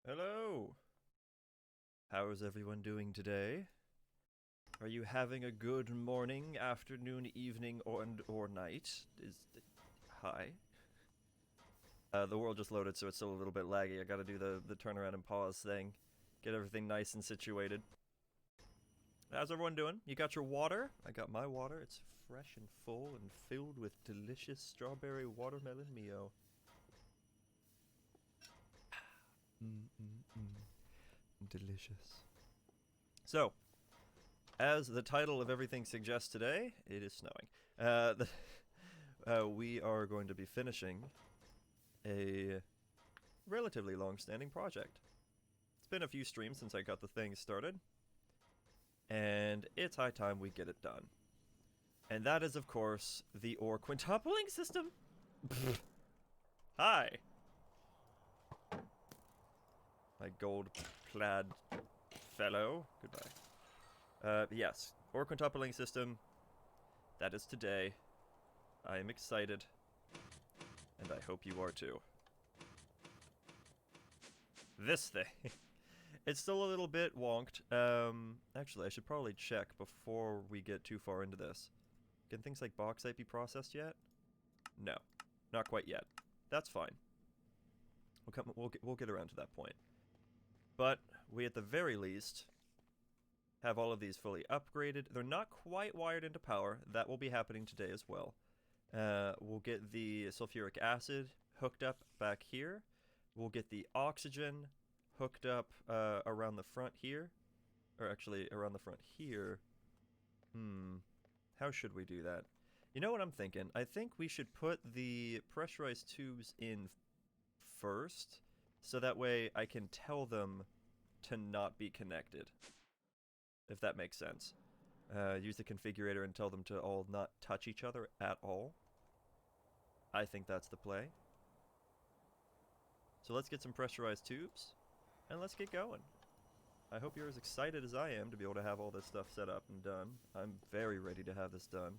Hello! How is everyone doing today? Are you having a good morning, afternoon, evening, or night? Hi. The world just loaded, so it's still a little bit laggy. I gotta do the turnaround and pause thing. Get everything nice and situated. How's everyone doing? You got your water? I got my water. It's fresh and full and filled with delicious strawberry watermelon Mio. Delicious. So, as the title of everything suggests today, it is snowing. We are going to be finishing a relatively long-standing project. It's been a few streams since I got the thing started, and it's high time we get it done. And that is, of course, the ore quintupling system. Hi! My gold-clad fellow. Goodbye. Yes, ore quintupling system. That is today. I am excited, and I hope you are too. This thing. It's still a little bit wonked. Actually, I should probably check before we get too far into this. Can things like bauxite be processed yet? No, not quite yet. That's fine. We'll get around to that point. But we, at the very least, have all of these fully upgraded. They're not quite wired into power. That will be happening today as well. We'll get the sulfuric acid hooked up back here. We'll get the oxygen hooked up around the front here. Or actually, around the front here. How should we do that? You know what I'm thinking? I think we should put the pressurized tubes in first, so that way I can tell them to not be connected. If that makes sense. Use the configurator and tell them to all not touch each other at all. I think that's the play. So let's get some pressurized tubes, and let's get going. I hope you're as excited as I am to be able to have all this stuff set up and done. I'm very ready to have this done.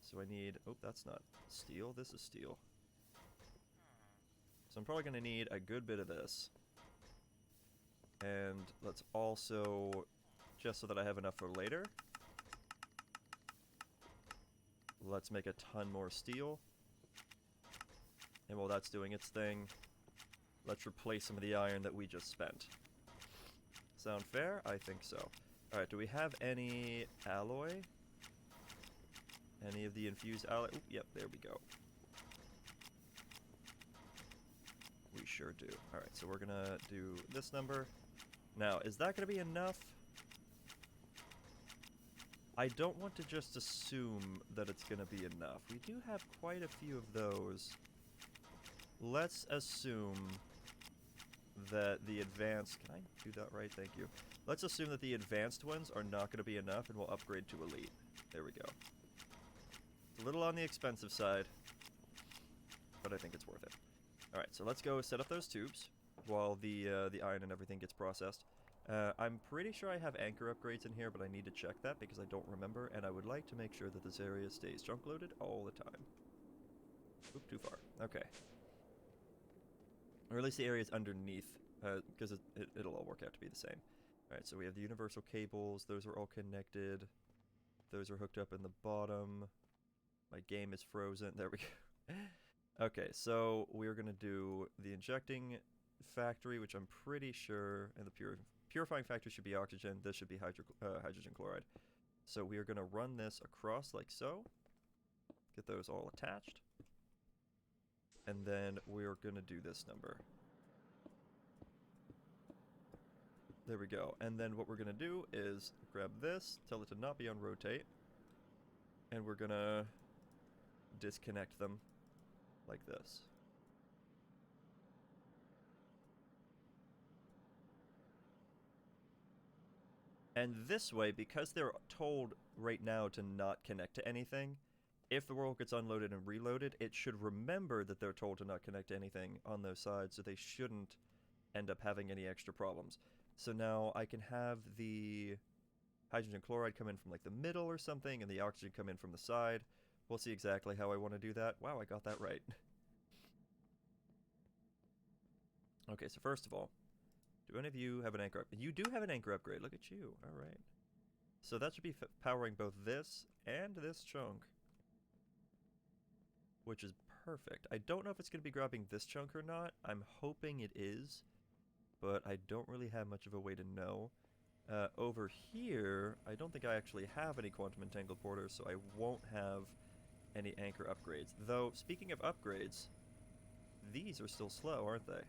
So I need... oh, that's not steel. This is steel. So I'm probably going to need a good bit of this. And let's also, just so that I have enough for later, let's make a ton more steel. And while that's doing its thing, let's replace some of the iron that we just spent. Sound fair? I think so. Alright, do we have any alloy? Any of the infused alloy? Ooh, yep, there we go. We sure do. Alright, so we're gonna do this number. Now, is that gonna be enough? I don't want to just assume that it's gonna be enough. We do have quite a few of those. Let's assume that the advanced... can I do that right? Thank you. Let's assume that the advanced ones are not going to be enough, and we'll upgrade to elite. There we go. It's a little on the expensive side, but I think it's worth it. Alright, so let's go set up those tubes while the iron and everything gets processed. I'm pretty sure I have anchor upgrades in here, but I need to check that because I don't remember, and I would like to make sure that this area stays junk loaded all the time. Oop, too far. Okay. Or at least the areas underneath, because it'll all work out to be the same. Alright, so we have the universal cables. Those are all connected. Those are hooked up in the bottom. My game is frozen. There we go. Okay, so we're going to do the injecting factory, which I'm pretty sure, and the purifying factory should be oxygen. This should be hydrogen chloride. So we are going to run this across like so. Get those all attached. And then we're going to do this number. There we go. And then what we're going to do is grab this, tell it to not be on rotate, and we're going to disconnect them like this. And this way, because they're told right now to not connect to anything, if the world gets unloaded and reloaded, it should remember that they're told to not connect to anything on those sides, so they shouldn't end up having any extra problems. So now I can have the hydrogen chloride come in from like the middle or something, and the oxygen come in from the side. We'll see exactly how I want to do that. Wow, I got that right. Okay, so first of all, Do any of you have an anchor up? You do have an anchor upgrade. Look at you. All right. So that should be powering both this and this chunk, which is perfect. I don't know if it's going to be grabbing this chunk or not. I'm hoping it is, but I don't really have much of a way to know. Over here, I don't think I actually have any quantum entangled porters, so I won't have any anchor upgrades. Though, speaking of upgrades, these are still slow, aren't they?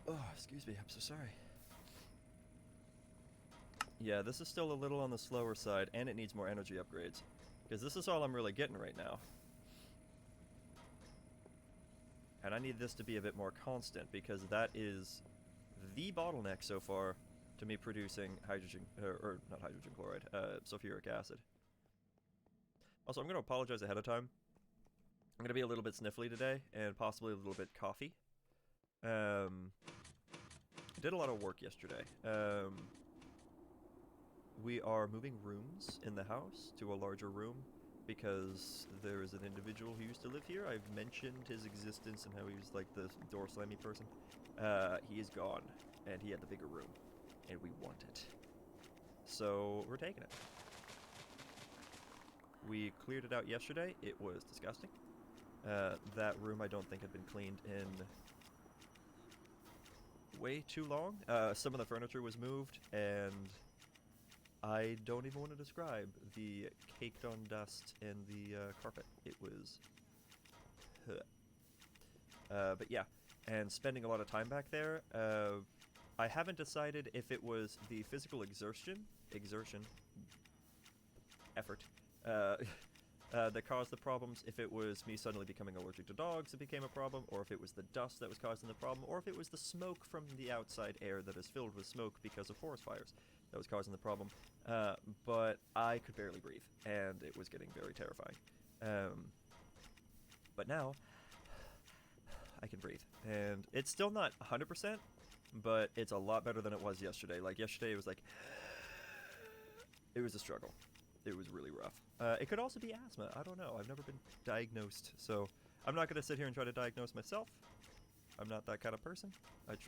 Oh, excuse me, I'm so sorry. Yeah, this is still a little on the slower side, and it needs more energy upgrades. Because this is all I'm really getting right now. And I need this to be a bit more constant, because that is the bottleneck so far to me producing hydrogen, or not hydrogen chloride, sulfuric acid. Also, I'm going to apologize ahead of time. I'm going to be a little bit sniffly today, and possibly a little bit coughy. I did a lot of work yesterday. We are moving rooms in the house to a larger room because there is an individual who used to live here. I've mentioned his existence and how he was like the door slammy person. He is gone, and he had the bigger room, and we want it. So we're taking it. We cleared it out yesterday. It was disgusting. That room I don't think had been cleaned in way too long. Some of the furniture was moved, and I don't even want to describe the caked on dust in the carpet. It was... but yeah, and spending a lot of time back there. I haven't decided if it was the physical effort, that caused the problems, if it was me suddenly becoming allergic to dogs that became a problem, or if it was the dust that was causing the problem, or if it was the smoke from the outside air that is filled with smoke because of forest fires that was causing the problem. But I could barely breathe, and it was getting very terrifying. But now, I can breathe. And it's still not 100%, but it's a lot better than it was yesterday. Like, yesterday it was like... It was a struggle. It was really rough. It could also be asthma. I don't know. I've never been diagnosed, so I'm not going to sit here and try to diagnose myself. I'm not that kind of person. At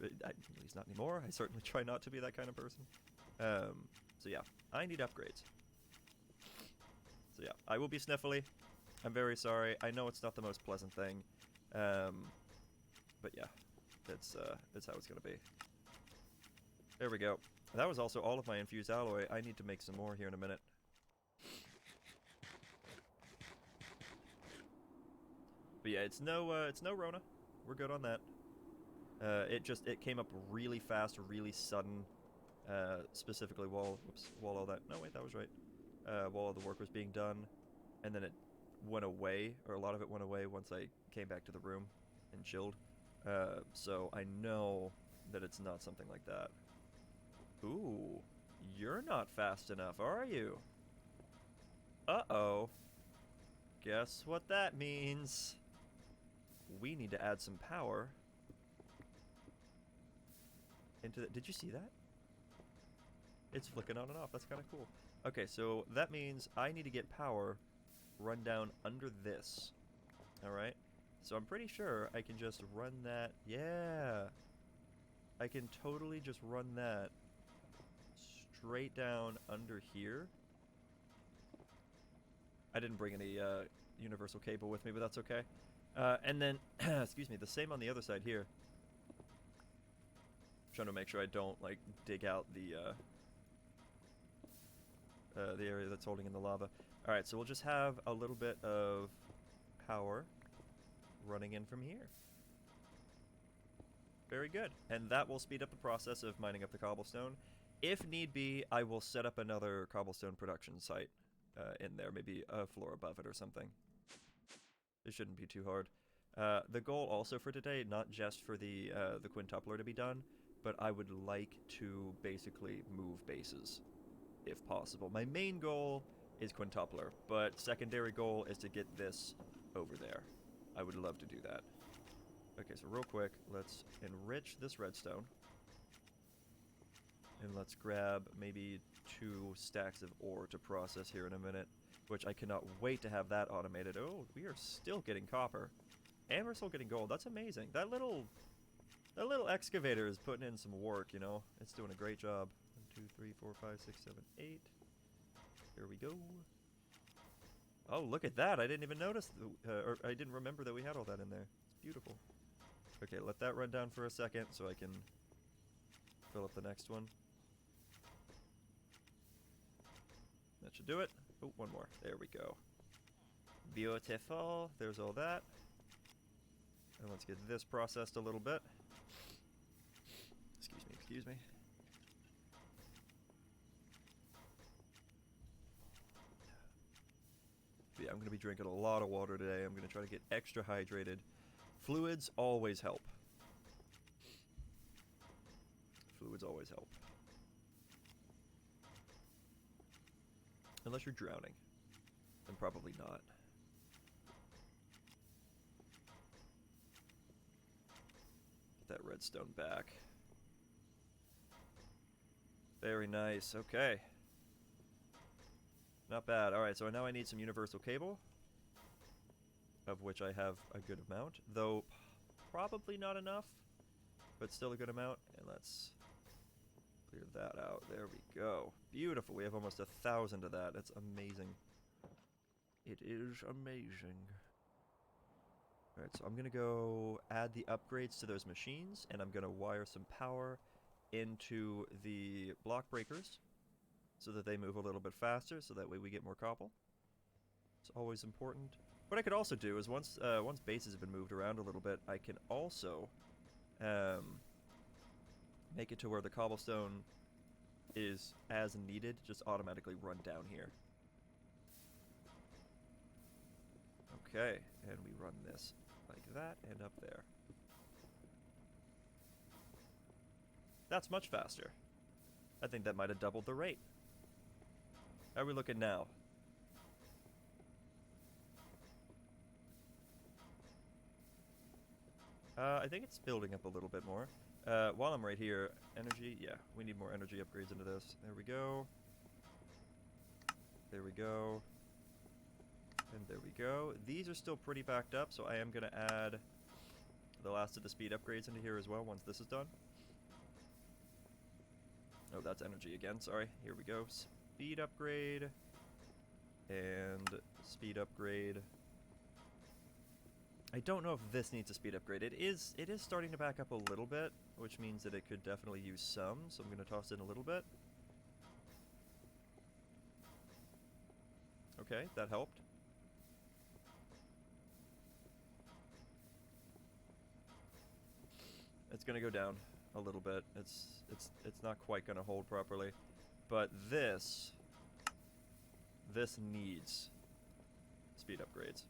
least not anymore. I certainly try not to be that kind of person. So yeah, I need upgrades. So yeah, I will be sniffly. I'm very sorry. I know it's not the most pleasant thing. But yeah, it's how it's going to be. There we go. That was also all of my infused alloy. I need to make some more here in a minute. But yeah, it's no Rona. We're good on that. It came up really fast, really sudden. Specifically while all that. No wait, that was right. While all the work was being done, and then it went away, or a lot of it went away once I came back to the room and chilled. So I know that it's not something like that. Ooh, you're not fast enough, are you? Uh-oh. Guess what that means? We need to add some power into the... Did you see that? It's flicking on and off. That's kind of cool. Okay, so that means I need to get power run down under this. Alright? So I'm pretty sure I can just run that... Yeah! I can totally just run that straight down under here. I didn't bring any universal cable with me, but that's okay. And then, excuse me, the same on the other side here. I'm trying to make sure I don't, like, dig out the area that's holding in the lava. Alright, so we'll just have a little bit of power running in from here. Very good. And that will speed up the process of mining up the cobblestone. If need be, I will set up another cobblestone production site in there, maybe a floor above it or something. It shouldn't be too hard. The goal also for today, not just for the quintupler to be done, but I would like to basically move bases, if possible. My main goal is quintupler, but secondary goal is to get this over there. I would love to do that. Okay, so real quick, let's enrich this redstone. And let's grab maybe 2 stacks of ore to process here in a minute, which I cannot wait to have that automated. Oh, we are still getting copper. And we're still getting gold. That's amazing. That little excavator is putting in some work, you know? It's doing a great job. 1, 2, 3, 4, 5, 6, 7, 8. Here we go. Oh, look at that. I didn't even notice, or I didn't remember that we had all that in there. It's beautiful. Okay, let that run down for a second so I can fill up the next one. That should do it. Oh, one more. There we go. Beautiful. There's all that. And let's get this processed a little bit. Excuse me, excuse me. But yeah, I'm going to be drinking a lot of water today. I'm going to try to get extra hydrated. Fluids always help. Fluids always help. Unless you're drowning. Then probably not. Get that redstone back. Very nice. Okay. Not bad. Alright, so now I need some universal cable. Of which I have a good amount. Though, probably not enough. But still a good amount. And let's clear that out. There we go. Beautiful. We have almost 1,000 of that. That's amazing. It is amazing. Alright, so I'm going to go add the upgrades to those machines. And I'm going to wire some power into the block breakers. So that they move a little bit faster. So that way we get more cobble. It's always important. What I could also do is once bases have been moved around a little bit, I can also make it to where the cobblestone is as needed, just automatically run down here. Okay, and we run this like that and up there. That's much faster. I think that might have doubled the rate. How are we looking now? I think it's building up a little bit more. While I'm right here, energy, yeah, we need more energy upgrades into this. There we go. There we go. And there we go. These are still pretty backed up, so I am going to add the last of the speed upgrades into here as well once this is done. Oh, that's energy again, sorry. Here we go. Speed upgrade. And speed upgrade. I don't know if this needs a speed upgrade. It is starting to back up a little bit, which means that it could definitely use some, so I'm going to toss in a little bit. Okay, that helped. It's going to go down a little bit. It's not quite going to hold properly. But this needs speed upgrades.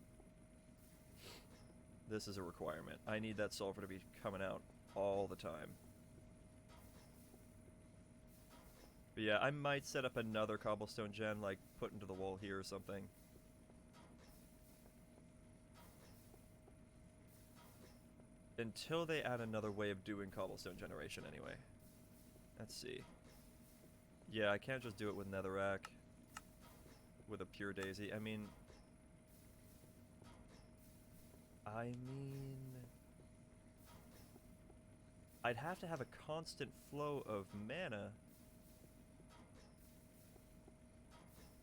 This is a requirement. I need that sulfur to be coming out all the time. But yeah, I might set up another cobblestone gen, like put into the wall here or something. Until they add another way of doing cobblestone generation anyway. Let's see. Yeah, I can't just do it with netherrack. With a pure daisy. I mean, I'd have to have a constant flow of mana.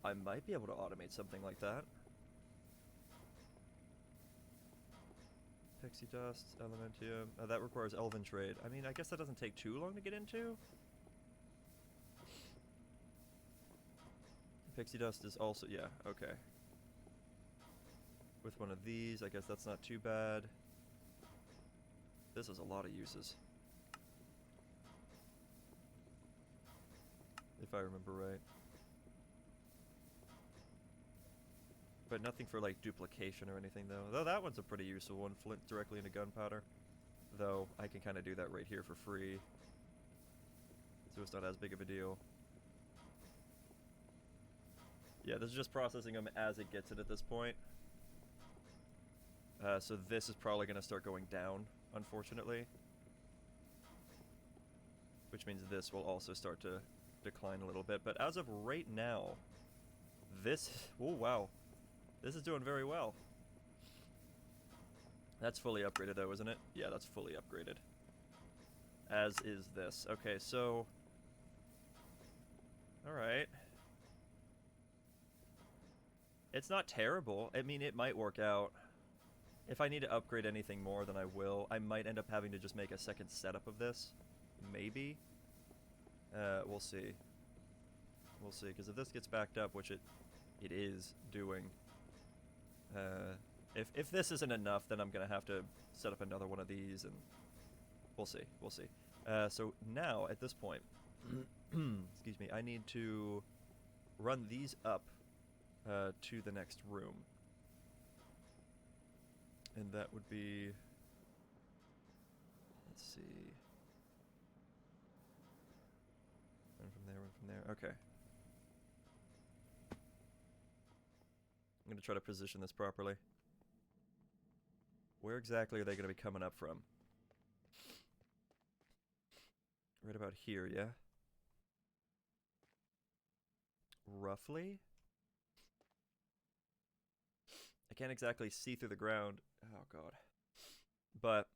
I might be able to automate something like that. Pixie dust, elementium. Oh, that requires elven trade. I mean, I guess that doesn't take too long to get into. Pixie dust is also, yeah, okay. With one of these, I guess that's not too bad. This has a lot of uses. If I remember right. But nothing for, like, duplication or anything, though. Though that one's a pretty useful one. Flint directly into gunpowder. Though, I can kind of do that right here for free. So it's not as big of a deal. Yeah, this is just processing them as it gets it at this point. So this is probably going to start going down, unfortunately. Which means this will also start to decline a little bit. But as of right now, this... Oh, wow. This is doing very well. That's fully upgraded though, isn't it? Yeah, that's fully upgraded. As is this. Okay, so... Alright. It's not terrible. I mean, it might work out. If I need to upgrade anything more, then I will. I might end up having to just make a second setup of this. Maybe. We'll see. We'll see, because if this gets backed up, which it is doing, if this isn't enough, then I'm going to have to set up another one of these, and we'll see. We'll see. So now, at this point, excuse me, I need to run these up to the next room. And that would be... Let's see... Run from there, okay. I'm going to try to position this properly. Where exactly are they going to be coming up from? Right about here, yeah? Roughly? I can't exactly see through the ground. Oh, God. But,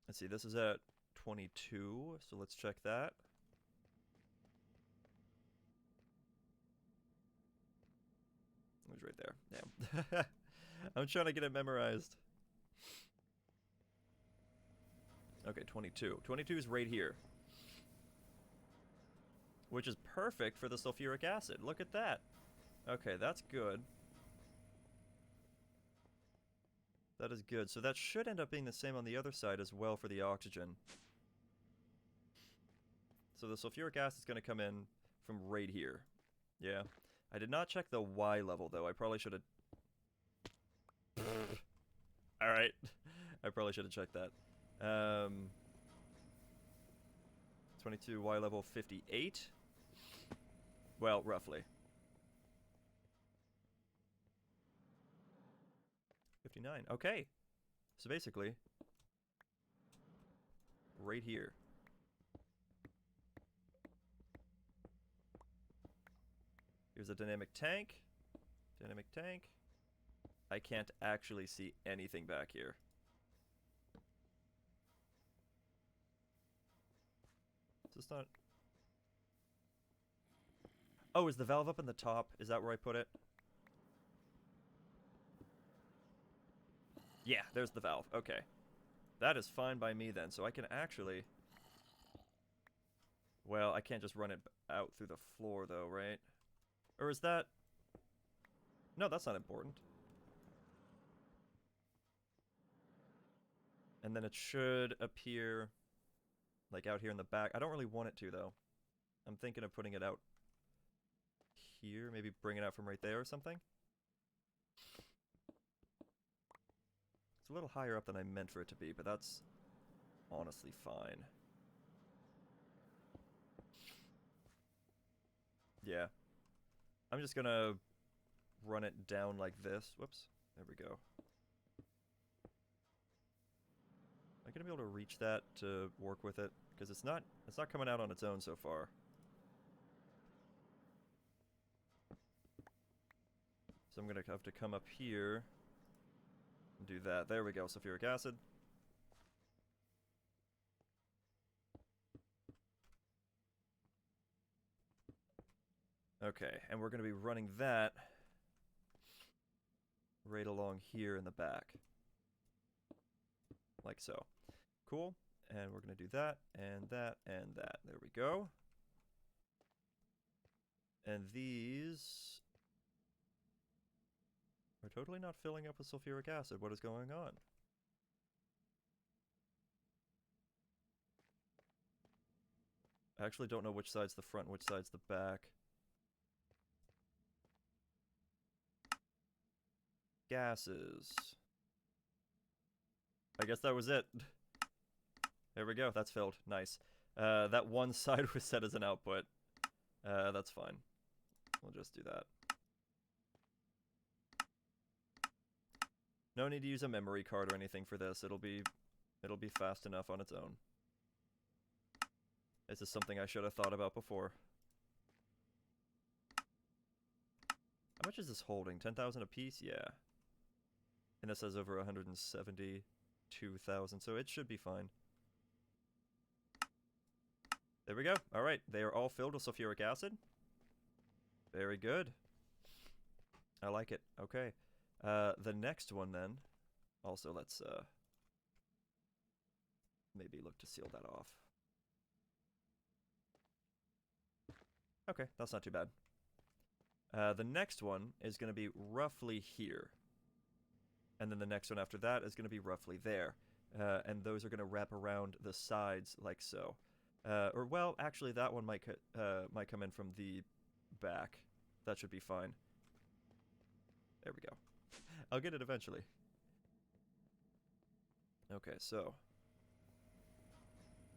let's see, this is at 22, so let's check that. It was right there. Damn. I'm trying to get it memorized. Okay, 22. 22 is right here. Which is perfect for the sulfuric acid. Look at that. Okay, that's good. That is good. So that should end up being the same on the other side as well for the oxygen. So the sulfuric acid is going to come in from right here. Yeah. I did not check the Y level, though. I probably should have... Alright. I probably should have checked that. 22, Y level 58. Well, roughly. 59. Okay. So basically, right here. Here's a dynamic tank. Dynamic tank. I can't actually see anything back here. Is this not... Oh, is the valve up in the top? Is that where I put it? Yeah, there's the valve. Okay. That is fine by me then, so I can actually... Well, I can't just run it out through the floor though, right? Or is that... No, that's not important. And then it should appear like out here in the back. I don't really want it to though. I'm thinking of putting it out here, maybe bring it out from right there or something. It's a little higher up than I meant for it to be, but that's honestly fine. Yeah. I'm just gonna run it down like this. Whoops. There we go. Am I gonna be able to reach that to work with it? Because it's not coming out on its own so far. So I'm gonna have to come up here and do that. There we go, sulfuric acid. Okay, and we're gonna be running that right along here in the back. Like so. Cool. And we're gonna do that, and that, and that. There we go. And these are totally not filling up with sulfuric acid. What is going on? I actually don't know which side's the front, which side's the back. Gases. I guess that was it. There we go. That's filled. Nice. That one side was set as an output. That's fine. We'll just do that. No need to use a memory card or anything for this. It'll be fast enough on its own. This is something I should have thought about before. How much is this holding? 10,000 apiece? Yeah. And this has over 172,000, so it should be fine. There we go. All right, they are all filled with sulfuric acid. Very good. I like it. Okay. The next one then. Also, let's maybe look to seal that off. Okay, that's not too bad. The next one is going to be roughly here. And then the next one after that is going to be roughly there. And those are going to wrap around the sides like so. Or, well, actually, that one might come in from the back. That should be fine. There we go. I'll get it eventually. Okay, so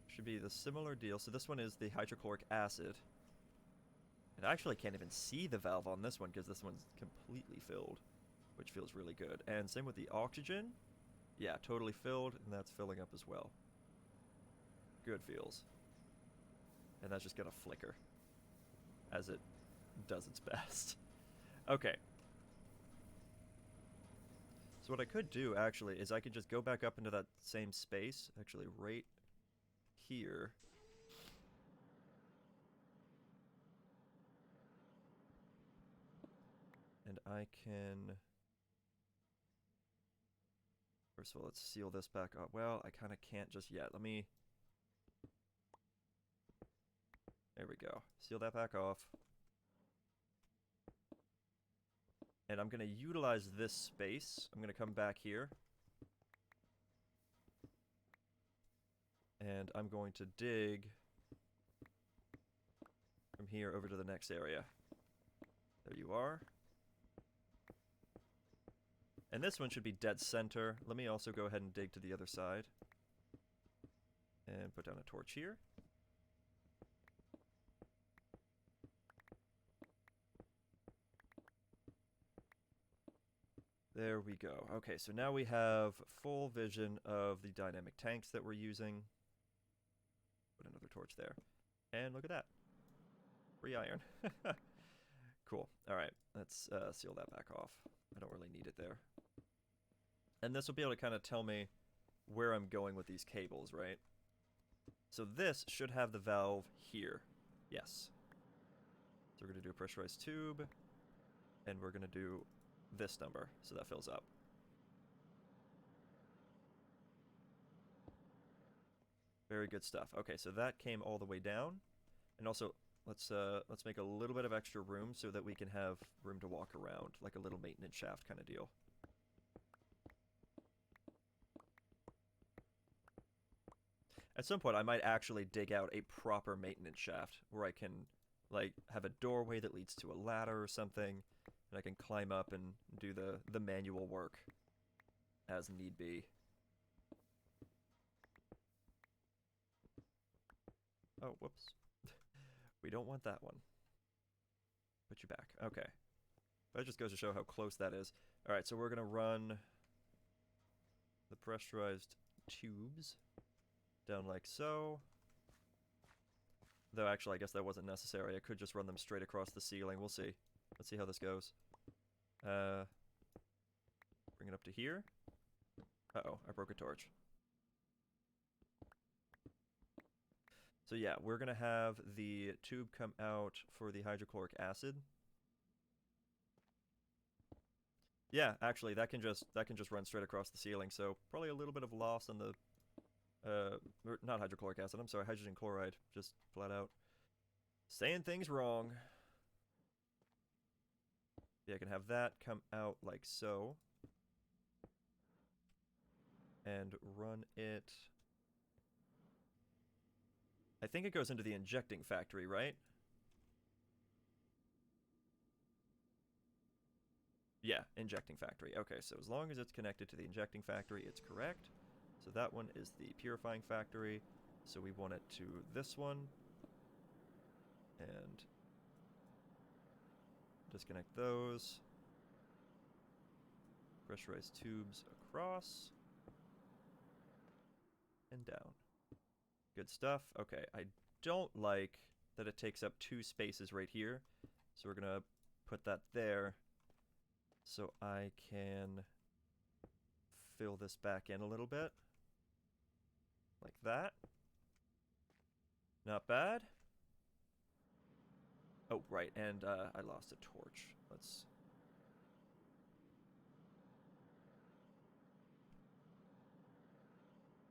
should be the similar deal. So this one is the hydrochloric acid. And I actually can't even see the valve on this one because this one's completely filled, which feels really good. And same with the oxygen. Yeah, totally filled, and that's filling up as well. Good feels. And that's just gonna flicker as it does its best. Okay. So what I could do, actually, is I could just go back up into that same space, actually right here. And I can... First of all, let's seal this back up. Well, I kind of can't just yet. Let me... There we go. Seal that back off. And I'm going to utilize this space. I'm going to come back here. And I'm going to dig from here over to the next area. There you are. And this one should be dead center. Let me also go ahead and dig to the other side. And put down a torch here. There we go. Okay, so now we have full vision of the dynamic tanks that we're using. Put another torch there. And look at that. Free iron. Cool. Alright, let's seal that back off. I don't really need it there. And this will be able to kind of tell me where I'm going with these cables, right? So this should have the valve here. Yes. So we're going to do a pressurized tube. And we're going to do this number, so that fills up. Very good stuff. Okay, so that came all the way down. And also, let's make a little bit of extra room so that we can have room to walk around, like a little maintenance shaft kind of deal. At some point, I might actually dig out a proper maintenance shaft where I can, like, have a doorway that leads to a ladder or something, and I can climb up and do the manual work as need be. Oh, whoops. We don't want that one. Put you back. Okay. That just goes to show how close that is. Alright, so we're going to run the pressurized tubes down like so. Though actually, I guess that wasn't necessary. I could just run them straight across the ceiling. We'll see. Let's see how this goes. Bring it up to here. Uh-oh, I broke a torch. So yeah, we're going to have the tube come out for the hydrochloric acid. Yeah, actually, that can just run straight across the ceiling, so probably a little bit of loss on the... or not hydrochloric acid, I'm sorry, hydrogen chloride. Just flat out saying things wrong. Yeah, I can have that come out like so. And run it... I think it goes into the injecting factory, right? Yeah, injecting factory. Okay, so as long as it's connected to the injecting factory, it's correct. So that one is the purifying factory. So we want it to this one. And disconnect those. Pressurized tubes across. And down. Good stuff. Okay, I don't like that it takes up two spaces right here. So we're going to put that there so I can fill this back in a little bit. Like that. Not bad. Oh, right, and I lost a torch. Let's...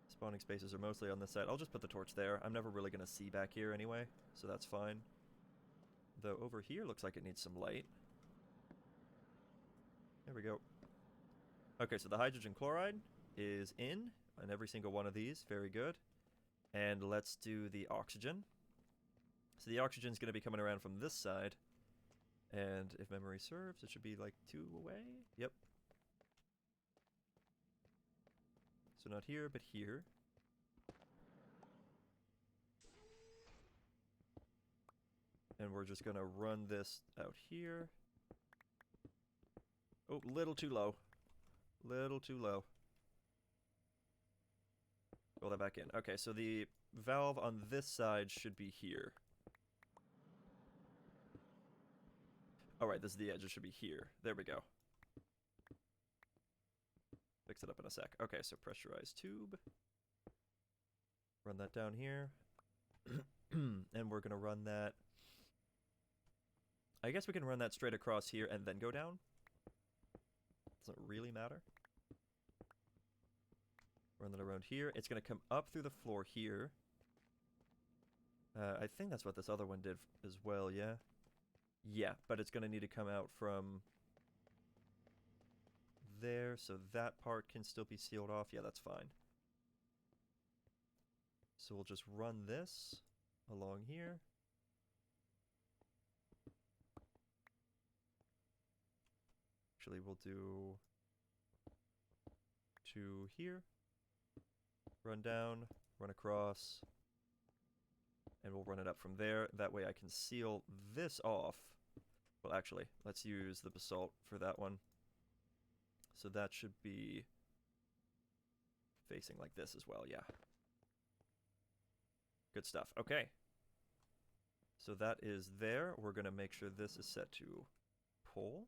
Spawning spaces are mostly on this side. I'll just put the torch there. I'm never really going to see back here anyway, so that's fine. Though over here looks like it needs some light. There we go. Okay, so the hydrogen chloride is in on every single one of these. Very good. And let's do the oxygen. So the oxygen is going to be coming around from this side. And if memory serves, it should be like 2 away. Yep. So not here, but here. And we're just going to run this out here. Oh, little too low. Little too low. Roll that back in. Okay, so the valve on this side should be here. Alright, this is the edge. It should be here. There we go. Fix it up in a sec. Okay, so pressurized tube. Run that down here. And we're going to run that... I guess we can run that straight across here and then go down. Doesn't really matter. Run that around here. It's going to come up through the floor here. I think that's what this other one did as well, yeah? Yeah, but it's going to need to come out from there, so that part can still be sealed off. Yeah, that's fine. So we'll just run this along here. Actually, we'll do 2 here. Run down, run across, and we'll run it up from there. That way I can seal this off. Well, actually, let's use the basalt for that one. So that should be facing like this as well, yeah. Good stuff. Okay. So that is there. We're going to make sure this is set to pull.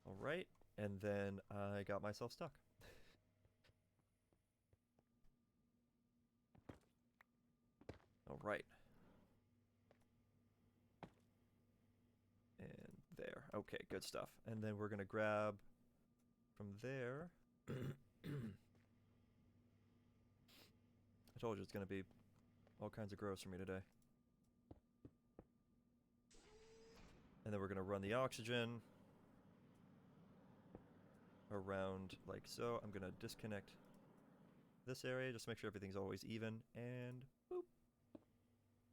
All right. And then I got myself stuck. All right. And there. Okay, good stuff. And then we're going to grab from there. I told you it's going to be all kinds of gross for me today. And then we're going to run the oxygen around like so. I'm going to disconnect this area just to make sure everything's always even, and boop.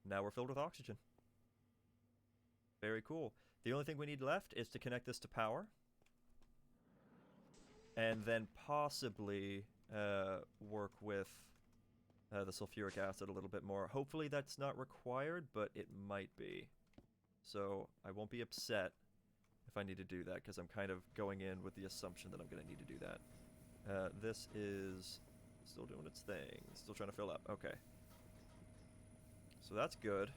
Now we're filled with oxygen. Very cool. The only thing we need left is to connect this to power, and then possibly work with the sulfuric acid a little bit more. Hopefully that's not required, but it might be. So I won't be upset if I need to do that, because I'm kind of going in with the assumption that I'm going to need to do that. This is still doing its thing. Still trying to fill up. Okay. So that's good.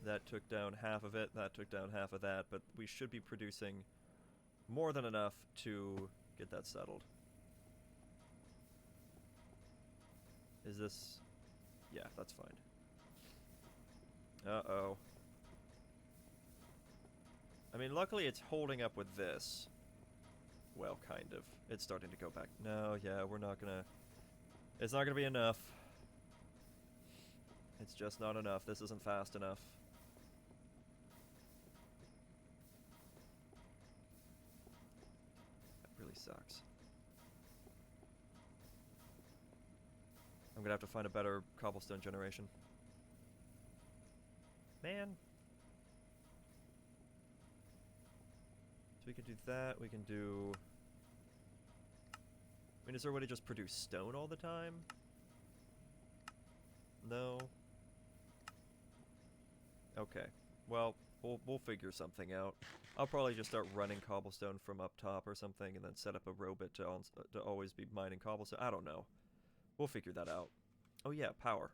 That took down half of it. That took down half of that. But we should be producing more than enough to get that settled. Is this... Yeah, that's fine. Uh-oh. I mean, luckily it's holding up with this. Well, kind of. It's starting to go back. No, yeah, we're not gonna... It's not gonna be enough. It's just not enough. This isn't fast enough. That really sucks. I'm gonna have to find a better cobblestone generation. Man. So we can do that, we can do... I mean, is there a way to just produce stone all the time? No. Okay. Well, we'll figure something out. I'll probably just start running cobblestone from up top or something, and then set up a robot to always be mining cobblestone. I don't know. We'll figure that out. Oh yeah, power.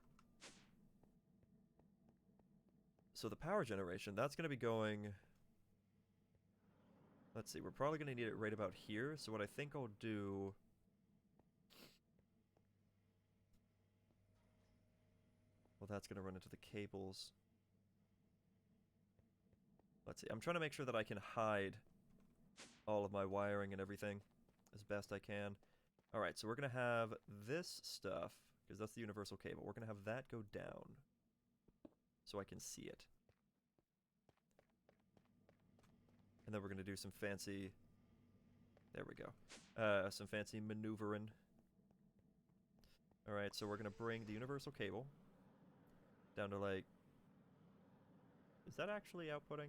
So the power generation, that's going to be going Let's see, we're probably going to need it right about here, so what I think I'll do... Well, that's going to run into the cables. Let's see, I'm trying to make sure that I can hide all of my wiring and everything as best I can. Alright, so we're going to have this stuff, because that's the universal cable. We're going to have that go down so I can see it. And then we're going to do some fancy... There we go. Some fancy maneuvering. Alright, so we're going to bring the universal cable down to like... Is that actually outputting?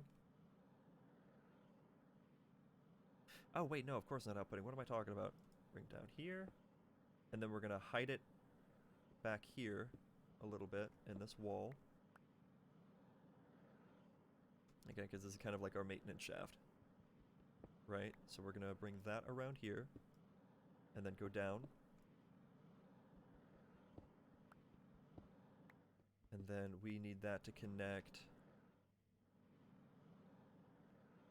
Oh, wait, no, of course not outputting. What am I talking about? Bring down here. And then we're going to hide it back here a little bit in this wall. Okay, because this is kind of like our maintenance shaft. Right? So we're going to bring that around here. And then go down. And then we need that to connect...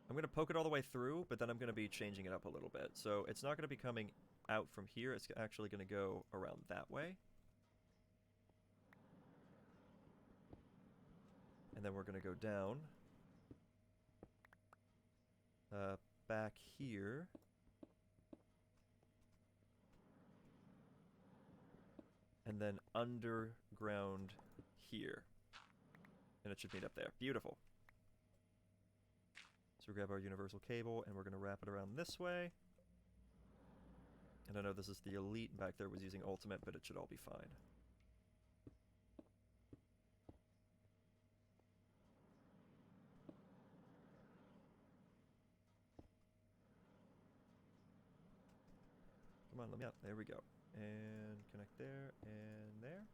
I'm going to poke it all the way through, but then I'm going to be changing it up a little bit. So it's not going to be coming out from here. It's actually going to go around that way. And then we're going to go down. Back here. And then underground here. And it should meet up there. Beautiful. So we grab our universal cable and we're going to wrap it around this way. And I know this is the elite, and back there was using ultimate, but it should all be fine. Come on, let me out. There we go. And connect there and there.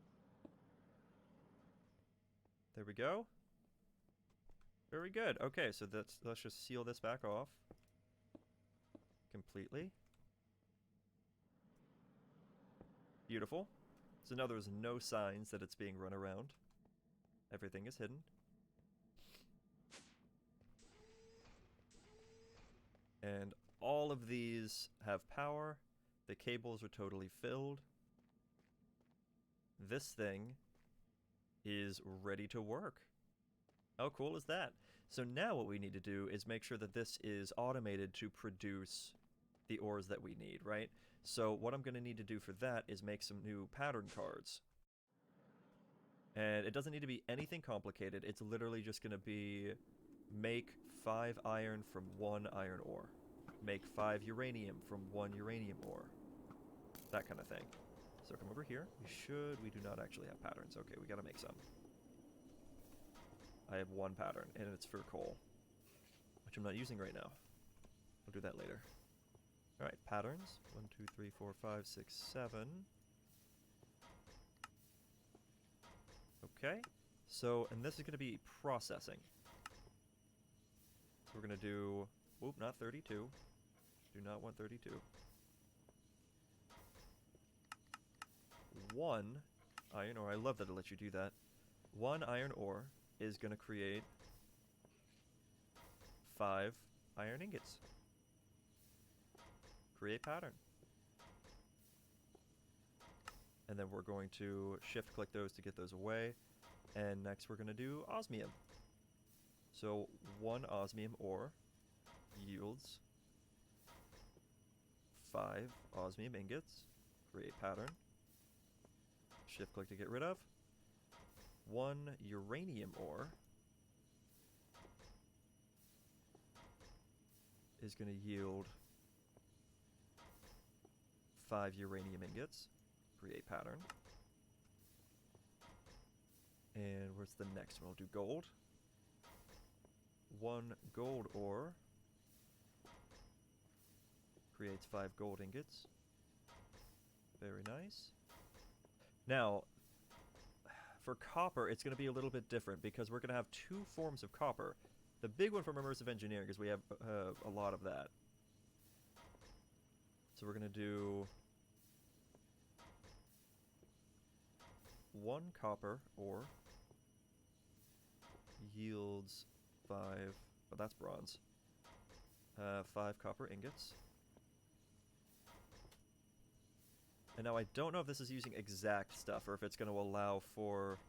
There we go. Very good. Okay, so let's just seal this back off completely. Beautiful. So now there's no signs that it's being run around. Everything is hidden. And all of these have power. The cables are totally filled. This thing is ready to work. How cool is that? So now what we need to do is make sure that this is automated to produce the ores that we need, right? So what I'm going to need to do for that is make some new pattern cards. And it doesn't need to be anything complicated. It's literally just going to be make 5 iron from 1 iron ore. Make 5 uranium from 1 uranium ore. That kind of thing. So come over here. We do not actually have patterns. Okay, we got to make some. I have 1 pattern, and it's for coal, which I'm not using right now. I'll do that later. Alright, patterns. 1, 2, 3, 4, 5, 6, 7. Okay. So, and this is going to be processing. So we're going to do... Whoop, not 32. Do not want 32. 1 iron ore. I love that it lets you do that. 1 iron ore is going to create 5 iron ingots. Create pattern. And then we're going to shift click those to get those away. And next we're going to do osmium. So 1 osmium ore yields 5 osmium ingots. Create pattern. Shift click to get rid of. 1 uranium ore is going to yield 5 uranium ingots. Create pattern. And where's the next one? We'll do gold. 1 gold ore creates 5 gold ingots. Very nice. Now, for copper, it's going to be a little bit different because we're going to have 2 forms of copper. The big one from immersive engineering, because we have a lot of that. So we're going to do 1 copper ore yields 5, but that's bronze. 5 copper ingots. And now I don't know if this is using exact stuff or if it's going to allow for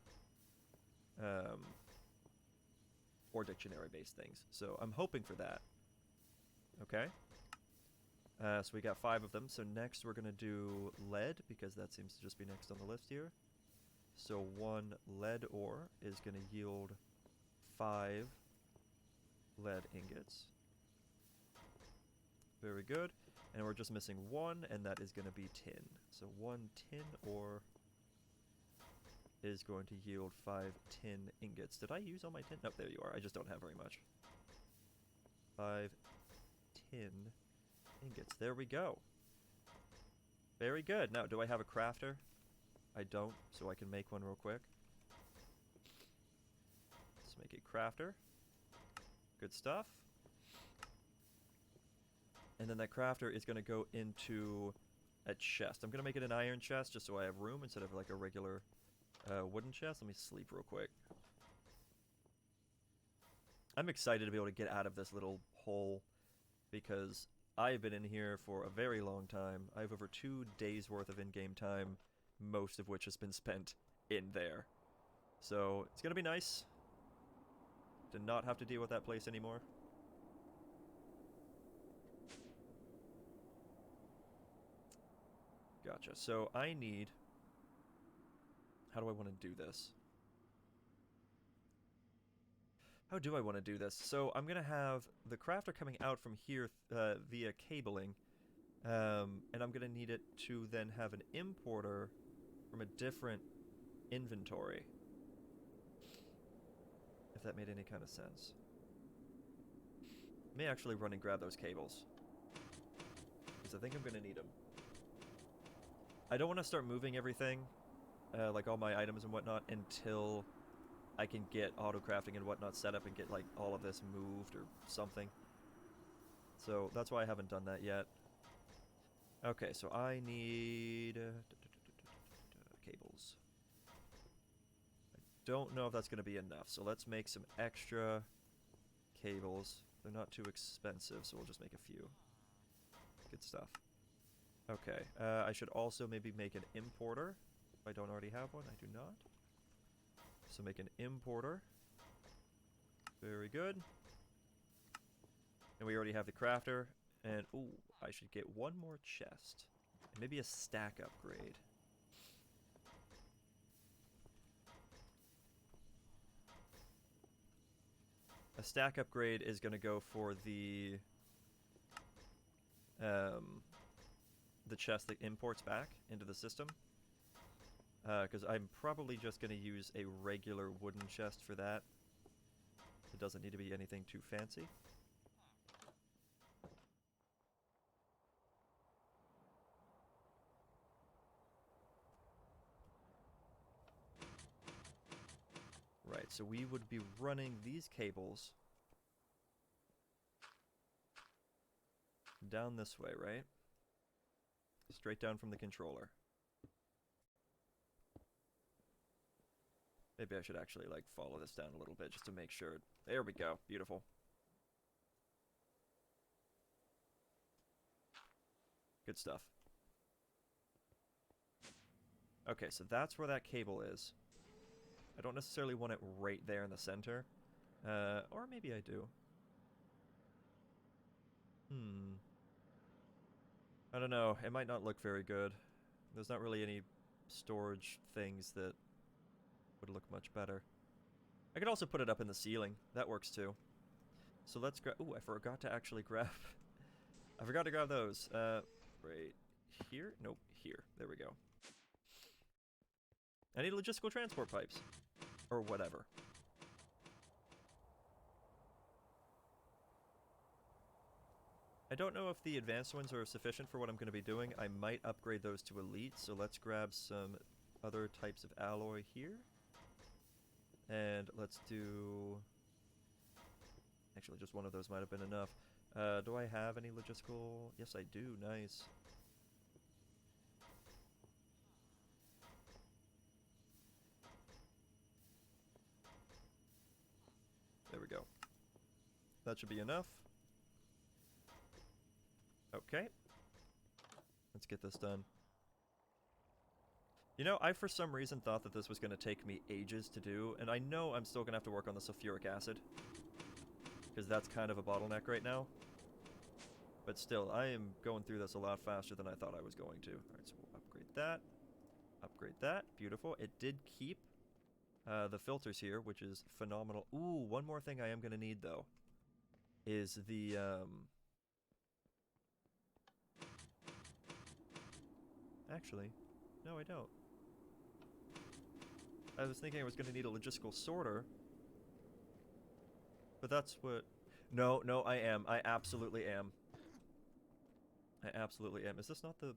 or dictionary-based things. So I'm hoping for that. Okay. So we got 5 of them. So next we're going to do lead, because that seems to just be next on the list here. So 1 lead ore is going to yield 5 lead ingots. Very good. And we're just missing 1, and that is going to be tin. So 1 tin ore is going to yield 5 tin ingots. Did I use all my tin? No, there you are. I just don't have very much. 5 tin ingots. There we go. Very good. Now, do I have a crafter? I don't, so I can make one real quick. Let's make a crafter. Good stuff. And then that crafter is going to go into a chest. I'm going to make it an iron chest just so I have room instead of like a regular wooden chest. Let me sleep real quick. I'm excited to be able to get out of this little hole because I've been in here for a very long time. I have over 2 days worth of in-game time, most of which has been spent in there. So it's going to be nice to not have to deal with that place anymore. Gotcha. So I need... How do I want to do this? How do I want to do this? So I'm going to have the crafter coming out from here via cabling. And I'm going to need it to then have an importer from a different inventory. If that made any kind of sense. I may actually run and grab those cables. Because I think I'm going to need them. I don't want to start moving everything, like all my items and whatnot, until I can get auto-crafting and whatnot set up and get like all of this moved or something. So that's why I haven't done that yet. Okay, so I need cables. I don't know if that's going to be enough, so let's make some extra cables. They're not too expensive, so we'll just make a few. Good stuff. Okay, I should also maybe make an importer. If I don't already have one, I do not. So make an importer. Very good. And we already have the crafter. And, ooh, I should get 1 more chest. And maybe a stack upgrade. A stack upgrade is going to go for the chest that imports back into the system. Because I'm probably just going to use a regular wooden chest for that. It doesn't need to be anything too fancy. Right, so we would be running these cables down this way, right? Straight down from the controller. Maybe I should actually, like, follow this down a little bit just to make sure. There we go. Beautiful. Good stuff. Okay, so that's where that cable is. I don't necessarily want it right there in the center. Or maybe I do. I don't know. It might not look very good. There's not really any storage things that would look much better. I could also put it up in the ceiling. That works too. So let's grab... Ooh, I forgot to actually grab... I forgot to grab those. Right here? Nope, here. There we go. I need logistical transport pipes. Or whatever. I don't know if the advanced ones are sufficient for what I'm going to be doing. I might upgrade those to elite, so let's grab some other types of alloy here. And let's do... Actually, just one of those might have been enough. Do I have any logistical? Yes, I do. Nice. There we go. That should be enough. Okay. Let's get this done. You know, I for some reason thought that this was going to take me ages to do, and I know I'm still going to have to work on the sulfuric acid, because that's kind of a bottleneck right now. But still, I am going through this a lot faster than I thought I was going to. Alright, so we'll upgrade that. Upgrade that. Beautiful. It did keep the filters here, which is phenomenal. Ooh, one more thing I am going to need, though, is the... Actually, no, I don't. I was thinking I was going to need a logistical sorter. But that's what... No, no, I am. I absolutely am. I absolutely am. Is this not the...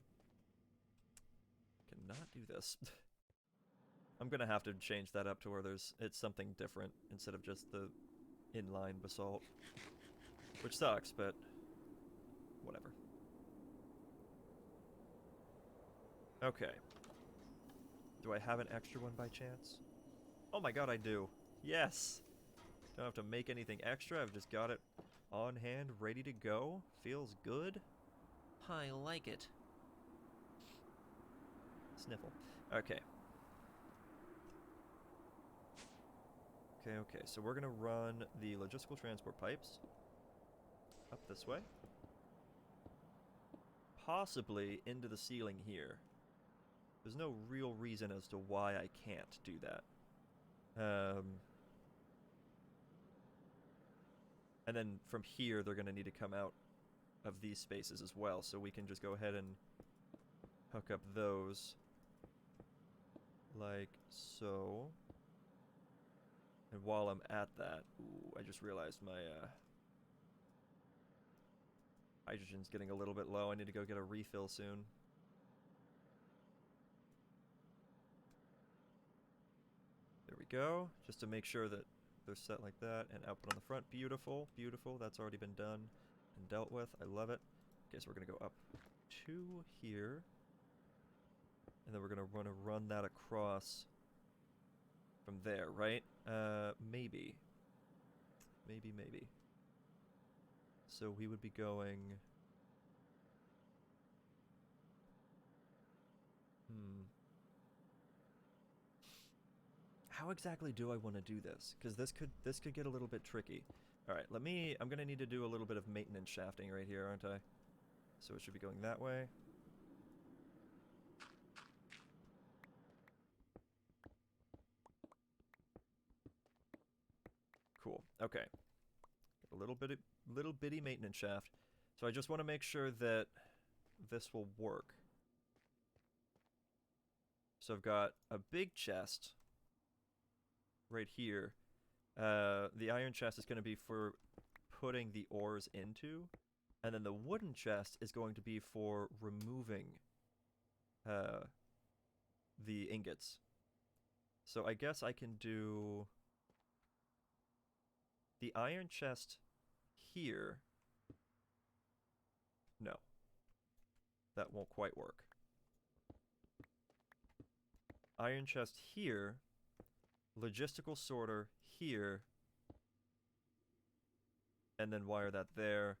Cannot do this. I'm going to have to change that up to where it's something different instead of just the inline basalt. Which sucks, but whatever. Okay. Do I have an extra one by chance? Oh my god, I do. Yes! Don't have to make anything extra. I've just got it on hand, ready to go. Feels good. I like it. Sniffle. Okay. Okay, so we're gonna run the logistical transport pipes up this way. Possibly into the ceiling here. There's no real reason as to why I can't do that. And then from here, they're gonna need to come out of these spaces as well, so we can just go ahead and hook up those. Like so. And while I'm at that, ooh, I just realized my hydrogen's getting a little bit low. I need to go get a refill soon. There we go. Just to make sure that they're set like that. And output on the front. Beautiful, beautiful. That's already been done and dealt with. I love it. Okay, so we're going to go up to here. And then we're going to want to run that across from there, right? Maybe. Maybe. So we would be going... How exactly do I want to do this? Because this could get a little bit tricky. Alright, I'm going to need to do a little bit of maintenance shafting right here, aren't I? So it should be going that way. Cool. Okay. A little bitty maintenance shaft. So I just want to make sure that this will work. So I've got a big chest right here. The iron chest is going to be for putting the ores into, and then the wooden chest is going to be for removing the ingots. So I guess I can do the iron chest here. No. That won't quite work. Iron chest here. Logistical sorter here. And then wire that there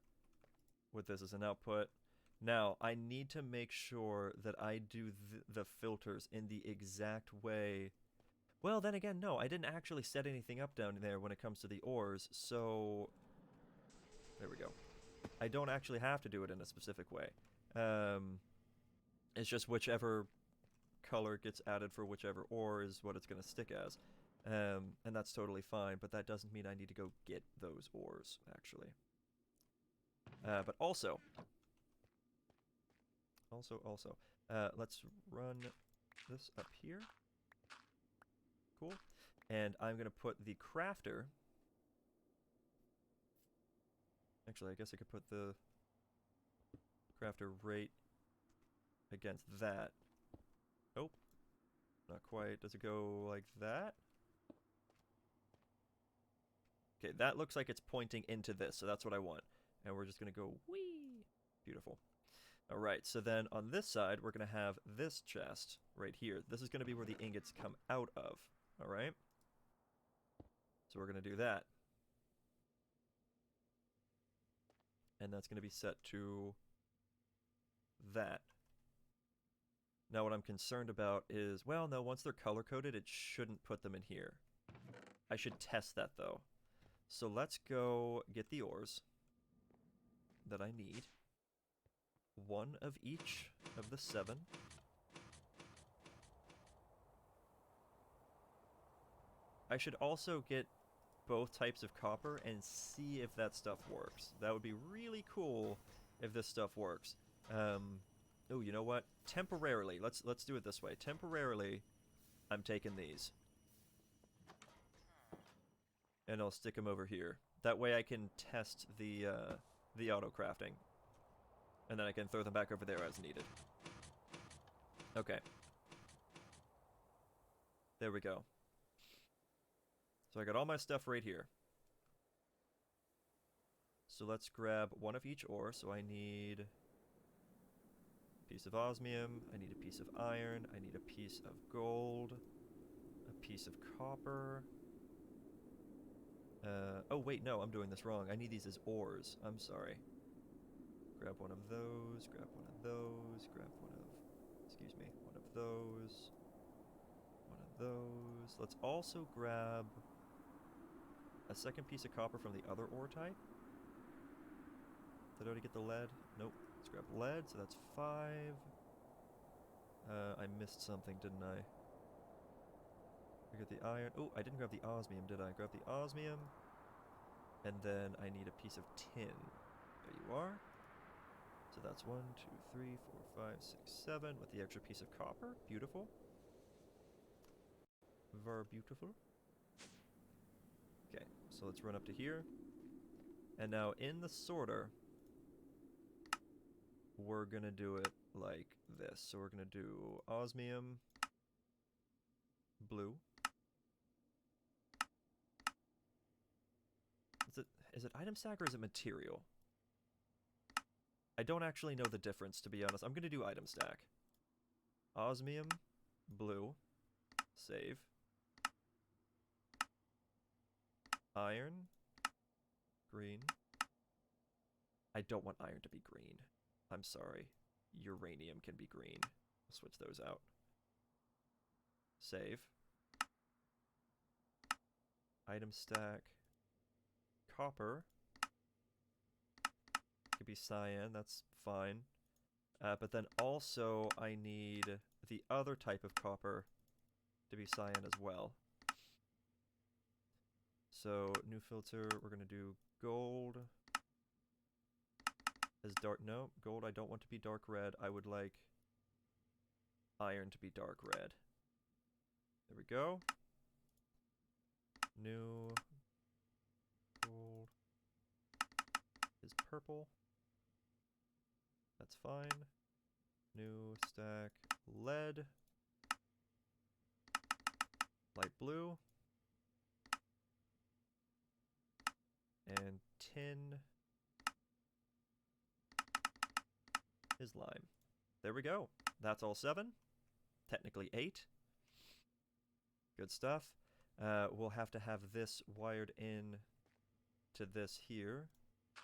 with this as an output. Now, I need to make sure that I do the filters in the exact way. Well, then again, no, I didn't actually set anything up down there when it comes to the ores, so... There we go. I don't actually have to do it in a specific way. It's just whichever color gets added for whichever ore is what it's going to stick as. And that's totally fine, but that doesn't mean I need to go get those ores, actually. But also, let's run this up here. Cool. And I'm going to put the crafter... Actually, I guess I could put the crafter right against that. Nope. Not quite. Does it go like that? Okay, that looks like it's pointing into this, so that's what I want. And we're just going to go whee! Beautiful. Alright, so then on this side, we're going to have this chest right here. This is going to be where the ingots come out of. Alright? So we're going to do that. And that's going to be set to that. Now what I'm concerned about is, well, no, once they're color-coded, it shouldn't put them in here. I should test that, though. So let's go get the ores that I need. 1 of each of the 7. I should also get both types of copper and see if that stuff works. That would be really cool if this stuff works. Oh, you know what? Temporarily, let's do it this way. Temporarily, I'm taking these. And I'll stick them over here. That way I can test the auto-crafting. And then I can throw them back over there as needed. Okay. There we go. So I got all my stuff right here. So let's grab 1 of each ore. So I need a piece of osmium, I need a piece of iron, I need a piece of gold, a piece of copper. Oh wait, no, I'm doing this wrong. I need these as ores. I'm sorry. Grab 1 of those, grab 1 of those, grab 1 of, excuse me, 1 of those, 1 of those. Let's also grab a second piece of copper from the other ore type. Did I already get the lead? Nope. Let's grab lead, so that's 5. I missed something, didn't I? I got the iron. Oh, I didn't grab the osmium, did I? Grab the osmium. And then I need a piece of tin. There you are. So that's 1, 2, 3, 4, 5, 6, 7 with the extra piece of copper. Beautiful. Very beautiful. Okay, so let's run up to here. And now in the sorter, we're gonna do it like this. So we're gonna do osmium, blue. Is it item stack or is it material? I don't actually know the difference, to be honest. I'm gonna do item stack. Osmium, blue, save. Iron, green. I don't want iron to be green. I'm sorry. Uranium can be green. I'll switch those out. Save. Item stack. Copper. Could be cyan, that's fine. But then also I need the other type of copper to be cyan as well. So, new filter, we're going to do gold as dark. No, gold I don't want to be dark red. I would like iron to be dark red. There we go. New gold is purple. That's fine. New stack lead. Light blue. And tin is lime. There we go. That's all 7. Technically 8. Good stuff. We'll have to have this wired in to this here.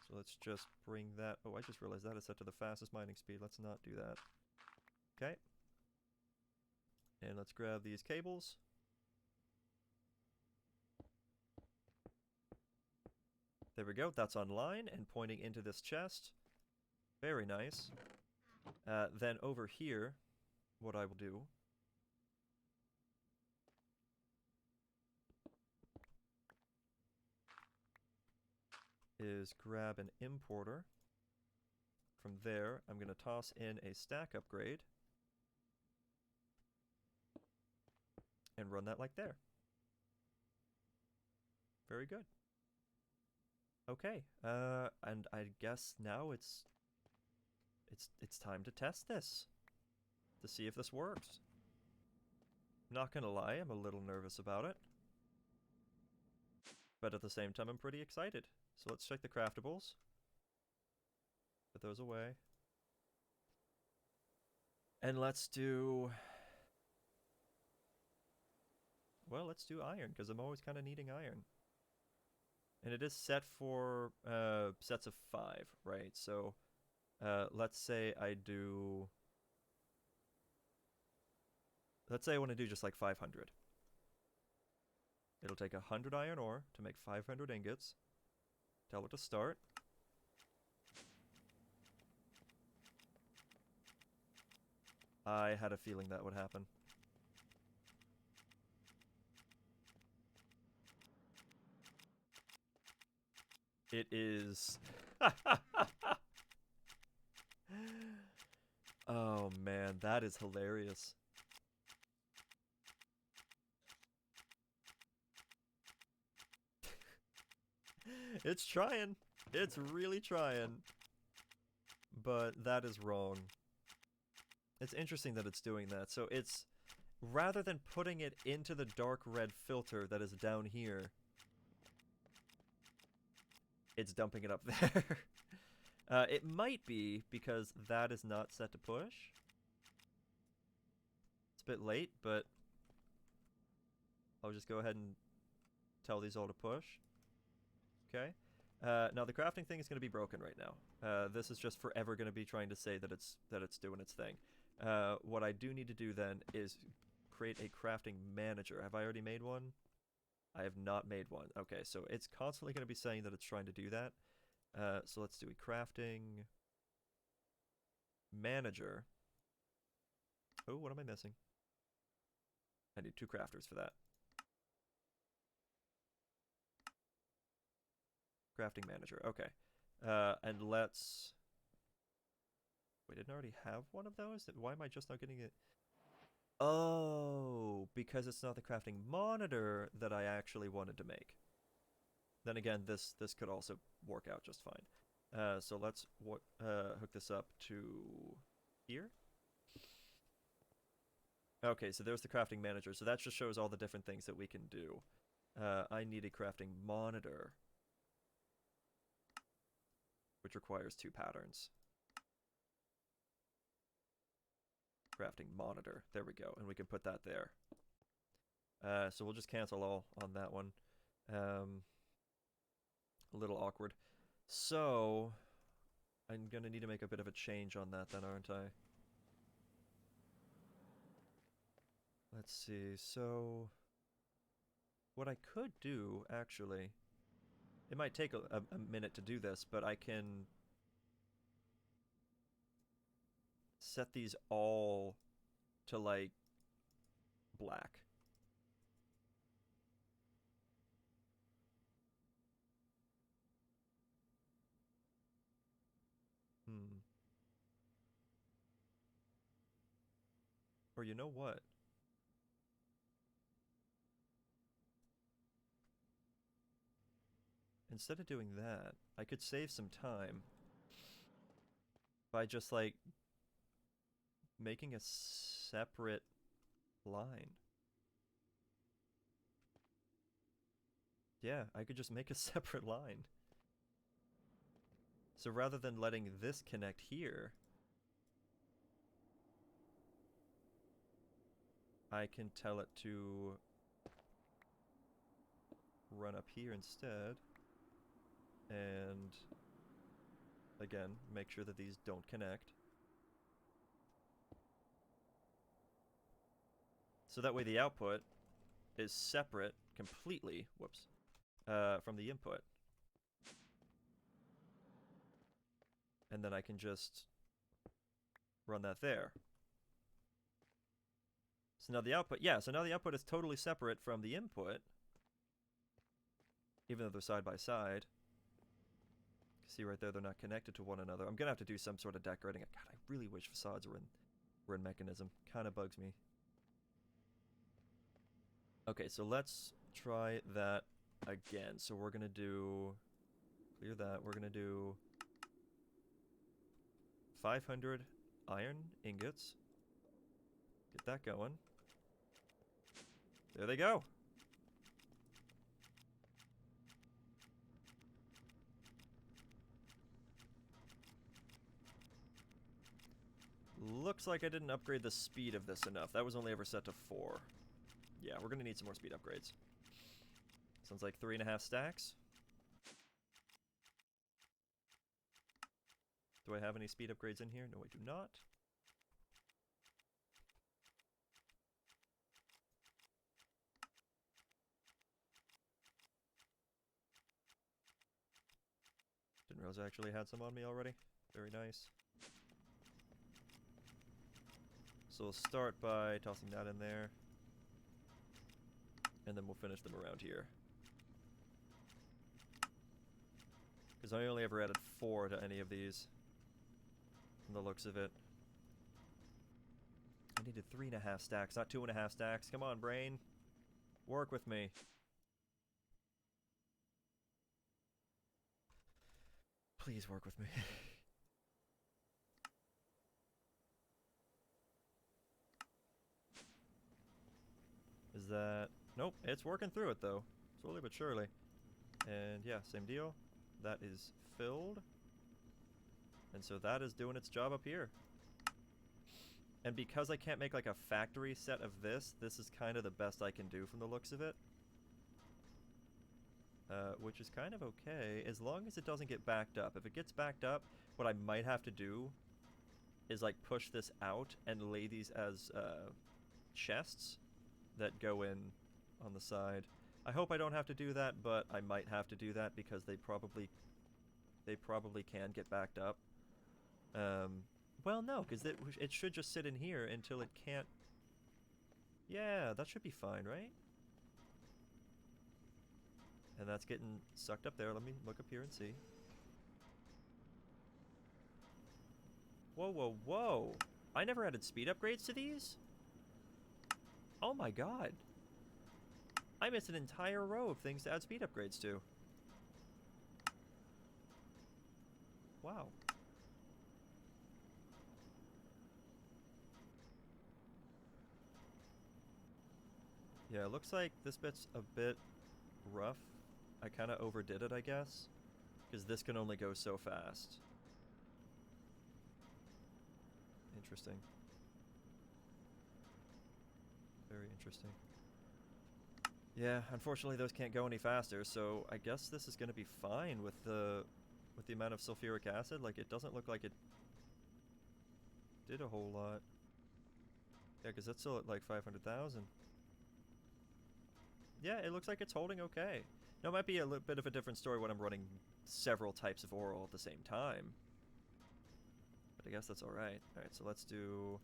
So let's just bring that... Oh, I just realized that is set to the fastest mining speed. Let's not do that. Okay. And let's grab these cables. There we go. That's online and pointing into this chest. Very nice. Then over here, what I will do is grab an importer. From there, I'm going to toss in a stack upgrade and run that like there. Very good. Okay, and I guess now it's time to test this to see if this works. Not gonna lie, I'm a little nervous about it, but at the same time I'm pretty excited. So let's check the craftables. Put those away. And let's do... Well, let's do iron, because I'm always kind of needing iron. And it is set for sets of 5, right? So Let's say I do... Let's say I want to do just like 500. It'll take 100 iron ore to make 500 ingots. Tell it to start. I had a feeling that would happen. It is... Oh man, that is hilarious. It's trying. It's really trying. But that is wrong. It's interesting that it's doing that. So it's, rather than putting it into the dark red filter that is down here, it's dumping it up there. It might be because that is not set to push. It's a bit late, but I'll just go ahead and tell these all to push. Okay. Now the crafting thing is going to be broken right now. This is just forever going to be trying to say that it's doing its thing. What I do need to do then is create a crafting manager. Have I already made one? I have not made one. Okay, so it's constantly going to be saying that it's trying to do that. So let's do a crafting manager. Oh, what am I missing? I need 2 crafters for that. Crafting manager, okay. And let's... Wait, didn't I already have one of those? Why am I just not getting it? Oh, because it's not the crafting monitor that I actually wanted to make. Then again, this could also work out just fine. So let's hook this up to here. Okay, so there's the crafting manager. So that just shows all the different things that we can do. I need a crafting monitor, which requires 2 patterns. Crafting monitor. There we go. And we can put that there. So we'll just cancel all on that one. A little awkward. So I'm going to need to make a bit of a change on that then, aren't I? Let's see. So what I could do, actually, it might take a minute to do this, but I can set these all to, like, black. Or you know what? Instead of doing that, I could save some time by just, like, making a separate line. Yeah, I could just make a separate line. So rather than letting this connect here, I can tell it to run up here instead. And again, make sure that these don't connect. So that way the output is separate completely, whoops, from the input. And then I can just run that there. So now the output, yeah, so now the output is totally separate from the input, even though they're side by side. See right there, they're not connected to one another. I'm gonna have to do some sort of decorating. God, I really wish facades were in Mechanism. Kind of bugs me. Okay, so let's try that again. So we're gonna do, clear that, we're gonna do 500 iron ingots. Get that going. There they go. Looks like I didn't upgrade the speed of this enough. That was only ever set to 4. Yeah, we're gonna need some more speed upgrades. Sounds like 3.5 stacks. Do I have any speed upgrades in here? No, I do not. Didn't realize I actually had some on me already. Very nice. So we'll start by tossing that in there. And then we'll finish them around here. Because I only ever added 4 to any of these. From the looks of it. I needed 3.5 stacks, not 2.5 stacks. Come on, brain. Work with me. Please work with me. Is that... Nope, it's working through it though. Slowly but surely. And yeah, same deal. That is filled. And so that is doing its job up here. And because I can't make like a factory set of this is kind of the best I can do from the looks of it. Which is kind of okay, as long as it doesn't get backed up. If it gets backed up, what I might have to do is like push this out and lay these as chests that go in on the side. I hope I don't have to do that, but I might have to do that because they probably can get backed up. Well, no, because it should just sit in here until it can't... Yeah, that should be fine, right? And that's getting sucked up there. Let me look up here and see. Whoa, whoa, whoa! I never added speed upgrades to these? Oh my god. I missed an entire row of things to add speed upgrades to. Wow. Yeah, it looks like this bit's a bit rough. I kind of overdid it, I guess. Because this can only go so fast. Interesting. Very interesting. Yeah, unfortunately those can't go any faster, so I guess this is going to be fine with the amount of sulfuric acid. Like, it doesn't look like it did a whole lot. Yeah, because that's still at like 500,000. Yeah, it looks like it's holding okay. Now, it might be a little bit of a different story when I'm running several types of oral at the same time. But I guess that's alright. Alright, so let's do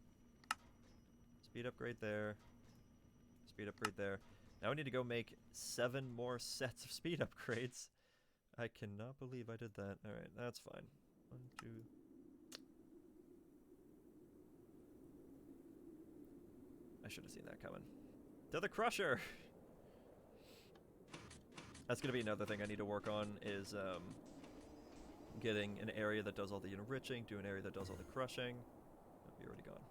speed upgrade there. Speed upgrade there. Now we need to go make 7 more sets of speed upgrades. I cannot believe I did that. Alright, that's fine. 1, 2... I should have seen that coming. To the Crusher! That's going to be another thing I need to work on, is getting an area that does all the enriching, do an area that does all the crushing. Oh, you're already gone.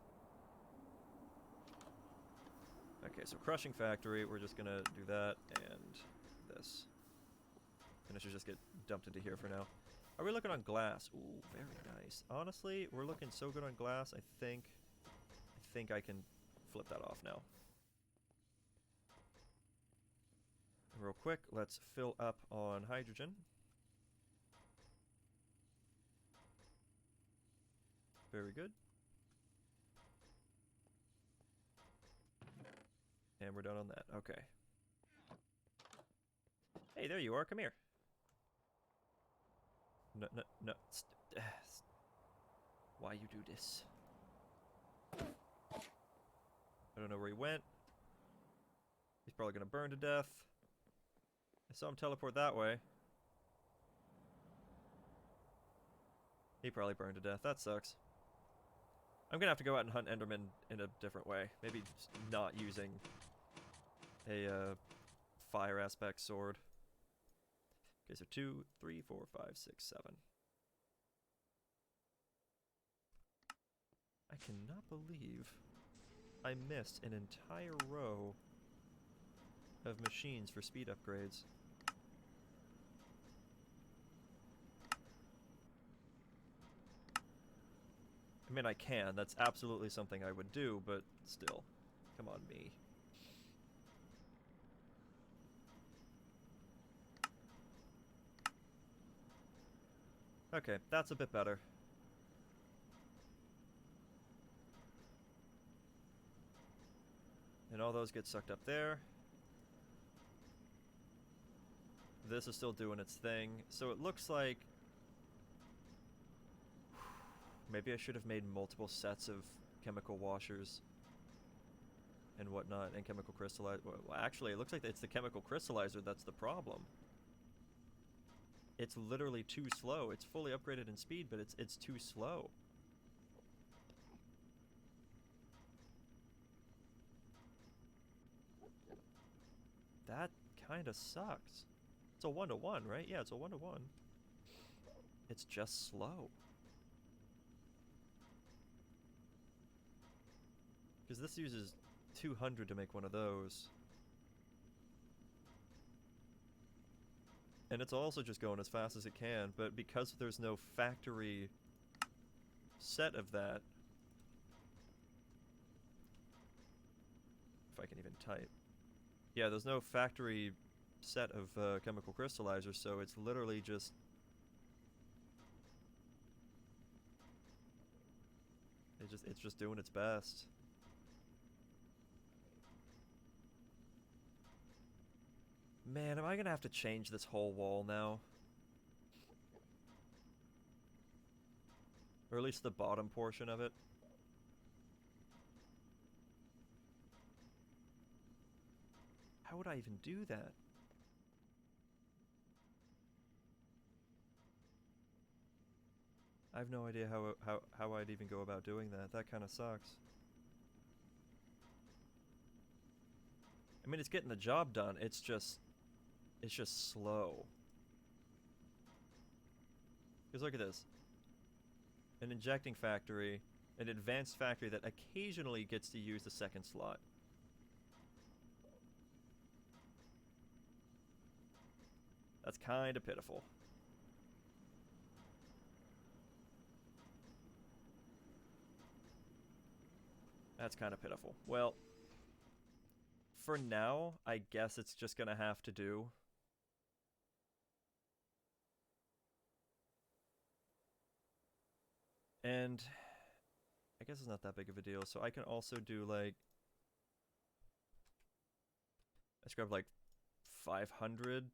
Okay, so crushing factory, we're just going to do that and this. And it should just get dumped into here for now. Are we looking on glass? Ooh, very nice. Honestly, we're looking so good on glass, I think I can flip that off now. Real quick, let's fill up on hydrogen. Very good. And we're done on that. Okay. Hey, there you are. Come here. No, no, no. Why you do this? I don't know where he went. He's probably gonna burn to death. I saw him teleport that way. He probably burned to death. That sucks. I'm gonna have to go out and hunt Enderman in a different way. Maybe just not using a fire aspect sword. Okay, so 2, 3, 4, 5, 6, 7. I cannot believe I missed an entire row of machines for speed upgrades. I mean, I can. That's absolutely something I would do, but still. Come on, me. Okay, that's a bit better. And all those get sucked up there. This is still doing its thing. So it looks like... maybe I should have made multiple sets of chemical washers and whatnot, and chemical crystallizer. Well, actually, it looks like it's the chemical crystallizer that's the problem. It's literally too slow. It's fully upgraded in speed, but it's too slow. That kind of sucks. It's a 1-to-1, right? Yeah, it's a 1-to-1. It's just slow. Because this uses 200 to make one of those. And it's also just going as fast as it can, but because there's no factory set of that... if I can even type. Yeah, there's no factory set of chemical crystallizers, so it's literally just... it's just doing its best. Man, am I gonna have to change this whole wall now? Or at least the bottom portion of it. How would I even do that? I have no idea how I'd even go about doing that. That kind of sucks. I mean, it's getting the job done. It's just slow. Because look at this. An injecting factory, an advanced factory that occasionally gets to use the second slot. That's kind of pitiful. That's kind of pitiful. Well, for now, I guess it's just gonna have to do. And I guess it's not that big of a deal. So I can also do like... let's grab like 500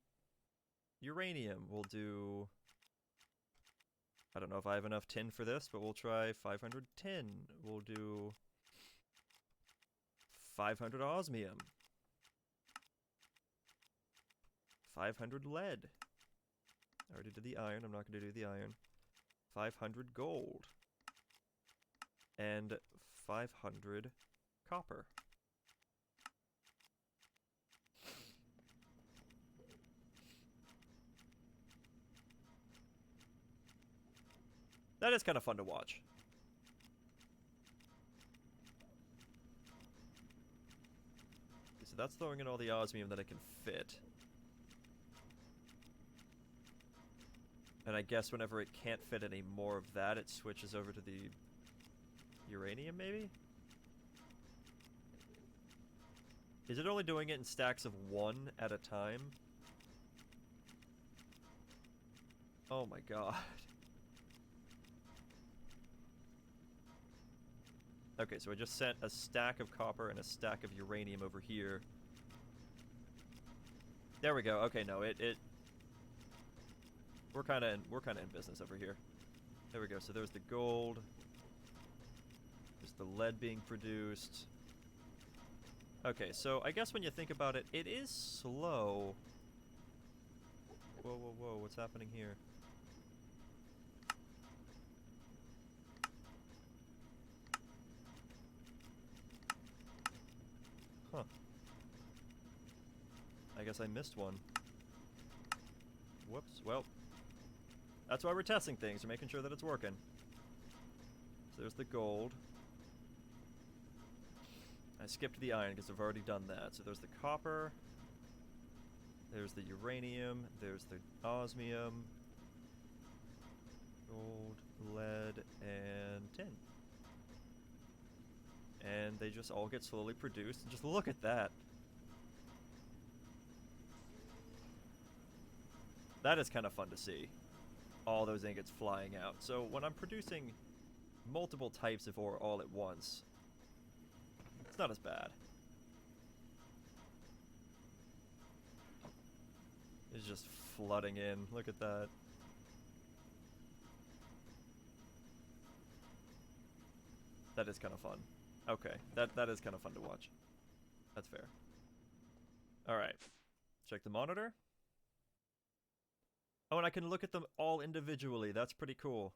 uranium. We'll do... I don't know if I have enough tin for this, but we'll try 500 tin. We'll do 500 osmium. 500 lead. I already did the iron. I'm not going to do the iron. 500 gold. And 500 copper. That is kind of fun to watch. Okay, so that's throwing in all the osmium that I can fit. And I guess whenever it can't fit any more of that, it switches over to the uranium, maybe? Is it only doing it in stacks of 1 at a time? Oh my god. Okay, so I just sent a stack of copper and a stack of uranium over here. There we go. Okay, no, we're kind of in business over here. There we go. So there's the gold. There's the lead being produced. Okay, so I guess when you think about it, it is slow. Whoa, whoa, whoa, what's happening here? Huh. I guess I missed one. Whoops, well. That's why we're testing things, we're making sure that it's working. So there's the gold. I skipped the iron because I've already done that. So there's the copper. There's the uranium. There's the osmium. Gold, lead, and tin. And they just all get slowly produced. And just look at that. That is kind of fun to see. All those ingots flying out. So when I'm producing multiple types of ore all at once, it's not as bad. It's just flooding in. Look at that. That is kind of fun. Okay, that is kind of fun to watch. That's fair. All right, check the monitor. Oh, and I can look at them all individually. That's pretty cool.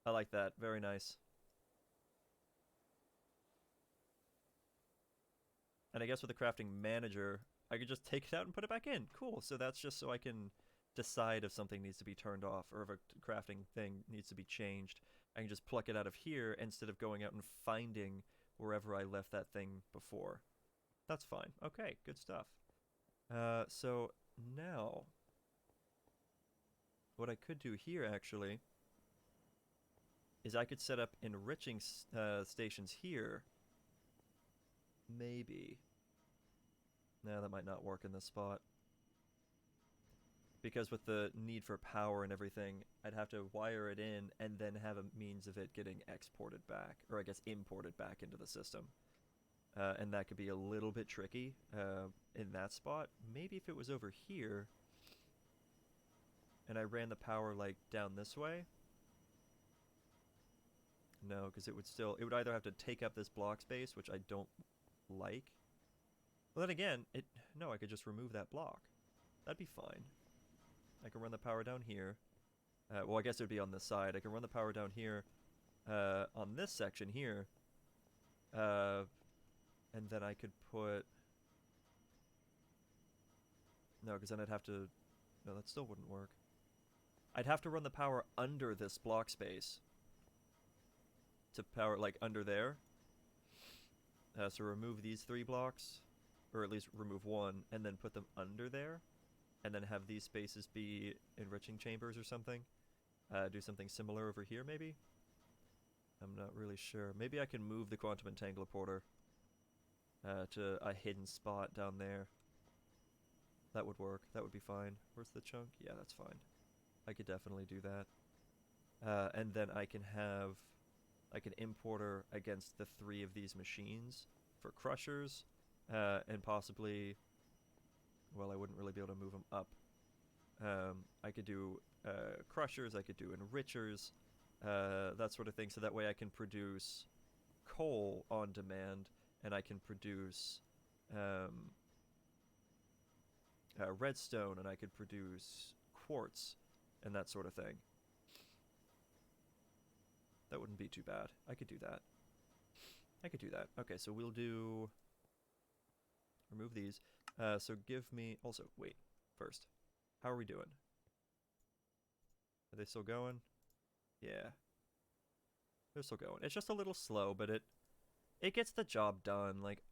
I like that. Very nice. And I guess with the crafting manager, I could just take it out and put it back in. Cool. So that's just so I can decide if something needs to be turned off or if a crafting thing needs to be changed. I can just pluck it out of here instead of going out and finding wherever I left that thing before. That's fine. Okay, good stuff. So now, what I could do here actually is I could set up enriching stations here. Maybe. No, that might not work in this spot. Because with the need for power and everything, I'd have to wire it in and then have a means of it getting exported back, or I guess imported back into the system. And that could be a little bit tricky in that spot. Maybe if it was over here, and I ran the power like down this way. No, because it would either have to take up this block space, which I don't like. Well, then again, no, I could just remove that block. That'd be fine. I can run the power down here. Well, I guess it would be on this side. I can run the power down here on this section here. And then I could put... No, because then I'd have to... No, that still wouldn't work. I'd have to run the power under this block space. To power, like, under there. So remove these 3 blocks. Or at least remove one, and then put them under there. And then have these spaces be enriching chambers or something. Do something similar over here, maybe? I'm not really sure. Maybe I can move the quantum entangler porter to a hidden spot down there. That would work. That would be fine. Where's the chunk? Yeah, that's fine. I could definitely do that. And then I can have like an importer against the 3 of these machines for crushers, and possibly... Well, I wouldn't really be able to move them up. I could do crushers, I could do enrichers, that sort of thing, so that way I can produce coal on demand, and I can produce redstone, and I could produce quartz, and that sort of thing. That wouldn't be too bad. I could do that. I could do that. Okay, so we'll do... Remove these. So give me... Also, wait. First. How are we doing? Are they still going? Yeah. They're still going. It's just a little slow, but it gets the job done. Like,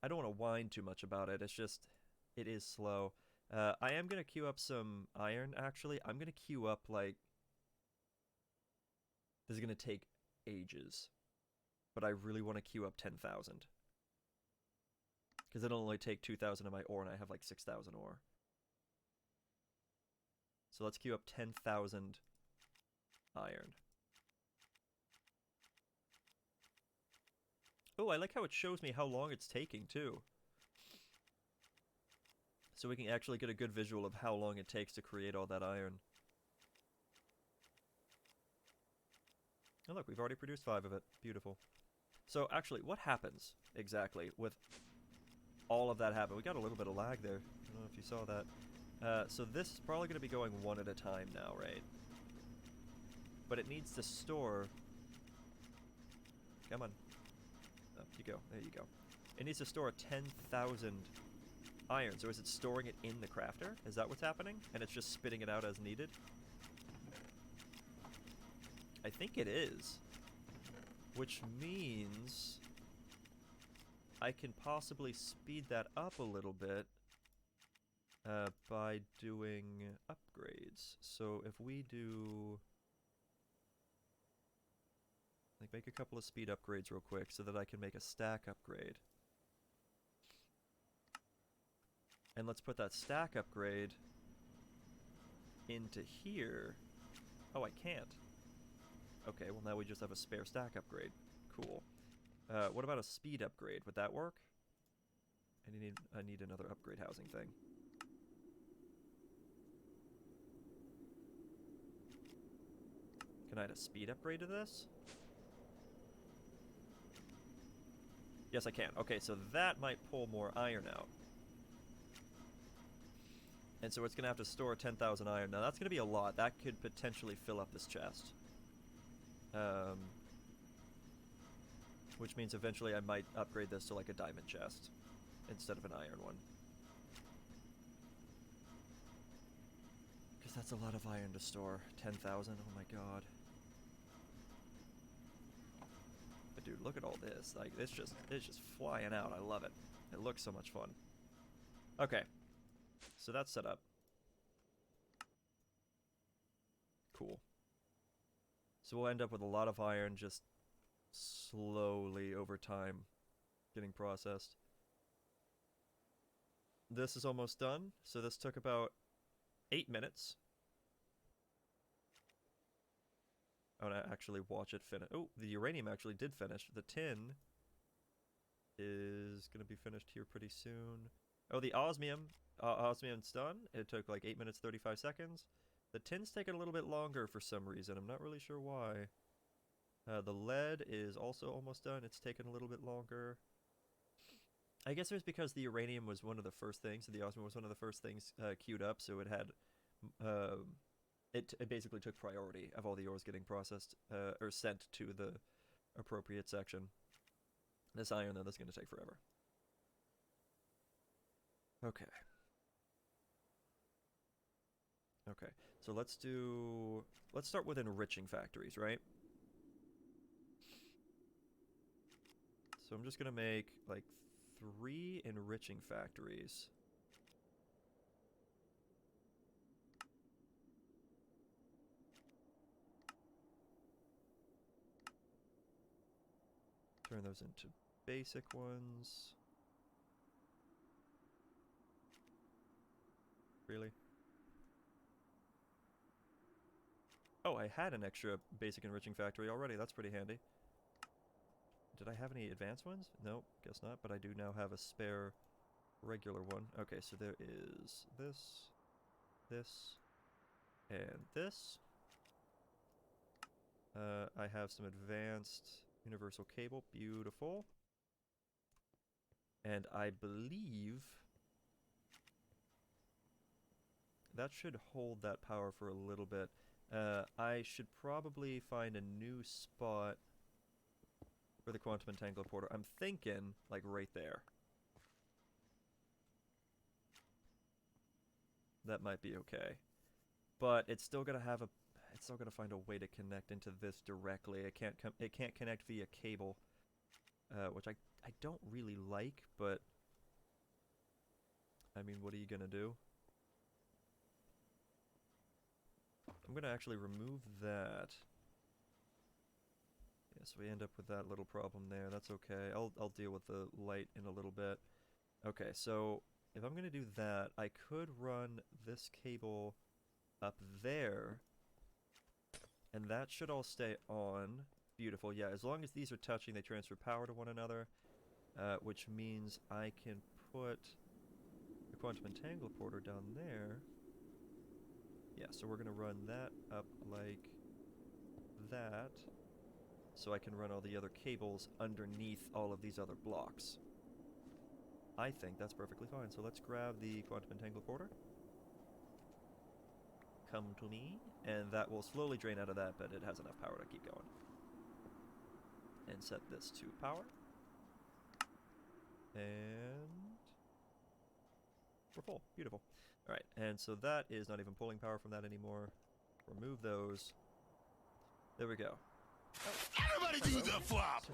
I don't want to whine too much about it. It's just... It is slow. I am going to queue up some iron, actually. I'm going to queue up, like... This is going to take ages. But I really want to queue up 10,000. Because it'll only take 2,000 of my ore, and I have like 6,000 ore. So let's queue up 10,000 iron. Oh, I like how it shows me how long it's taking, too. So we can actually get a good visual of how long it takes to create all that iron. Oh look, we've already produced 5 of it. Beautiful. So actually, what happens exactly with... all of that happened? We got a little bit of lag there. I don't know if you saw that. So this is probably going to be going one at a time now, right? But it needs to store... Come on. Up you go. There you go. It needs to store 10,000 iron. So is it storing it in the crafter? Is that what's happening? And it's just spitting it out as needed? I think it is. Which means... I can possibly speed that up a little bit by doing upgrades. So if we do... Like, make a couple of speed upgrades real quick so that I can make a stack upgrade. And let's put that stack upgrade into here. Oh, I can't. Okay, well now we just have a spare stack upgrade. Cool. What about a speed upgrade? Would that work? I need another upgrade housing thing. Can I add a speed upgrade to this? Yes, I can. Okay, so that might pull more iron out. And so it's going to have to store 10,000 iron. Now, that's going to be a lot. That could potentially fill up this chest. Which means eventually I might upgrade this to like a diamond chest instead of an iron one. Because that's a lot of iron to store. 10,000, oh my god. But dude, look at all this. Like, it's just flying out. I love it. It looks so much fun. Okay. So that's set up. Cool. So we'll end up with a lot of iron just slowly over time getting processed. This is almost done. So this took about 8 minutes. I want to actually watch it finish. Oh, the uranium actually did finish. The tin is going to be finished here pretty soon. Oh, the osmium. Osmium's done. It took like 8 minutes 35 seconds. The tin's taken a little bit longer for some reason. I'm not really sure why. The lead is also almost done. It's taken a little bit longer. I guess it was because the uranium was one of the first things, and the osmium was one of the first things queued up, so it had... It basically took priority of all the ores getting processed, or sent to the appropriate section. This iron, though, that's going to take forever. Okay. Okay, so let's start with enriching factories, right? So I'm just going to make, like, 3 enriching factories. Turn those into basic ones. Really? Oh, I had an extra basic enriching factory already. That's pretty handy. Did I have any advanced ones? Nope, guess not. But I do now have a spare regular one. Okay, so there is this, and this. I have some advanced universal cable. Beautiful. And I believe that should hold that power for a little bit. I should probably find a new spot for the quantum entangler porter. I'm thinking, like, right there. That might be okay. But it's still gonna have a... It's still gonna find a way to connect into this directly. It can't connect via cable. Which I don't really like, but... I mean, what are you gonna do? I'm gonna actually remove that. Yeah, so we end up with that little problem there. That's okay. I'll deal with the light in a little bit. Okay, so if I'm gonna do that, I could run this cable up there, and that should all stay on. Beautiful. Yeah, as long as these are touching, they transfer power to one another, which means I can put the quantum entangler porter down there. Yeah, so we're gonna run that up like that, so I can run all the other cables underneath all of these other blocks. I think that's perfectly fine. So let's grab the quantum entangler porter. Come to me. And that will slowly drain out of that, but it has enough power to keep going. And set this to power. And we're full. Beautiful. Alright, and so that is not even pulling power from that anymore. Remove those. There we go. Oh. Everybody do the flop!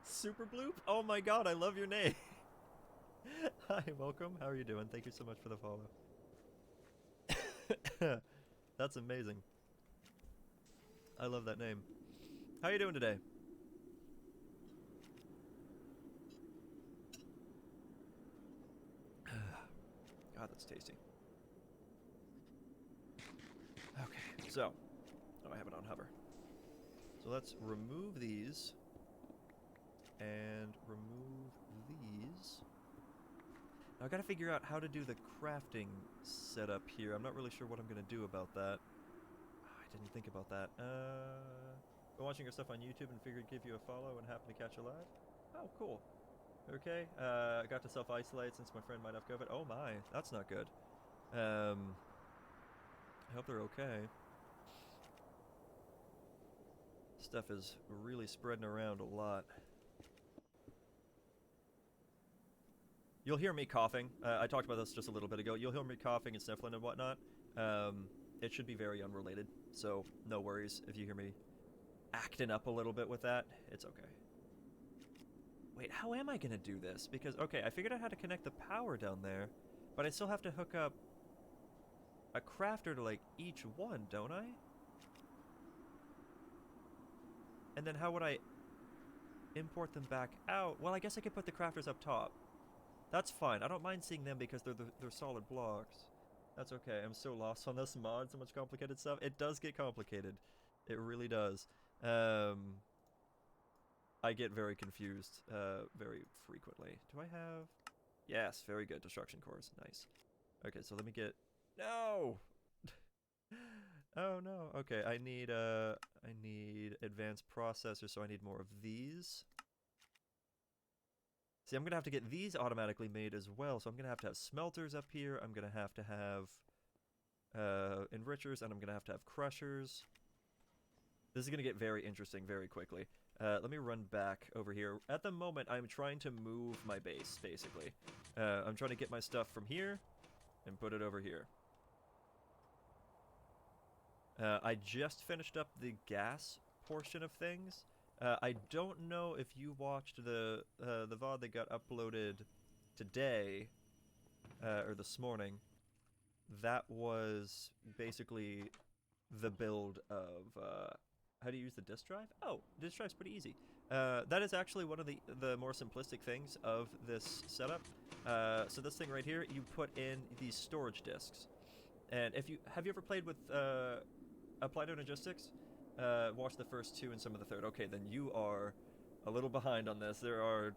Super Bloop? Oh my god, I love your name! Hi, welcome. How are you doing? Thank you so much for the follow. That's amazing. I love that name. How are you doing today? God, that's tasty. Okay, so... Oh, I have it on hover. So let's remove these. And remove these. I gotta figure out how to do the crafting setup here. I'm not really sure what I'm gonna do about that. I didn't think about that. Been watching your stuff on YouTube and figured give you a follow and happen to catch you live. Oh, cool. Okay. I got to self-isolate since my friend might have COVID. Oh my, that's not good. I hope they're okay. Stuff is really spreading around a lot. You'll hear me coughing. I talked about this just a little bit ago. You'll hear me coughing and sniffling and whatnot. It should be very unrelated, so no worries if you hear me acting up a little bit with that. It's okay. Wait, how am I gonna do this? Because, okay, I figured out how to connect the power down there, but I still have to hook up a crafter to, like, each one, don't I? And then how would I import them back out? Well, I guess I could put the crafters up top. That's fine. I don't mind seeing them because they're solid blocks. That's okay. I'm so lost on this mod, so much complicated stuff. It does get complicated. It really does. I get very confused very frequently. Do I have... Yes, very good. Destruction cores. Nice. Okay, so let me get... No! Oh no. Okay, I need advanced processors, so I need more of these. See, I'm gonna have to get these automatically made as well, so I'm gonna have to have smelters up here, I'm gonna have to have enrichers, and I'm gonna have to have crushers. This is gonna get very interesting very quickly. Let me run back over here. At the moment, I'm trying to move my base, basically. I'm trying to get my stuff from here and put it over here. I just finished up the gas portion of things. I don't know if you watched the VOD that got uploaded today, or this morning. That was basically the build of how to use the disk drive. Oh, disk drive's pretty easy. That is actually one of the more simplistic things of this setup. So this thing right here, you put in these storage disks, and if you have you ever played with Applied Energistics? Watch the first two and some of the third. Okay, then you are a little behind on this. There are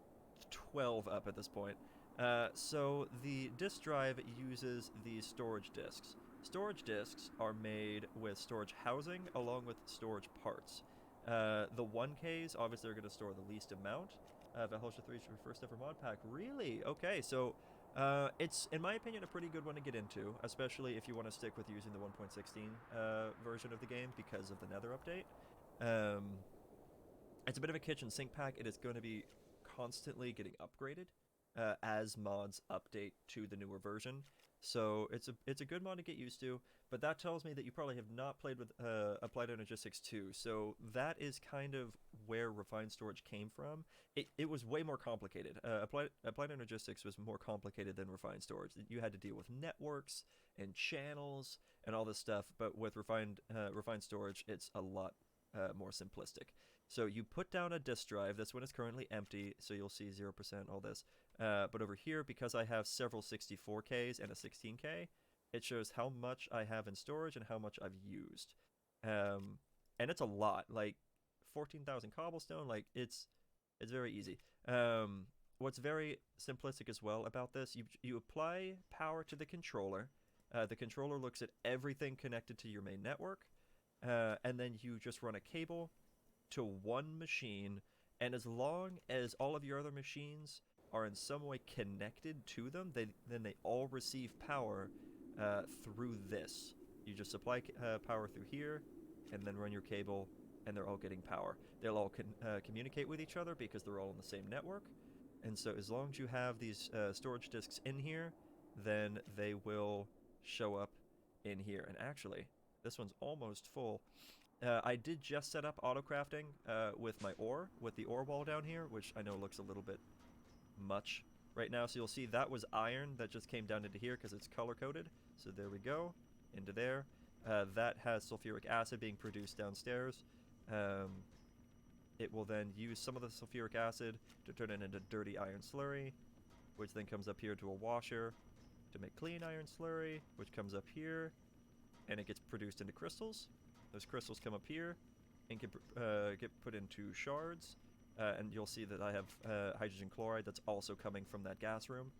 12 up at this point. So the disk drive uses these storage disks. Storage disks are made with storage housing along with storage parts. The 1Ks, obviously, are going to store the least amount. Valhelsia 3 is your first ever mod pack. Really? Okay, so it's, in my opinion, a pretty good one to get into, especially if you want to stick with using the 1.16 version of the game because of the Nether update. It's a bit of a kitchen sink pack. It is going to be constantly getting upgraded as mods update to the newer version. So it's a good mod to get used to, but that tells me that you probably have not played with Applied Energistics 2. So that is kind of where Refined Storage came from. It was way more complicated. Applied Energistics was more complicated than Refined Storage. You had to deal with networks and channels and all this stuff, but with Refined Storage, it's a lot more simplistic. So you put down a disk drive. This one is currently empty, so you'll see 0% all this. But over here, because I have several 64Ks and a 16K, it shows how much I have in storage and how much I've used. And it's a lot, like 14,000 cobblestone, like it's very easy. What's very simplistic as well about this, you apply power to the controller. The controller looks at everything connected to your main network, and then you just run a cable to one machine, and as long as all of your other machines are in some way connected to them, then they all receive power through this. You just supply power through here, and then run your cable, and they're all getting power. They'll all communicate with each other because they're all on the same network, and so as long as you have these storage disks in here, then they will show up in here. And actually, this one's almost full. I did just set up auto crafting with my ore, with the ore wall down here, which I know looks a little bit much right now. So you'll see that was iron that just came down into here because it's color coded. So there we go, into there. That has sulfuric acid being produced downstairs. It will then use some of the sulfuric acid to turn it into dirty iron slurry, which then comes up here to a washer to make clean iron slurry, which comes up here, and it gets produced into crystals. Those crystals come up here and get put into shards, and you'll see that I have hydrogen chloride that's also coming from that gas room.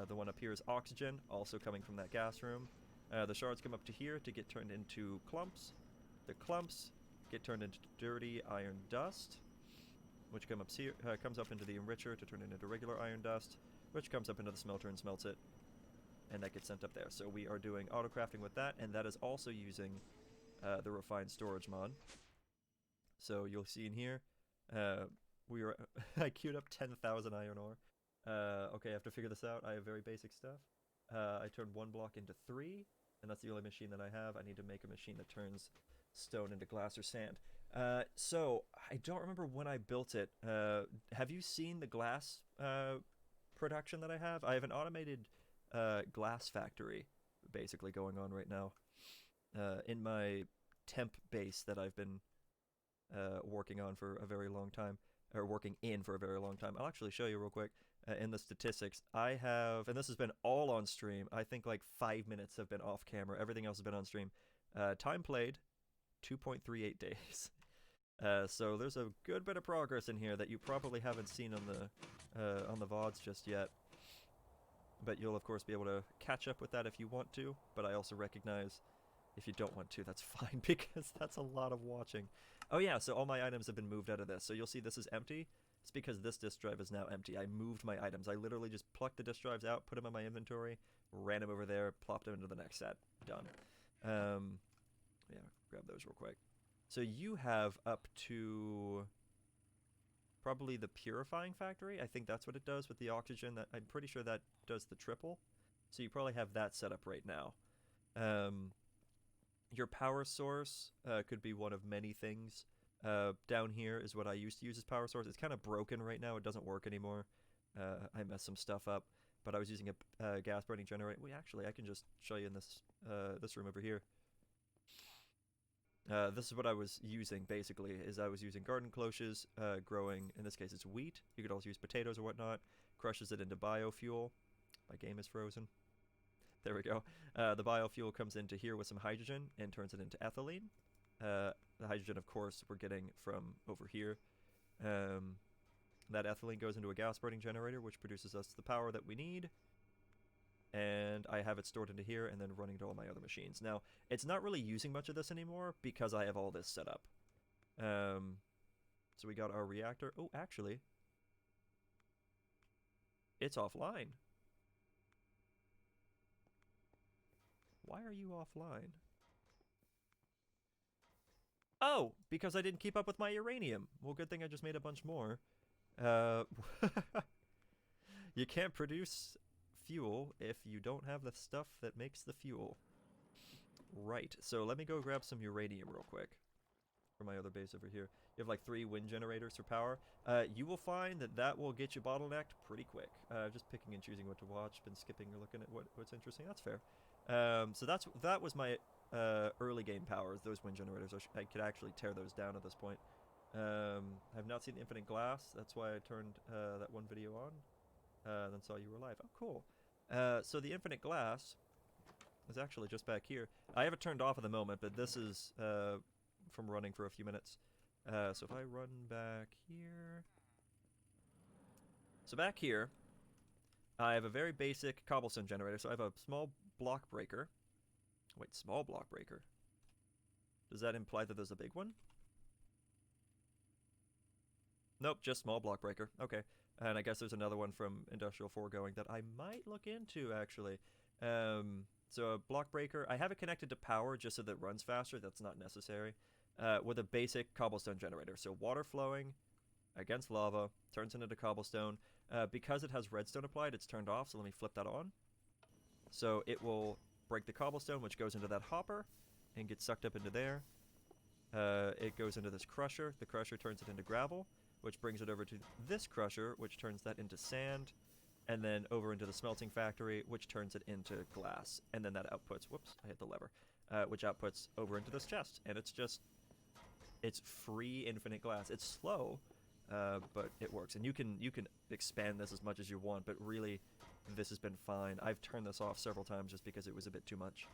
The one up here is oxygen, also coming from that gas room. The shards come up to here to get turned into clumps. The clumps get turned into dirty iron dust, which comes up into the enricher to turn it into regular iron dust, which comes up into the smelter and smelts it, and that gets sent up there. So we are doing auto crafting with that, and that is also using the refined storage mod. So you'll see in here, I queued up 10,000 iron ore. Okay, I have to figure this out. I have very basic stuff. I turned 1 block into 3, and that's the only machine that I have. I need to make a machine that turns stone into glass or sand. So I don't remember when I built it. Have you seen the glass production that I have? I have an automated glass factory basically going on right now in my temp base that I've been working on for a very long time, or working in for a very long time. I'll actually show you real quick. In the statistics, I have, and this has been all on stream, I think like 5 minutes have been off camera, everything else has been on stream. Time played, 2.38 days. So there's a good bit of progress in here that you probably haven't seen on the VODs just yet. But you'll of course be able to catch up with that if you want to, but I also recognize if you don't want to, that's fine, because that's a lot of watching. Oh yeah, so all my items have been moved out of this. So you'll see this is empty. It's because this disk drive is now empty. I moved my items. I literally just plucked the disk drives out, put them in my inventory, ran them over there, plopped them into the next set. Done. Yeah, grab those real quick. So you have up to probably the purifying factory. I think that's what it does with the oxygen. That I'm pretty sure that does the triple. So you probably have that set up right now. Your power source could be one of many things. Down here is what I used to use as power source. It's kind of broken right now. It doesn't work anymore. I messed some stuff up, but I was using a gas burning generator. Actually, I can just show you in this room over here. This is what I was using basically. I was using garden cloches, growing. In this case, it's wheat. You could also use potatoes or whatnot. Crushes it into biofuel. My game is frozen. There we go. The biofuel comes into here with some hydrogen and turns it into ethylene. The hydrogen, of course, we're getting from over here. That ethylene goes into a gas burning generator, which produces us the power that we need. And I have it stored into here and then running to all my other machines. Now, it's not really using much of this anymore because I have all this set up. So we got our reactor. Oh, actually, it's offline. Why are you offline? Oh, because I didn't keep up with my uranium. Well, good thing I just made a bunch more. You can't produce fuel if you don't have the stuff that makes the fuel. Right, so let me go grab some uranium real quick for my other base over here. You have like 3 wind generators for power. You will find that that will get you bottlenecked pretty quick. Just picking and choosing what to watch, been skipping or looking at what's interesting. That's fair. So that was my early game powers, those wind generators. I could actually tear those down at this point. I've not seen Infinite Glass. That's why I turned that one video on. Then saw you were live. Oh, cool. So the Infinite Glass is actually just back here. I have it turned off at the moment, but this is from running for a few minutes. So if I run back here... So back here, I have a very basic cobblestone generator. So I have a small block breaker. Wait, small block breaker. Does that imply that there's a big one? Nope, just small block breaker. Okay. And I guess there's another one from Industrial Foregoing that I might look into, actually. So a block breaker. I have it connected to power just so that it runs faster. That's not necessary. With a basic cobblestone generator. So water flowing against lava, turns into cobblestone. Because it has redstone applied, it's turned off, so let me flip that on. So it will break the cobblestone, which goes into that hopper and gets sucked up into there. It goes into this crusher. The crusher turns it into gravel, which brings it over to this crusher, which turns that into sand, and then over into the smelting factory, which turns it into glass. And then that outputs, whoops, I hit the lever, which outputs over into this chest. And it's just, it's free infinite glass. It's slow, but it works. And you can expand this as much as you want, but really, this has been fine. I've turned this off several times just because it was a bit too much.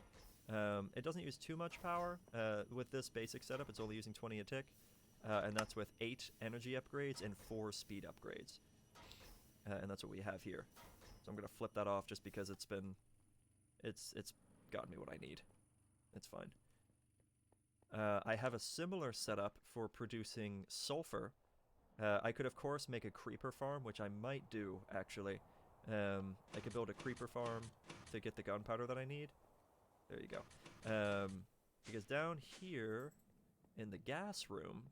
It doesn't use too much power. With this basic setup, it's only using 20 a tick. And that's with 8 energy upgrades and 4 speed upgrades. And that's what we have here. So I'm gonna flip that off just because it's gotten me what I need. It's fine. I have a similar setup for producing sulfur. I could, of course, make a creeper farm, which I might do, actually. I could build a creeper farm to get the gunpowder that I need. There you go. Because down here in the gas room,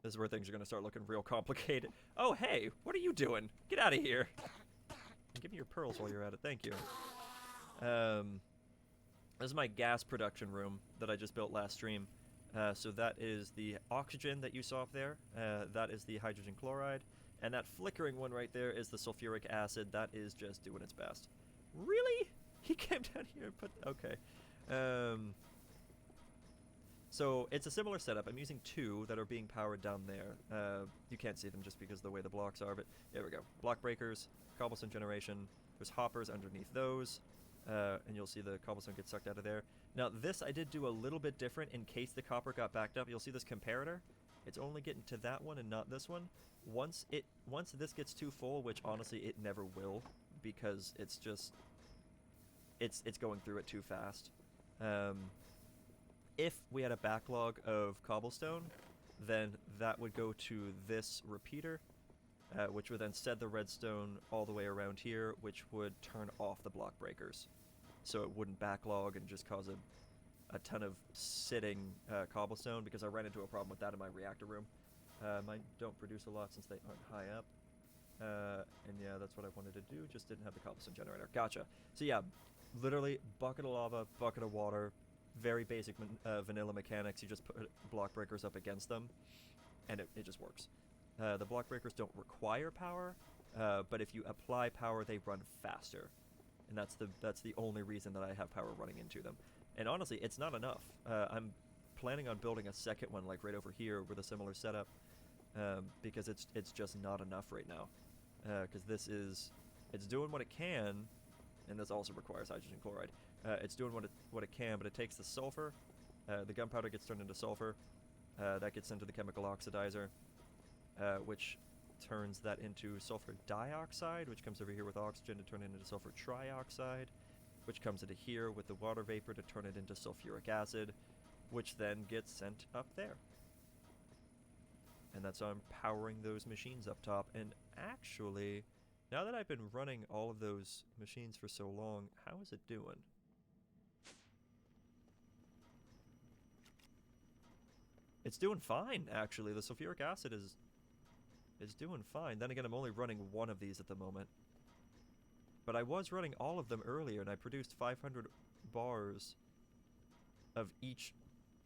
this is where things are going to start looking real complicated. Oh, hey, what are you doing? Get out of here. Give me your pearls while you're at it. Thank you. This is my gas production room that I just built last stream. So that is the oxygen that you saw up there. That is the hydrogen chloride. And that flickering one right there is the sulfuric acid. That is just doing its best. Really? He came down here and put... Okay. So it's a similar setup. I'm using 2 that are being powered down there. You can't see them just because of the way the blocks are, but there we go. Block breakers, cobblestone generation. There's hoppers underneath those. And you'll see the cobblestone get sucked out of there. Now this I did do a little bit different in case the copper got backed up. You'll see this comparator. It's only getting to that one and not this one. Once this gets too full, which honestly it never will, because it's just it's going through it too fast. If we had a backlog of cobblestone, then that would go to this repeater, which would then set the redstone all the way around here, which would turn off the block breakers. So it wouldn't backlog and just cause a ton of sitting cobblestone, because I ran into a problem with that in my reactor room. Mine don't produce a lot since they aren't high up. And yeah, that's what I wanted to do, just didn't have the cobblestone generator. Gotcha. So yeah, literally bucket of lava, bucket of water, very basic vanilla mechanics. You just put block breakers up against them, and it just works. The block breakers don't require power, but if you apply power, they run faster. And that's the only reason that I have power running into them. And honestly, it's not enough. I'm planning on building a second one, like right over here with a similar setup, because it's just not enough right now. Because it's doing what it can, and this also requires hydrogen chloride. It's doing what it can, but it takes the sulfur. The gunpowder gets turned into sulfur. That gets into the chemical oxidizer, which turns that into sulfur dioxide, which comes over here with oxygen to turn it into sulfur trioxide, which comes into here with the water vapor to turn it into sulfuric acid, which then gets sent up there. And that's how I'm powering those machines up top. And actually, now that I've been running all of those machines for so long, how is it doing? It's doing fine, actually. The sulfuric acid is doing fine. Then again, I'm only running one of these at the moment. But I was running all of them earlier, and I produced 500 bars of each,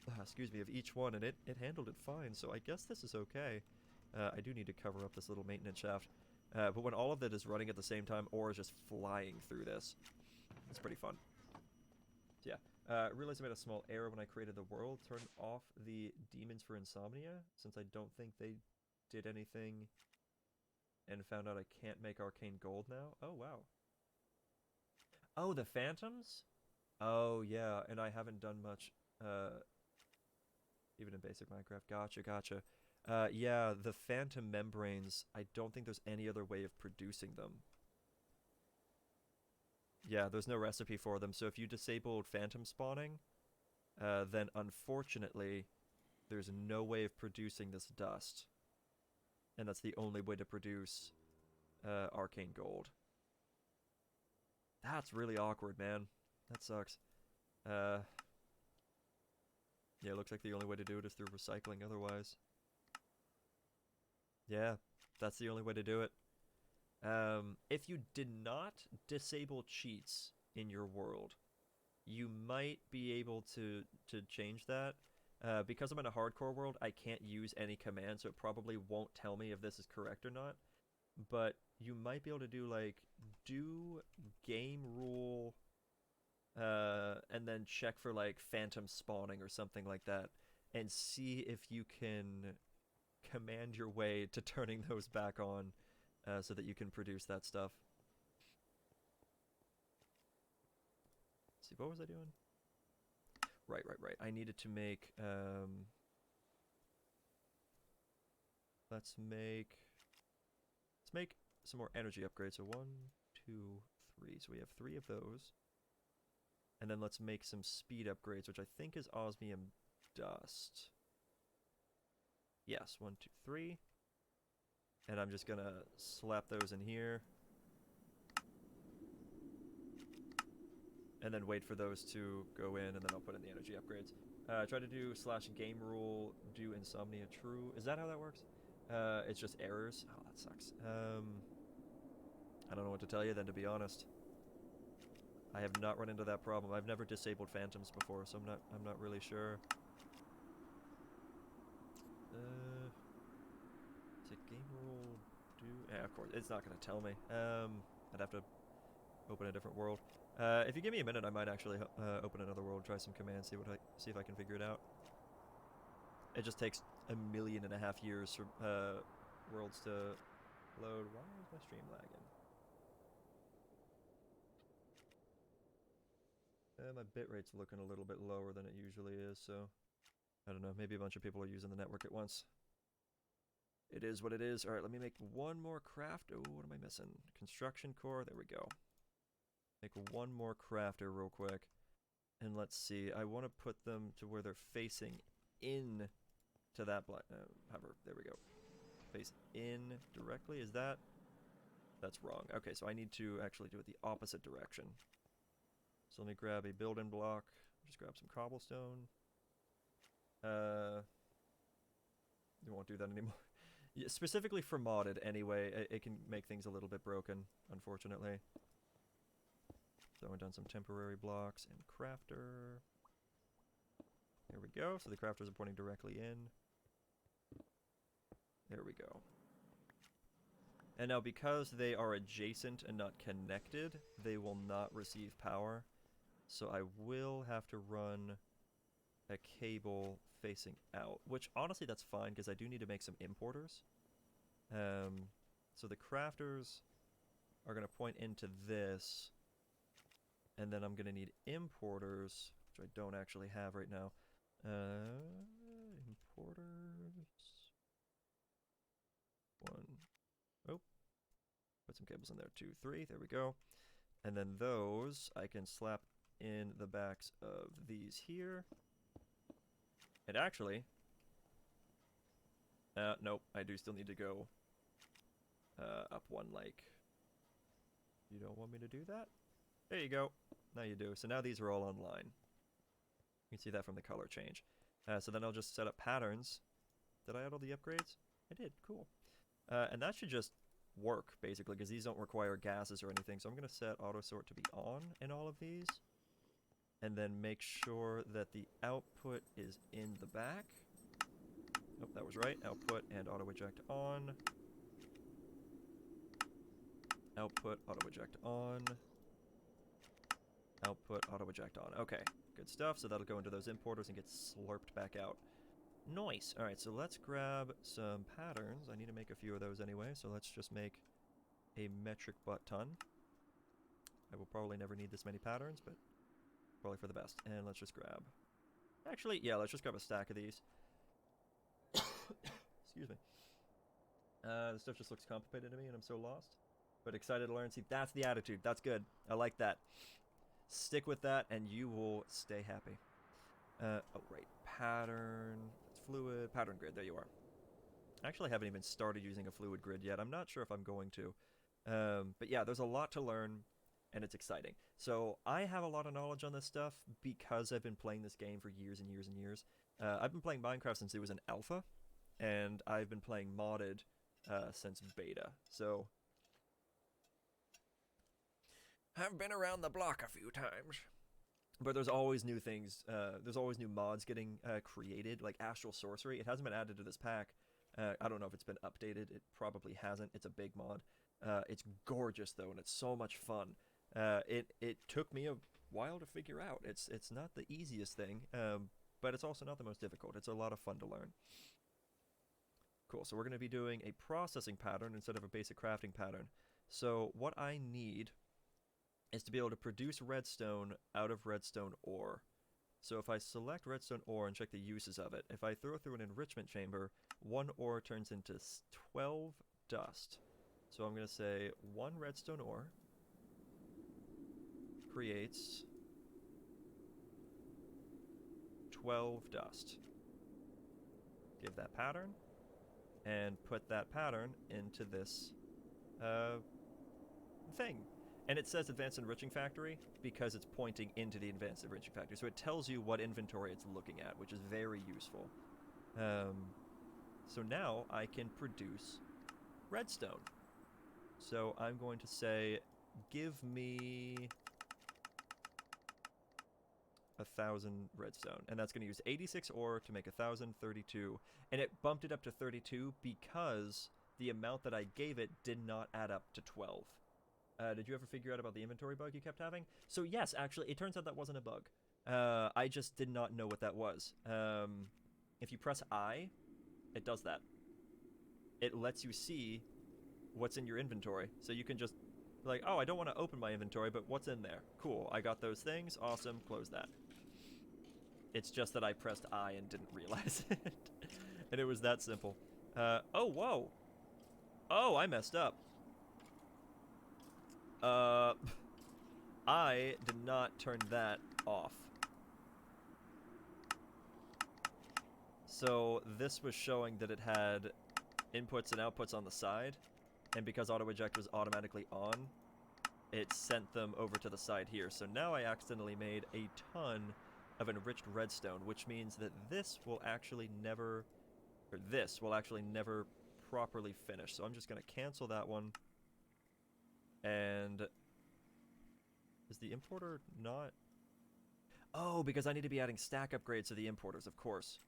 of each one, and it handled it fine, so I guess this is okay. I do need to cover up this little maintenance shaft. But when all of that is running at the same time, ore is just flying through this. It's pretty fun. So yeah. I realized I made a small error when I created the world. Turned off the demons for insomnia, since I don't think they did anything, and found out I can't make arcane gold now. Oh, wow. Oh, the phantoms? Oh, yeah, and I haven't done much, even in basic Minecraft. Gotcha. Yeah, the phantom membranes, I don't think there's any other way of producing them. Yeah, there's no recipe for them, so if you disabled phantom spawning, then unfortunately, there's no way of producing this dust. And that's the only way to produce arcane gold. That's really awkward, man. That sucks. Yeah, it looks like the only way to do it is through recycling otherwise. Yeah, that's the only way to do it. If you did not disable cheats in your world, you might be able to change that. Because I'm in a hardcore world, I can't use any command, so it probably won't tell me if this is correct or not. But you might be able to do, like, do game rule, and then check for, like, phantom spawning or something like that, and see if you can command your way to turning those back on, so that you can produce that stuff. Let's see, what was I doing? Right. I needed to make, let's make some more energy upgrades. So 1, 2, 2, 3. So we have 3 of those. And then let's make some speed upgrades, which I think is osmium dust. Yes, 1, 2, 3. And I'm just gonna slap those in here. And then wait for those to go in, and then I'll put in the energy upgrades. Try to do /game rule, do insomnia true. Is that how that works? It's just errors. Oh, that sucks. I don't know what to tell you then, to be honest. I have not run into that problem. I've never disabled phantoms before, so I'm not really sure. Is it game rule do? Yeah, of course. It's not gonna tell me. I'd have to open a different world. If you give me a minute, I might actually open another world, try some commands, see if I can figure it out. It just takes 1.5 million years for worlds to load. Why is my stream lagging? My bitrate's looking a little bit lower than it usually is, so I don't know. Maybe a bunch of people are using the network at once. It is what it is. All right, let me make one more craft. Oh, what am I missing? Construction core. There we go. Make one more crafter real quick. And let's see. I want to put them to where they're facing in to that black hover. There we go. Face in directly. Is that? That's wrong. Okay, so I need to actually do it the opposite direction. So let me grab a build-in block. Just grab some cobblestone. You won't do that anymore. Yeah, specifically for modded, anyway, it can make things a little bit broken, unfortunately. Throwing down some temporary blocks and crafter. There we go. So the crafters are pointing directly in. There we go. And now because they are adjacent and not connected, they will not receive power. So I will have to run a cable facing out, which honestly that's fine because I do need to make some importers. So the crafters are going to point into this, and then I'm going to need importers, which I don't actually have right now. Importers. 1. Oh, put some cables in there. 2, 3. There we go. And then those I can slap in the backs of these here. And actually, nope, I do still need to go up one like. You don't want me to do that? There you go. Now you do. So now these are all online. You can see that from the color change. So then I'll just set up patterns. Did I add all the upgrades? I did. Cool. And that should just work, basically, because these don't require gases or anything. So I'm going to set auto sort to be on in all of these. And then make sure that the output is in the back. Nope, that was right. Output and auto eject on. Output, auto eject on. Output, auto eject on. Okay, good stuff. So that'll go into those importers and get slurped back out. Nice. All right, so let's grab some patterns. I need to make a few of those anyway, so let's just make a metric butt ton. I will probably never need this many patterns, but probably for the best. And let's just grab... Actually, yeah, let's just grab a stack of these. Excuse me. This stuff just looks complicated to me, and I'm so lost. But excited to learn. See, that's the attitude. That's good. I like that. Stick with that, and you will stay happy. Oh, right. Pattern. It's fluid. Pattern grid. There you are. I actually haven't even started using a fluid grid yet. I'm not sure if I'm going to. But yeah, there's a lot to learn, and it's exciting. So I have a lot of knowledge on this stuff because I've been playing this game for years and years and years. I've been playing Minecraft since it was an alpha, and I've been playing modded since beta. So I've been around the block a few times. But there's always new things. There's always new mods getting created, like Astral Sorcery. It hasn't been added to this pack. I don't know if it's been updated. It probably hasn't. It's a big mod. It's gorgeous, though, and it's so much fun. It took me a while to figure out. It's not the easiest thing, but it's also not the most difficult. It's a lot of fun to learn. Cool, so we're going to be doing a processing pattern instead of a basic crafting pattern. So what I need is to be able to produce redstone out of redstone ore. So if I select redstone ore and check the uses of it, if I throw through an enrichment chamber, 1 ore turns into 12 dust. So I'm going to say 1 redstone ore creates 12 dust. Give that pattern, and put that pattern into this thing. And it says Advanced Enriching Factory because it's pointing into the Advanced Enriching Factory. So it tells you what inventory it's looking at, which is very useful. So now I can produce redstone. So I'm going to say, give me 1,000 redstone. And that's going to use 86 ore to make 1,032. And it bumped it up to 32 because the amount that I gave it did not add up to 12. Did you ever figure out about the inventory bug you kept having? So yes, actually, it turns out that wasn't a bug. I just did not know what that was. If you press I, it does that. It lets you see what's in your inventory. So you can just, like, oh, I don't want to open my inventory, but what's in there? Cool, I got those things. Awesome, close that. It's just that I pressed I and didn't realize it. And it was that simple. Oh, whoa. Oh, I messed up. I did not turn that off. So this was showing that it had inputs and outputs on the side, and because auto eject was automatically on, it sent them over to the side here. So now I accidentally made a ton of enriched redstone, which means that this will actually never properly finish. So I'm just going to cancel that one. And is the importer not? Oh, because I need to be adding stack upgrades to the importers, of course.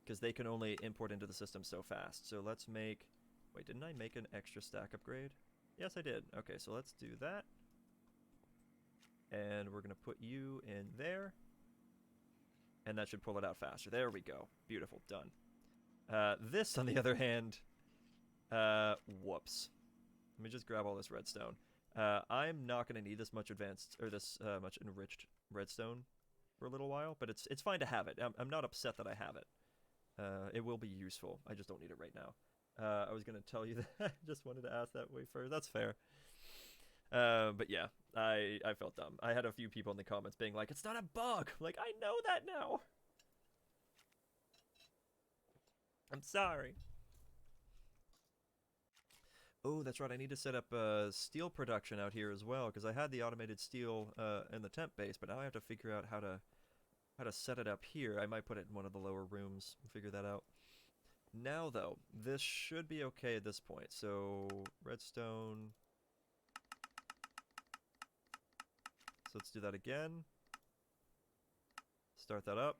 Because they can only import into the system so fast. So let's make... Wait, didn't I make an extra stack upgrade? Yes, I did. Okay, so let's do that. And we're going to put you in there. And that should pull it out faster. There we go. Beautiful. Done. This, on the other hand... whoops. Let me just grab all this redstone. I'm not going to need this much advanced, or this much enriched redstone for a little while, but it's fine to have it. I'm not upset that I have it. It will be useful. I just don't need it right now. I was going to tell you that. I just wanted to ask that way first. That's fair. But yeah, I felt dumb. I had a few people in the comments being like, it's not a bug. Like, I know that now. I'm sorry. Oh, that's right. I need to set up steel production out here as well, because I had the automated steel in the temp base, but now I have to figure out how to set it up here. I might put it in one of the lower rooms and figure that out. Now, though, this should be okay at this point. So, redstone. So let's do that again. Start that up.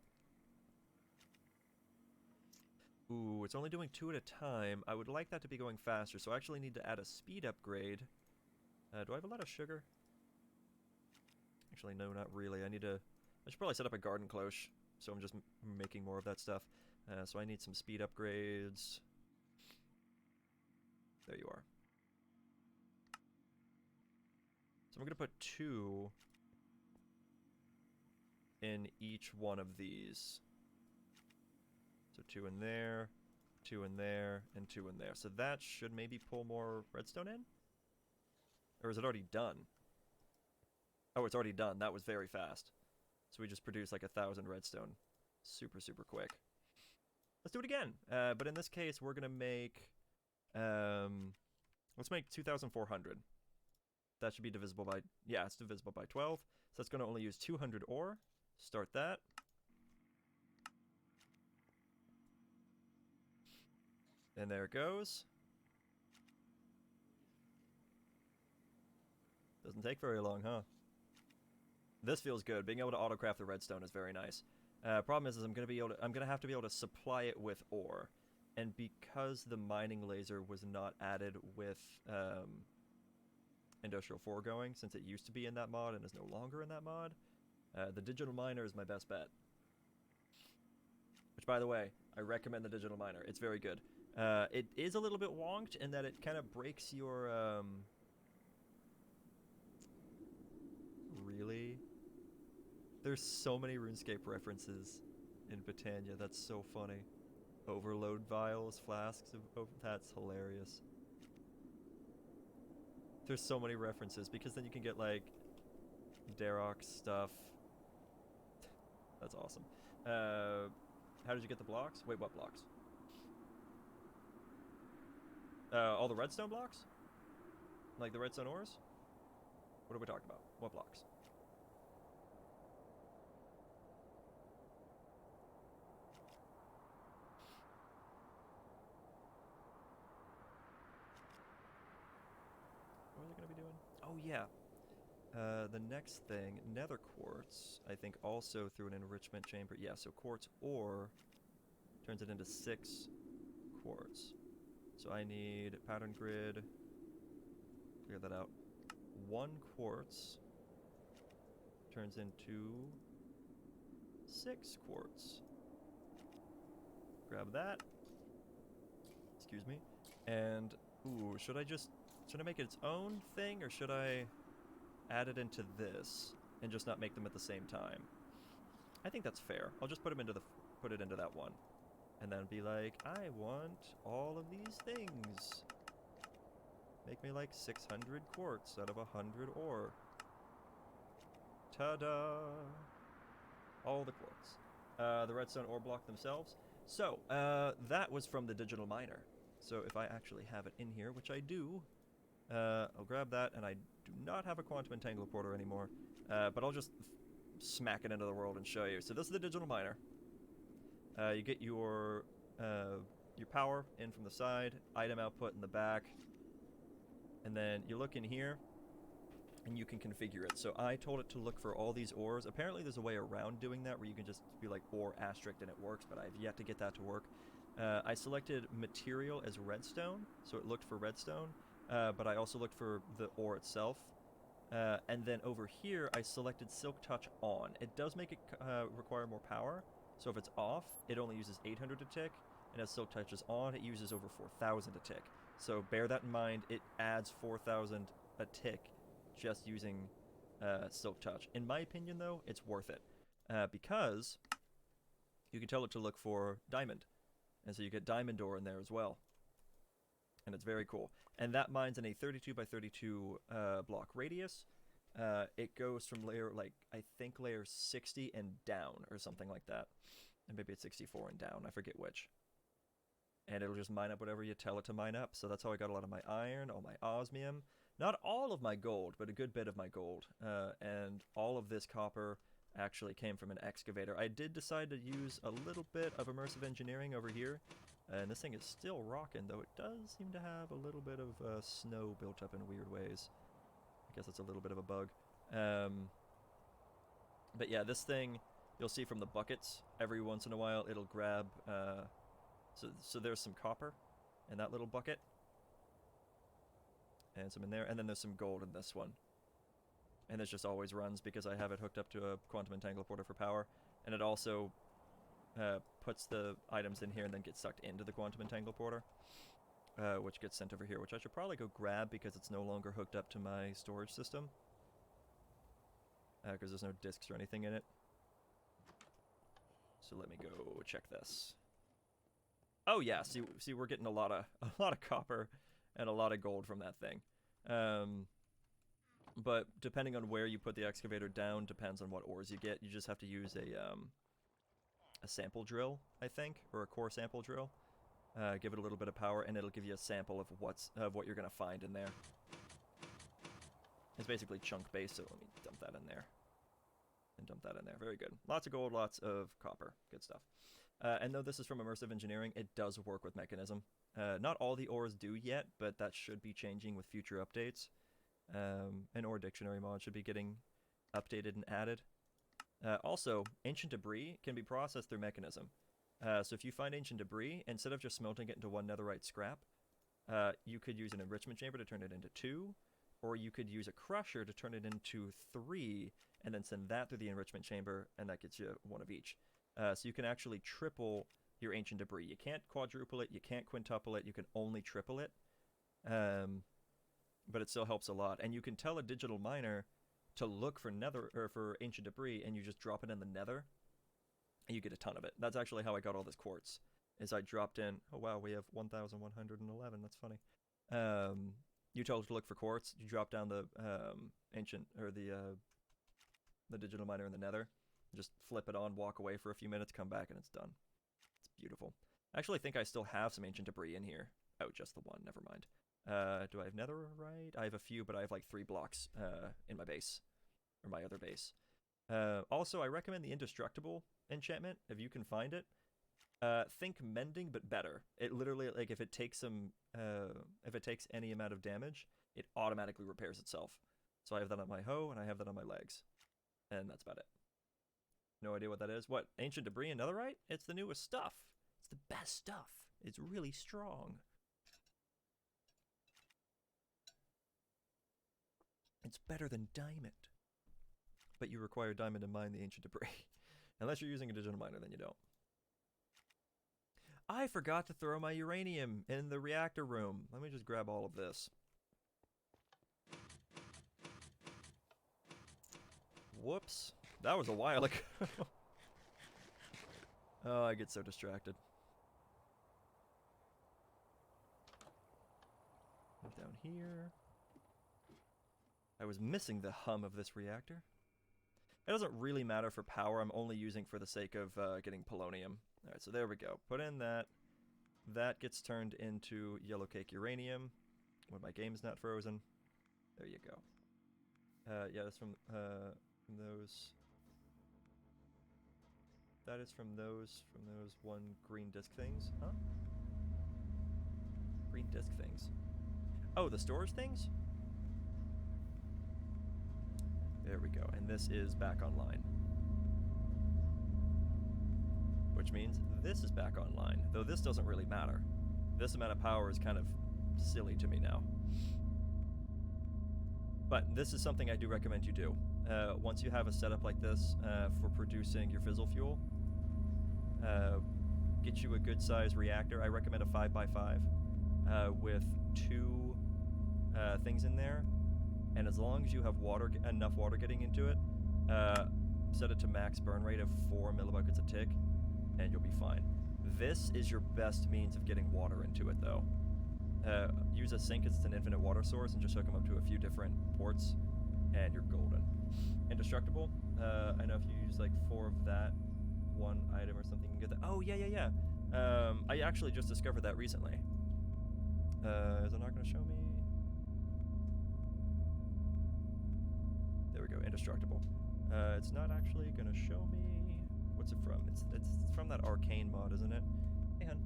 Ooh, it's only doing 2 at a time. I would like that to be going faster, so I actually need to add a speed upgrade. Do I have a lot of sugar? Actually, no, not really. I should probably set up a garden cloche, so I'm just making more of that stuff. So I need some speed upgrades. There you are. So I'm going to put 2 in each one of these. So 2 in there, 2 in there, and 2 in there. So that should maybe pull more redstone in? Or is it already done? Oh, it's already done. That was very fast. So we just produced like 1,000 redstone. Super, super quick. Let's do it again. But in this case, we're going to make... let's make 2,400. That should be divisible by... Yeah, it's divisible by 12. So that's going to only use 200 ore. Start that. And there it goes. Doesn't take very long, huh? This feels good. Being able to autocraft the redstone is very nice. Problem is I'm gonna have to be able to supply it with ore, and because the mining laser was not added with Industrial Foregoing, since it used to be in that mod and is no longer in that mod, the digital miner is my best bet. Which, by the way, I recommend the digital miner. It's very good. It is a little bit wonked in that it kind of breaks your, Really? There's so many RuneScape references in Britannia. That's so funny. Overload vials, flasks. That's hilarious. There's so many references, because then you can get, like, Darok stuff. That's awesome. How did you get the blocks? Wait, what blocks? All the redstone blocks? Like the redstone ores? What are we talking about? What blocks? What was I going to be doing? Oh, yeah. The next thing, nether quartz, I think also through an enrichment chamber. Yeah, so quartz ore turns it into 6 quartz. So I need pattern grid. Clear that out. 1 quartz turns into 6 quartz. Grab that. Excuse me. And, ooh, should I make it its own thing, or should I add it into this and just not make them at the same time? I think that's fair. I'll just put it into that one. And then be like, I want all of these things. Make me like 600 quartz out of 100 ore. Ta-da! All the quartz. The redstone ore block themselves. So, that was from the digital miner. So if I actually have it in here, which I do, I'll grab that, and I do not have a quantum entangler porter anymore, but I'll just smack it into the world and show you. So this is the digital miner. You get your power in from the side, item output in the back, and then you look in here, and you can configure it. So I told it to look for all these ores. Apparently there's a way around doing that where you can just be like ore asterisk and it works, but I've yet to get that to work. I selected material as redstone, so it looked for redstone, but I also looked for the ore itself. And then over here, I selected Silk Touch on. It does make it require more power, so if it's off, it only uses 800 a tick, and as Silk Touch is on, it uses over 4,000 a tick. So bear that in mind, it adds 4,000 a tick just using Silk Touch. In my opinion, though, it's worth it, because you can tell it to look for diamond. And so you get diamond ore in there as well. And it's very cool. And that mine's in a 32 by 32 block radius. It goes from layer, like, I think layer 60 and down, or something like that. And maybe it's 64 and down, I forget which. And it'll just mine up whatever you tell it to mine up. So that's how I got a lot of my iron, all my osmium. Not all of my gold, but a good bit of my gold. And all of this copper actually came from an excavator. I did decide to use a little bit of immersive engineering over here, and this thing is still rocking, though it does seem to have a little bit of snow built up in weird ways. I guess that's a little bit of a bug. But yeah, this thing, you'll see from the buckets, every once in a while it'll grab, so there's some copper in that little bucket, and some in there, and then there's some gold in this one. And this just always runs because I have it hooked up to a quantum entangler porter for power. And it also puts the items in here and then gets sucked into the quantum entangler porter, which gets sent over here, which I should probably go grab because it's no longer hooked up to my storage system. Because there's no disks or anything in it. So let me go check this. Oh yeah, see we're getting a lot of copper and a lot of gold from that thing. But depending on where you put the excavator down depends on what ores you get. You just have to use a sample drill, I think, or a core sample drill. Give it a little bit of power, and it'll give you a sample of what you're gonna find in there. It's basically chunk based, so let me dump that in there. And dump that in there. Very good. Lots of gold, lots of copper. Good stuff. And though this is from immersive engineering, it does work with mechanism. Not all the ores do yet, but that should be changing with future updates. An ore dictionary mod should be getting updated and added. Also, ancient debris can be processed through mechanism. So if you find ancient debris, instead of just smelting it into 1 netherite scrap, you could use an enrichment chamber to turn it into 2, or you could use a crusher to turn it into 3, and then send that through the enrichment chamber, and that gets you 1 of each. So you can actually triple your ancient debris. You can't quadruple it, you can't quintuple it, you can only triple it. But it still helps a lot. And you can tell a digital miner to look for for ancient debris, and you just drop it in the nether, and you get a ton of it. That's actually how I got all this quartz. Is I dropped in. Oh wow, we have 1,111. That's funny. You tell it to look for quartz. You drop down the ancient or the the digital miner in the nether. Just flip it on, walk away for a few minutes, come back, and it's done. It's beautiful. I actually think I still have some ancient debris in here. Oh, just the one, never mind. Do I have netherite? I have a few, but I have like 3 blocks in my base, or my other base. Also, I recommend the indestructible enchantment, if you can find it. Think mending, but better. It literally, like, if it takes any amount of damage, it automatically repairs itself. So I have that on my hoe, and I have that on my legs. And that's about it. No idea what that is. What? Ancient debris and netherite? It's the newest stuff. It's the best stuff. It's really strong. It's better than diamond. But you require diamond to mine the ancient debris. Unless you're using a digital miner, then you don't. I forgot to throw my uranium in the reactor room. Let me just grab all of this. Whoops. That was a while ago. Oh, I get so distracted. Down here. I was missing the hum of this reactor. It doesn't really matter for power. I'm only using for the sake of getting polonium. Alright, so there we go. Put in that. That gets turned into yellow cake uranium when my game's not frozen. There you go. Yeah, that's from those. That is from those one green disc things, huh? Green disc things. Oh, the storage things? There we go, and this is back online. Which means this is back online, though this doesn't really matter. This amount of power is kind of silly to me now. But this is something I do recommend you do. Once you have a setup like this for producing your fizzle fuel, get you a good size reactor. I recommend a 5x5 with 2 things in there, and as long as you have enough water getting into it, set it to max burn rate of 4 millibuckets a tick, and you'll be fine. This is your best means of getting water into it, though. Use a sink as it's an infinite water source, and just hook them up to a few different ports, and you're golden. Indestructible. I know if you use like 4 of that, 1 item or something, you can get that. Oh yeah. I actually just discovered that recently. Is it not going to show me? There we go. Indestructible. It's not actually going to show me. What's it from? It's from that arcane mod, isn't it? Hey, hun.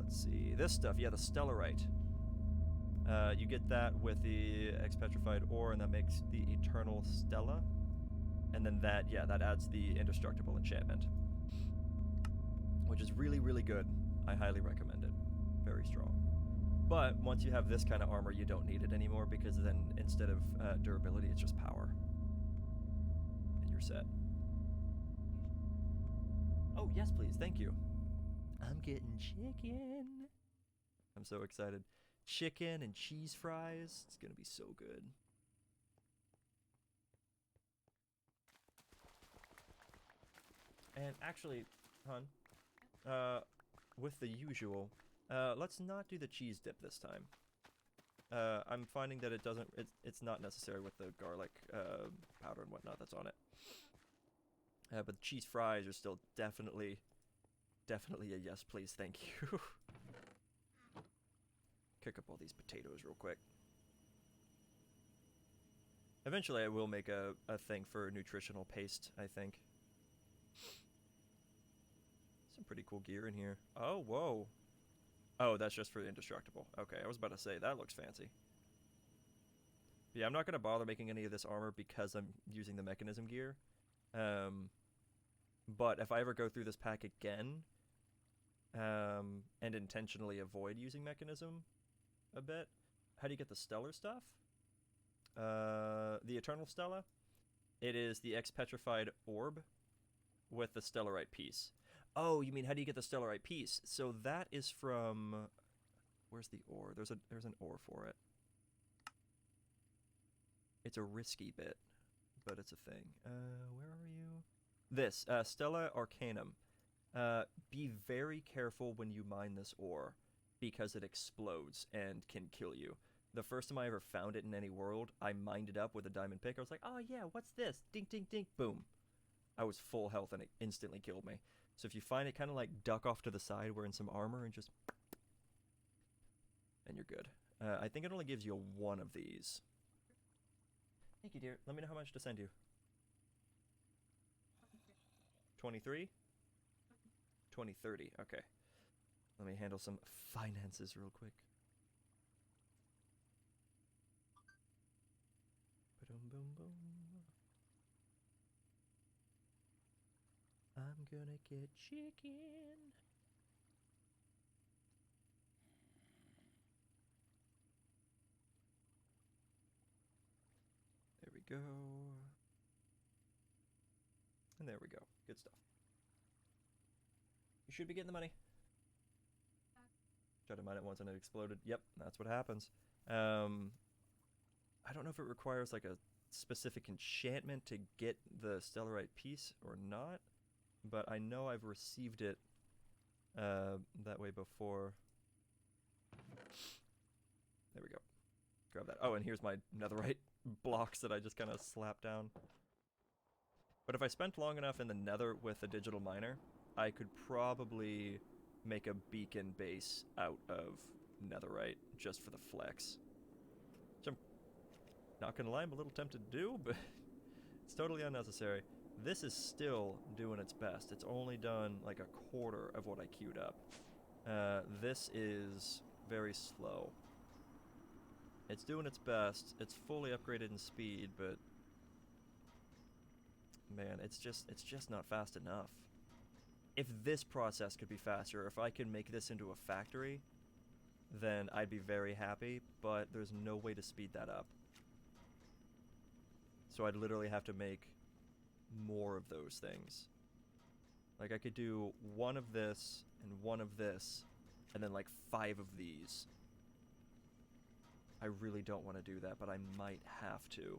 Let's see. This stuff, yeah, the stellarite. You get that with the expetrified ore, and that makes the eternal stella. And then that, yeah, that adds the indestructible enchantment. Which is really, really good. I highly recommend it. Very strong. But once you have this kind of armor, you don't need it anymore, because then instead of durability, it's just power. And you're set. Oh, yes, please. Thank you. I'm getting chicken. I'm so excited. Chicken and cheese fries. It's going to be so good. And actually, hon, with the usual, let's not do the cheese dip this time. I'm finding that it's not necessary with the garlic powder and whatnot that's on it. But the cheese fries are still definitely a yes, please, thank you. Cook up all these potatoes real quick. Eventually I will make a thing for nutritional paste, I think. Some pretty cool gear in here. Oh, whoa. Oh, that's just for the indestructible. Okay, I was about to say, that looks fancy. But yeah, I'm not going to bother making any of this armor because I'm using the mechanism gear. But if I ever go through this pack again, and intentionally avoid using mechanism a bit, how do you get the stellar stuff? The Eternal Stella. It is the expetrified orb with the stellarite piece. Oh, you mean how do you get the stellarite piece? So that is from... Where's the ore? There's an ore for it. It's a risky bit, but it's a thing. Where are you? This, Stella Arcanum. Be very careful when you mine this ore, because it explodes and can kill you. the first time I ever found it in any world, I mined it up with a diamond pick. I was like, oh yeah, what's this? Dink, dink, dink, boom. I was full health and it instantly killed me. So if you find it, kind of like duck off to the side wearing some armor and just... and you're good. I think it only gives you one of these. Thank you, dear. Let me know how much to send you. 23? 2030. Okay. Let me handle some finances real quick. Boom, boom, boom. I'm gonna get chicken. There we go. And there we go. Good stuff. You should be getting the money. Tried to mine it once and it exploded. Yep, that's what happens. I don't know if it requires like a specific enchantment to get the stellarite piece or not, but I know I've received it that way before. There we go. Grab that. Oh, and here's my netherite blocks that I just kind of slapped down. But if I spent long enough in the nether with a digital miner, I could probably make a beacon base out of netherite just for the flex. Which I'm not gonna lie, I'm a little tempted to do, but it's totally unnecessary. This is still doing its best. It's only done like a quarter of what I queued up. This is very slow. It's doing its best. It's fully upgraded in speed, but man, it's just not fast enough. If this process could be faster, if I could make this into a factory, then I'd be very happy, but there's no way to speed that up. So I'd literally have to make more of those things. Like I could do one of this and one of this, and then like 5 of these. I really don't want to do that, but I might have to.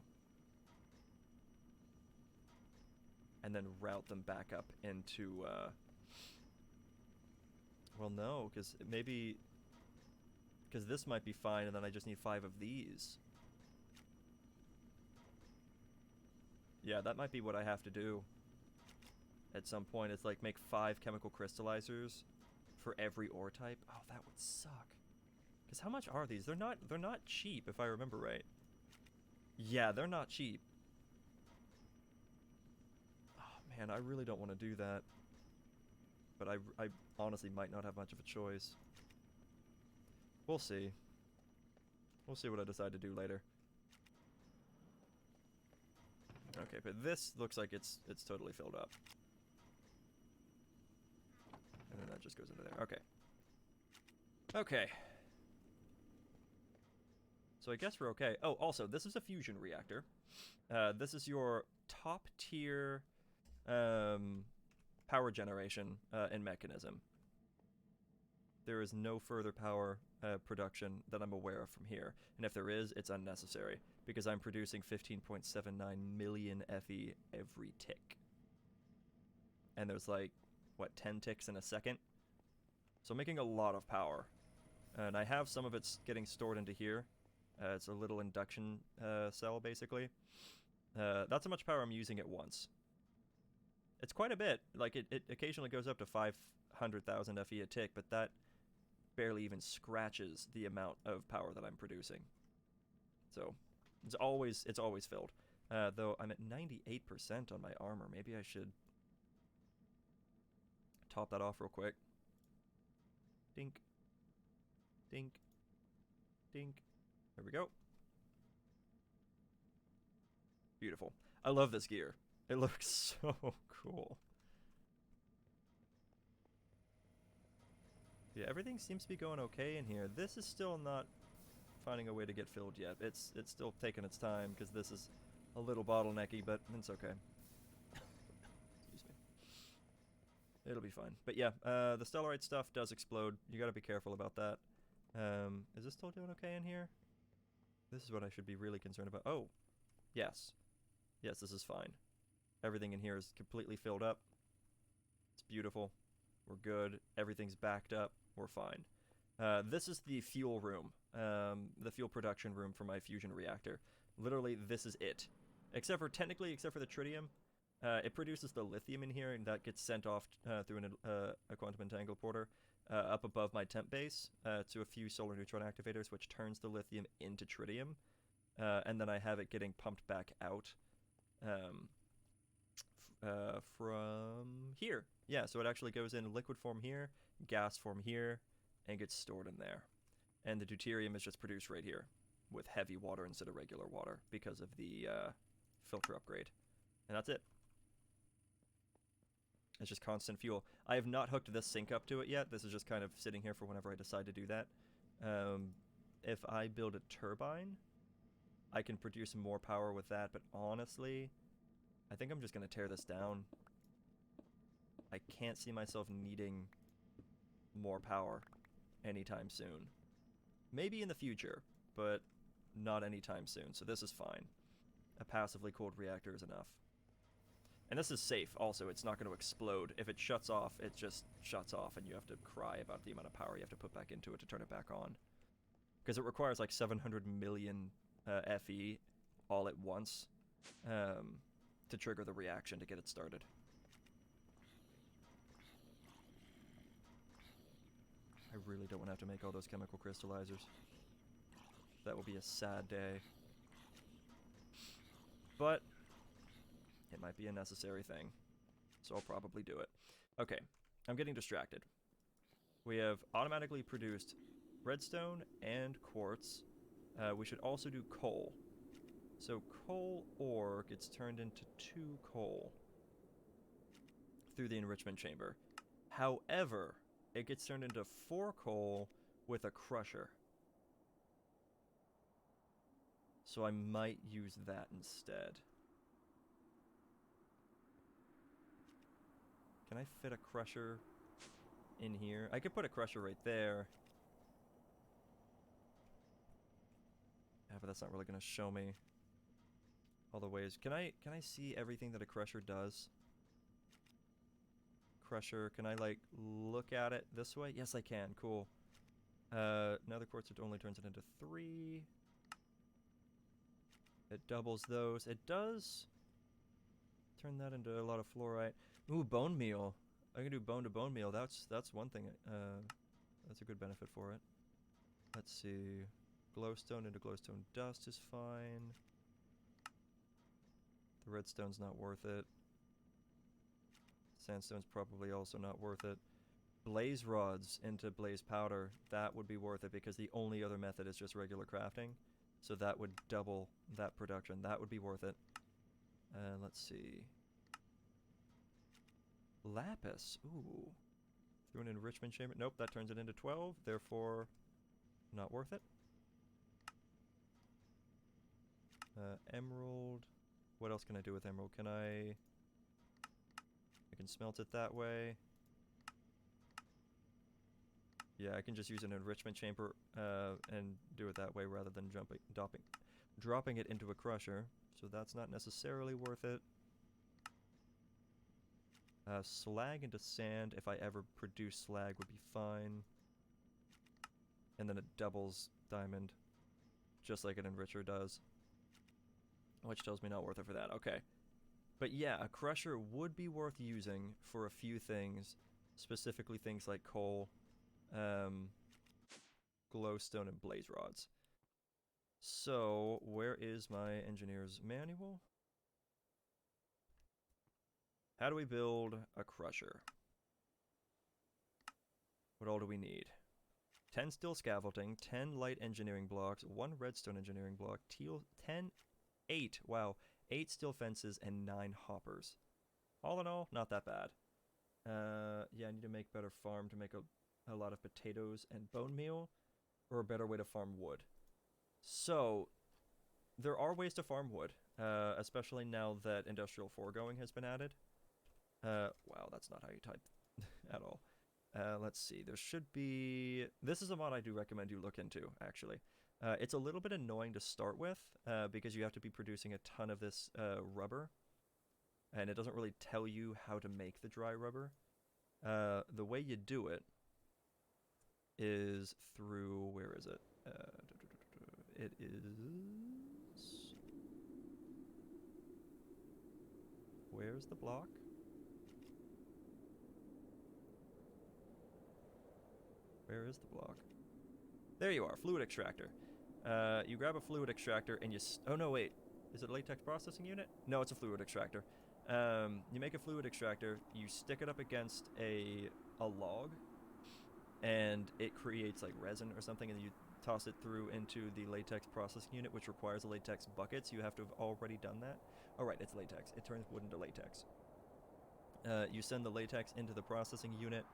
And then route them back up into, well, no, because maybe... because this might be fine, and then I just need 5 of these. Yeah, that might be what I have to do. At some point, it's like make 5 chemical crystallizers for every ore type. Oh, that would suck. Because how much are these? They're not cheap, if I remember right. Yeah, they're not cheap. Oh, man, I really don't want to do that. But I honestly might not have much of a choice. We'll see. We'll see what I decide to do later. Okay, but this looks like it's totally filled up. And then that just goes into there. Okay. Okay. So I guess we're okay. Oh, also, this is a fusion reactor. This is your top tier power generation and mechanism. There is no further power production that I'm aware of from here. And if there is, it's unnecessary, because I'm producing 15.79 million FE every tick. And there's like, what, 10 ticks in a second? So I'm making a lot of power. And I have some of it's getting stored into here. It's a little induction cell, basically. That's how much power I'm using at once. It's quite a bit. Like, it occasionally goes up to 500,000 FE a tick, but that barely even scratches the amount of power that I'm producing. So, it's always filled. Though I'm at 98% on my armor. Maybe I should top that off real quick. Dink. Dink. Dink. There we go. Beautiful. I love this gear. It looks so cool. Yeah, everything seems to be going okay in here. This is still not finding a way to get filled yet. It's still taking its time, because this is a little bottlenecky, but it's okay. Excuse me. It'll be fine. But yeah, the stellarite stuff does explode. You gotta be careful about that. Is this still doing okay in here? This is what I should be really concerned about. Oh, yes. Yes, this is fine. Everything in here is completely filled up. It's beautiful. We're good. Everything's backed up. We're fine. This is the fuel room, the fuel production room for my fusion reactor. Literally, this is it. Except for the tritium, it produces the lithium in here, and that gets sent off through a quantum entangled porter up above my temp base to a few solar neutron activators, which turns the lithium into tritium, and then I have it getting pumped back out from here. Yeah, so it actually goes in liquid form here, gas form here, and gets stored in there. And the deuterium is just produced right here with heavy water instead of regular water because of the filter upgrade. And that's it. It's just constant fuel. I have not hooked this sink up to it yet. This is just kind of sitting here for whenever I decide to do that. If I build a turbine, I can produce more power with that, but honestly, I think I'm just going to tear this down. I can't see myself needing more power anytime soon. Maybe in the future, but not anytime soon, so this is fine. A passively cooled reactor is enough. And this is safe, also. It's not going to explode. If it shuts off, it just shuts off, and you have to cry about the amount of power you have to put back into it to turn it back on. Because it requires like 700 million FE all at once to trigger the reaction to get it started. I really don't want to have to make all those chemical crystallizers. That will be a sad day. But it might be a necessary thing, so I'll probably do it. Okay, I'm getting distracted. We have automatically produced redstone and quartz. We should also do coal. So coal ore gets turned into 2 coal through the enrichment chamber. However, it gets turned into 4 coal with a crusher. So I might use that instead. Can I fit a crusher in here? I could put a crusher right there. Yeah, but that's not really going to show me all the ways. Can I see everything that a crusher does? Crusher, can I like look at it this way? Yes, I can. Cool. Another quartz, it only turns it into 3. It doubles those. It does turn that into a lot of fluorite. Ooh, bone meal. I can do bone to bone meal. That's one thing. That's a good benefit for it. Let's see. Glowstone into glowstone dust is fine. The redstone's not worth it. Sandstone's probably also not worth it. Blaze rods into blaze powder, that would be worth it because the only other method is just regular crafting. So that would double that production. That would be worth it. Let's see. Lapis. Ooh. Through an enrichment chamber. Nope, that turns it into 12. Therefore, not worth it. Emerald. What else can I do with emerald? I can smelt it that way. Yeah, I can just use an enrichment chamber and do it that way rather than dropping it into a crusher. So that's not necessarily worth it. Slag into sand, if I ever produce slag, would be fine. And then it doubles diamond, just like an enricher does. Which tells me not worth it for that. Okay. But yeah, a crusher would be worth using for a few things, specifically things like coal, glowstone, and blaze rods. So, where is my engineer's manual? How do we build a crusher? What all do we need? 10 steel scaffolding, 10 light engineering blocks, 1 redstone engineering block, 8, wow, 8 steel fences, and 9 hoppers. All in all, not that bad. Yeah, I need to make better farm to make a lot of potatoes and bone meal, or a better way to farm wood. So, there are ways to farm wood, especially now that industrial foregoing has been added. Wow, that's not how you type at all. Let's see, there should be... This is a mod I do recommend you look into, actually. It's a little bit annoying to start with, because you have to be producing a ton of this rubber, and it doesn't really tell you how to make the dry rubber. The way you do it is through, where is it? It is... Where's the block? Where is the block? There you are, fluid extractor. You grab a fluid extractor and you... Oh no, wait. Is it a latex processing unit? No, it's a fluid extractor. You make a fluid extractor, you stick it up against a log, and it creates like resin or something, and then you toss it through into the latex processing unit, which requires a latex bucket, so you have to have already done that. Oh right, it's latex. It turns wood into latex. You send the latex into the processing unit.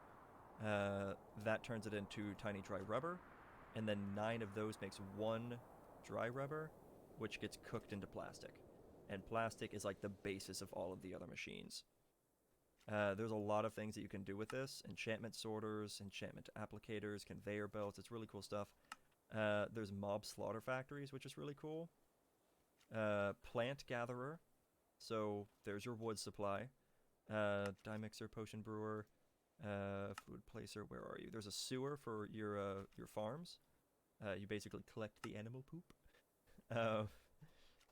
That turns it into tiny dry rubber, and then 9 of those makes 1 dry rubber, which gets cooked into plastic. And plastic is like the basis of all of the other machines. There's a lot of things that you can do with this. Enchantment sorters, enchantment applicators, conveyor belts. It's really cool stuff. There's mob slaughter factories, which is really cool. Plant gatherer. So there's your wood supply. Dye mixer, potion brewer, food placer. Where are you? There's a sewer for your farms. You basically collect the animal poop.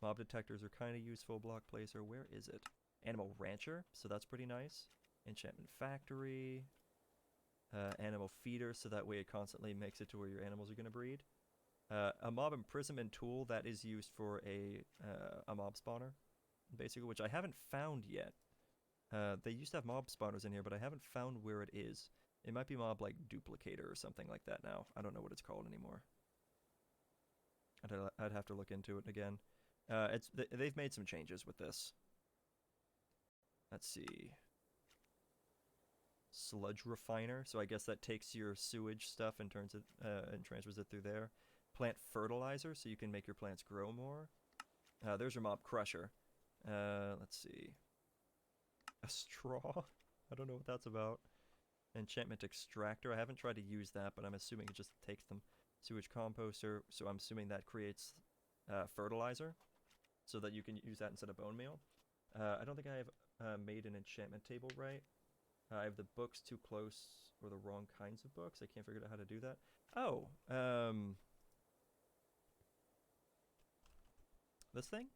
Mob detectors are kind of useful. Block placer. Where is it? Animal rancher. So that's pretty nice. Enchantment factory. Animal feeder. So that way it constantly makes it to where your animals are going to breed. A mob imprisonment tool that is used for a mob spawner, basically, which I haven't found yet. They used to have mob spawners in here, but I haven't found where it is. It might be mob like duplicator or something like that now. I don't know what it's called anymore. I'd have to look into it again. They've made some changes with this. Let's see. Sludge refiner. So I guess that takes your sewage stuff and turns it and transfers it through there. Plant fertilizer, so you can make your plants grow more. There's your mob crusher. Let's see. A straw? I don't know what that's about. Enchantment extractor. I haven't tried to use that, but I'm assuming it just takes them. Sewage composter. So I'm assuming that creates fertilizer, so that you can use that instead of bone meal. I don't think I have made an enchantment table right. I have the books too close, or the wrong kinds of books. I can't figure out how to do that. Oh, this thing?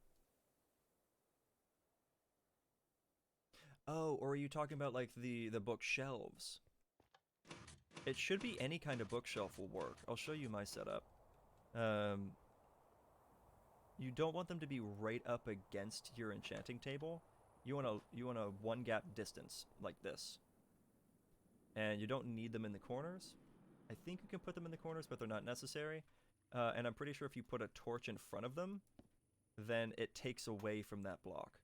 Oh, or are you talking about like the bookshelves? It should be any kind of bookshelf will work. I'll show you my setup. You don't want them to be right up against your enchanting table. You want a 1 gap distance like this. And you don't need them in the corners. I think you can put them in the corners, but they're not necessary. And I'm pretty sure if you put a torch in front of them, then it takes away from that block.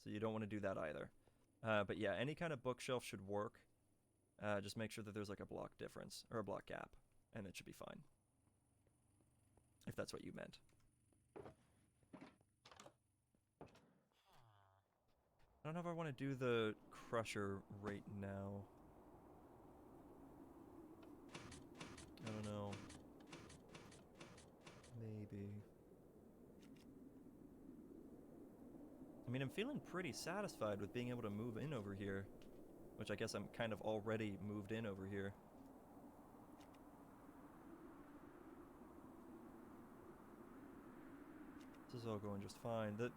So you don't want to do that either. But yeah, any kind of bookshelf should work. Just make sure that there's like a block difference, or a block gap, and it should be fine. If that's what you meant. I don't know if I want to do the crusher right now. I don't know. Maybe. I mean, I'm feeling pretty satisfied with being able to move in over here. Which I guess I'm kind of already moved in over here. This is all going just fine. The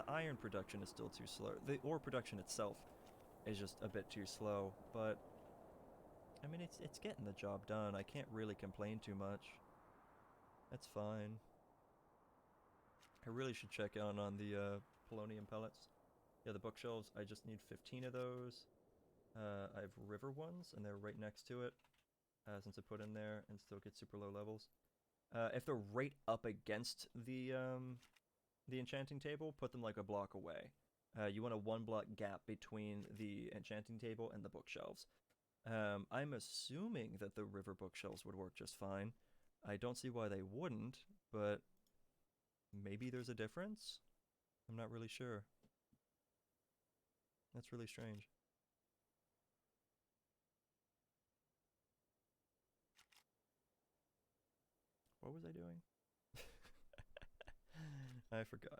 iron production is still too slow. The ore production itself is just a bit too slow, but I mean it's getting the job done. I can't really complain too much. That's fine. I really should check on the polonium pellets. Yeah, the bookshelves, I just need 15 of those. I have river ones, and they're right next to it, since I put in there and still get super low levels. If they're right up against the enchanting table, put them like a block away. You want a 1 block gap between the enchanting table and the bookshelves. I'm assuming that the river bookshelves would work just fine. I don't see why they wouldn't, but maybe there's a difference? I'm not really sure. That's really strange. What was I doing? I forgot.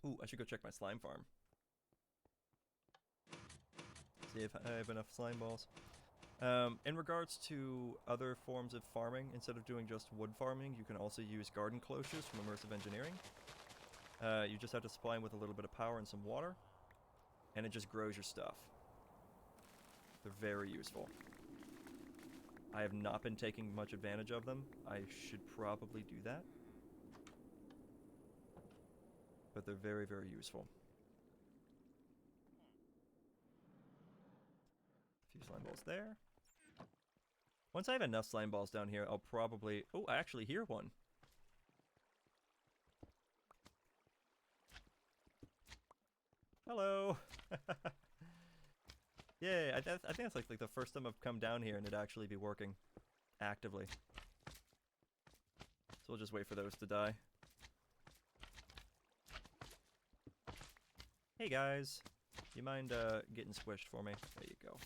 Ooh, I should go check my slime farm. See if I have enough slime balls. In regards to other forms of farming, instead of doing just wood farming, you can also use garden cloches from immersive engineering. You just have to supply them with a little bit of power and some water, and it just grows your stuff. They're very useful. I have not been taking much advantage of them. I should probably do that. But they're very, very useful. A few slime balls there. Once I have enough slime balls down here, I'll probably... Oh, I actually hear one. Hello! Yay, I think that's like the first time I've come down here and it'd actually be working actively. So we'll just wait for those to die. Hey guys, you mind getting squished for me? There you go.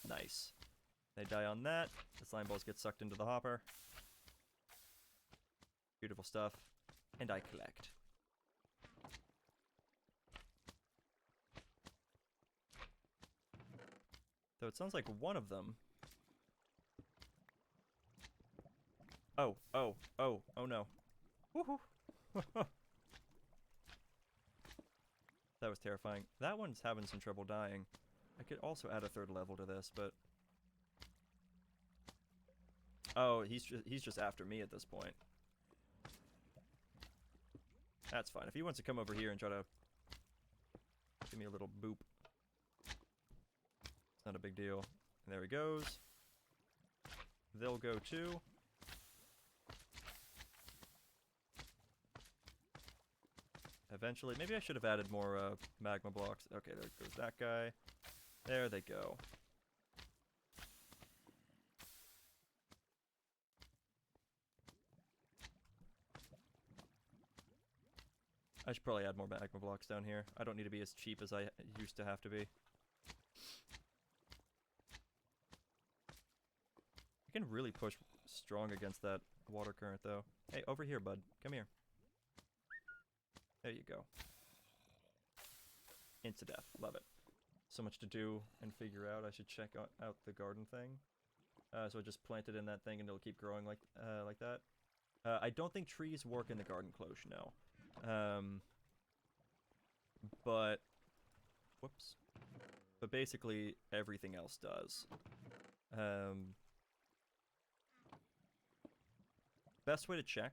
Nice. They die on that. The slime balls get sucked into the hopper. Beautiful stuff. And I collect. Though it sounds like one of them... Oh no. Woohoo! That was terrifying. That one's having some trouble dying. I could also add a third level to this, but... Oh, he's just after me at this point. That's fine. If he wants to come over here and try to give me a little boop, it's not a big deal. And there he goes. They'll go too. Eventually, maybe I should have added more magma blocks. Okay, there goes that guy. There they go. I should probably add more magma blocks down here. I don't need to be as cheap as I used to have to be. I can really push strong against that water current, though. Hey, over here, bud. Come here. There you go. Insta-death. Love it. So much to do and figure out. I should check out the garden thing. So I just plant it in that thing and it'll keep growing like that. I don't think trees work in the garden cloche, no. But... Whoops. But basically, everything else does. Best way to check.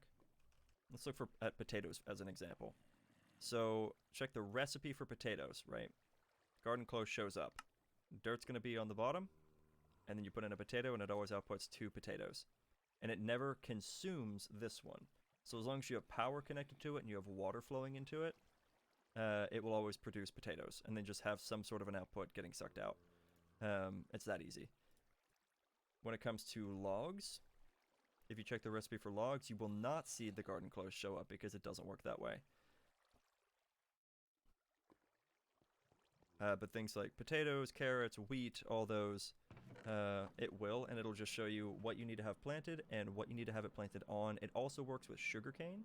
Let's look at potatoes as an example. So, check the recipe for potatoes, right? Garden close shows up. Dirt's going to be on the bottom, and then you put in a potato, and it always outputs 2 potatoes. And it never consumes this one. So as long as you have power connected to it and you have water flowing into it, it will always produce potatoes, and then just have some sort of an output getting sucked out. It's that easy. When it comes to logs, if you check the recipe for logs, you will not see the garden close show up because it doesn't work that way. But things like potatoes, carrots, wheat, all those, it will, and it'll just show you what you need to have planted and what you need to have it planted on. It also works with sugarcane.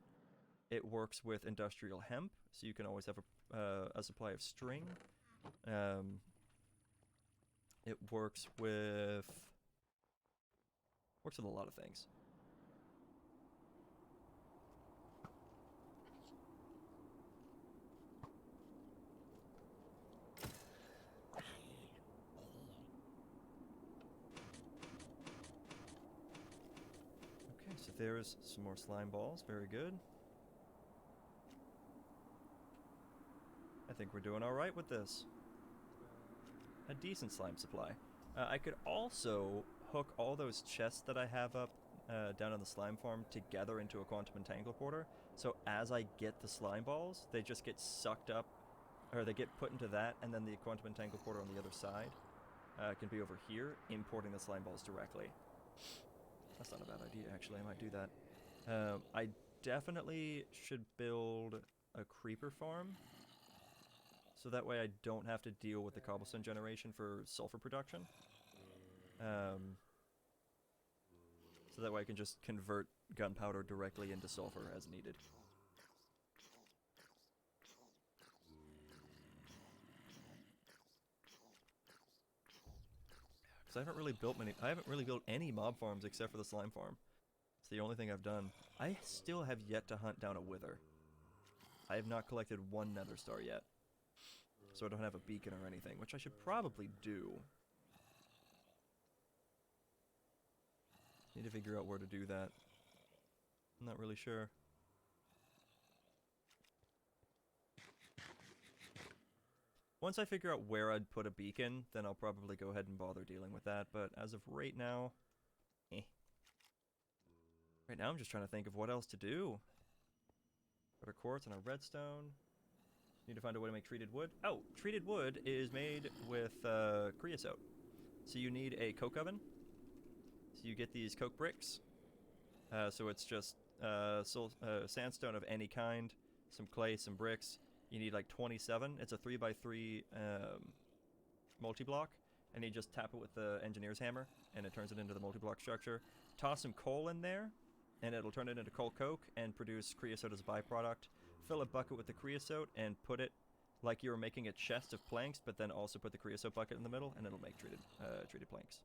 It works with industrial hemp, so you can always have a supply of string. It works with a lot of things. So there's some more slime balls. Very good. I think we're doing alright with this. A decent slime supply. I could also hook all those chests that I have up down on the slime farm together into a quantum entangleporter. So as I get the slime balls, they just get sucked up, or they get put into that, and then the quantum entangleporter on the other side can be over here, importing the slime balls directly. That's not a bad idea, actually. I might do that. I definitely should build a creeper farm, so that way I don't have to deal with the cobblestone generation for sulfur production. So that way I can just convert gunpowder directly into sulfur as needed. Because I haven't really built many. I haven't really built any mob farms except for the slime farm. It's the only thing I've done. I still have yet to hunt down a wither. I have not collected one nether star yet. So I don't have a beacon or anything, which I should probably do. Need to figure out where to do that. I'm not really sure. Once I figure out where I'd put a beacon, then I'll probably go ahead and bother dealing with that, but as of right now, eh. Right now I'm just trying to think of what else to do. Got our quartz and our redstone. Need to find a way to make treated wood. Oh, treated wood is made with creosote. So you need a coke oven. So you get these coke bricks. So it's just sandstone of any kind, some clay, some bricks. You need like 27. It's a 3x3 multi-block, and you just tap it with the engineer's hammer, and it turns it into the multi-block structure. Toss some coal in there, and it'll turn it into coal coke and produce creosote as a byproduct. Fill a bucket with the creosote and put it like you were making a chest of planks, but then also put the creosote bucket in the middle, and it'll make treated planks.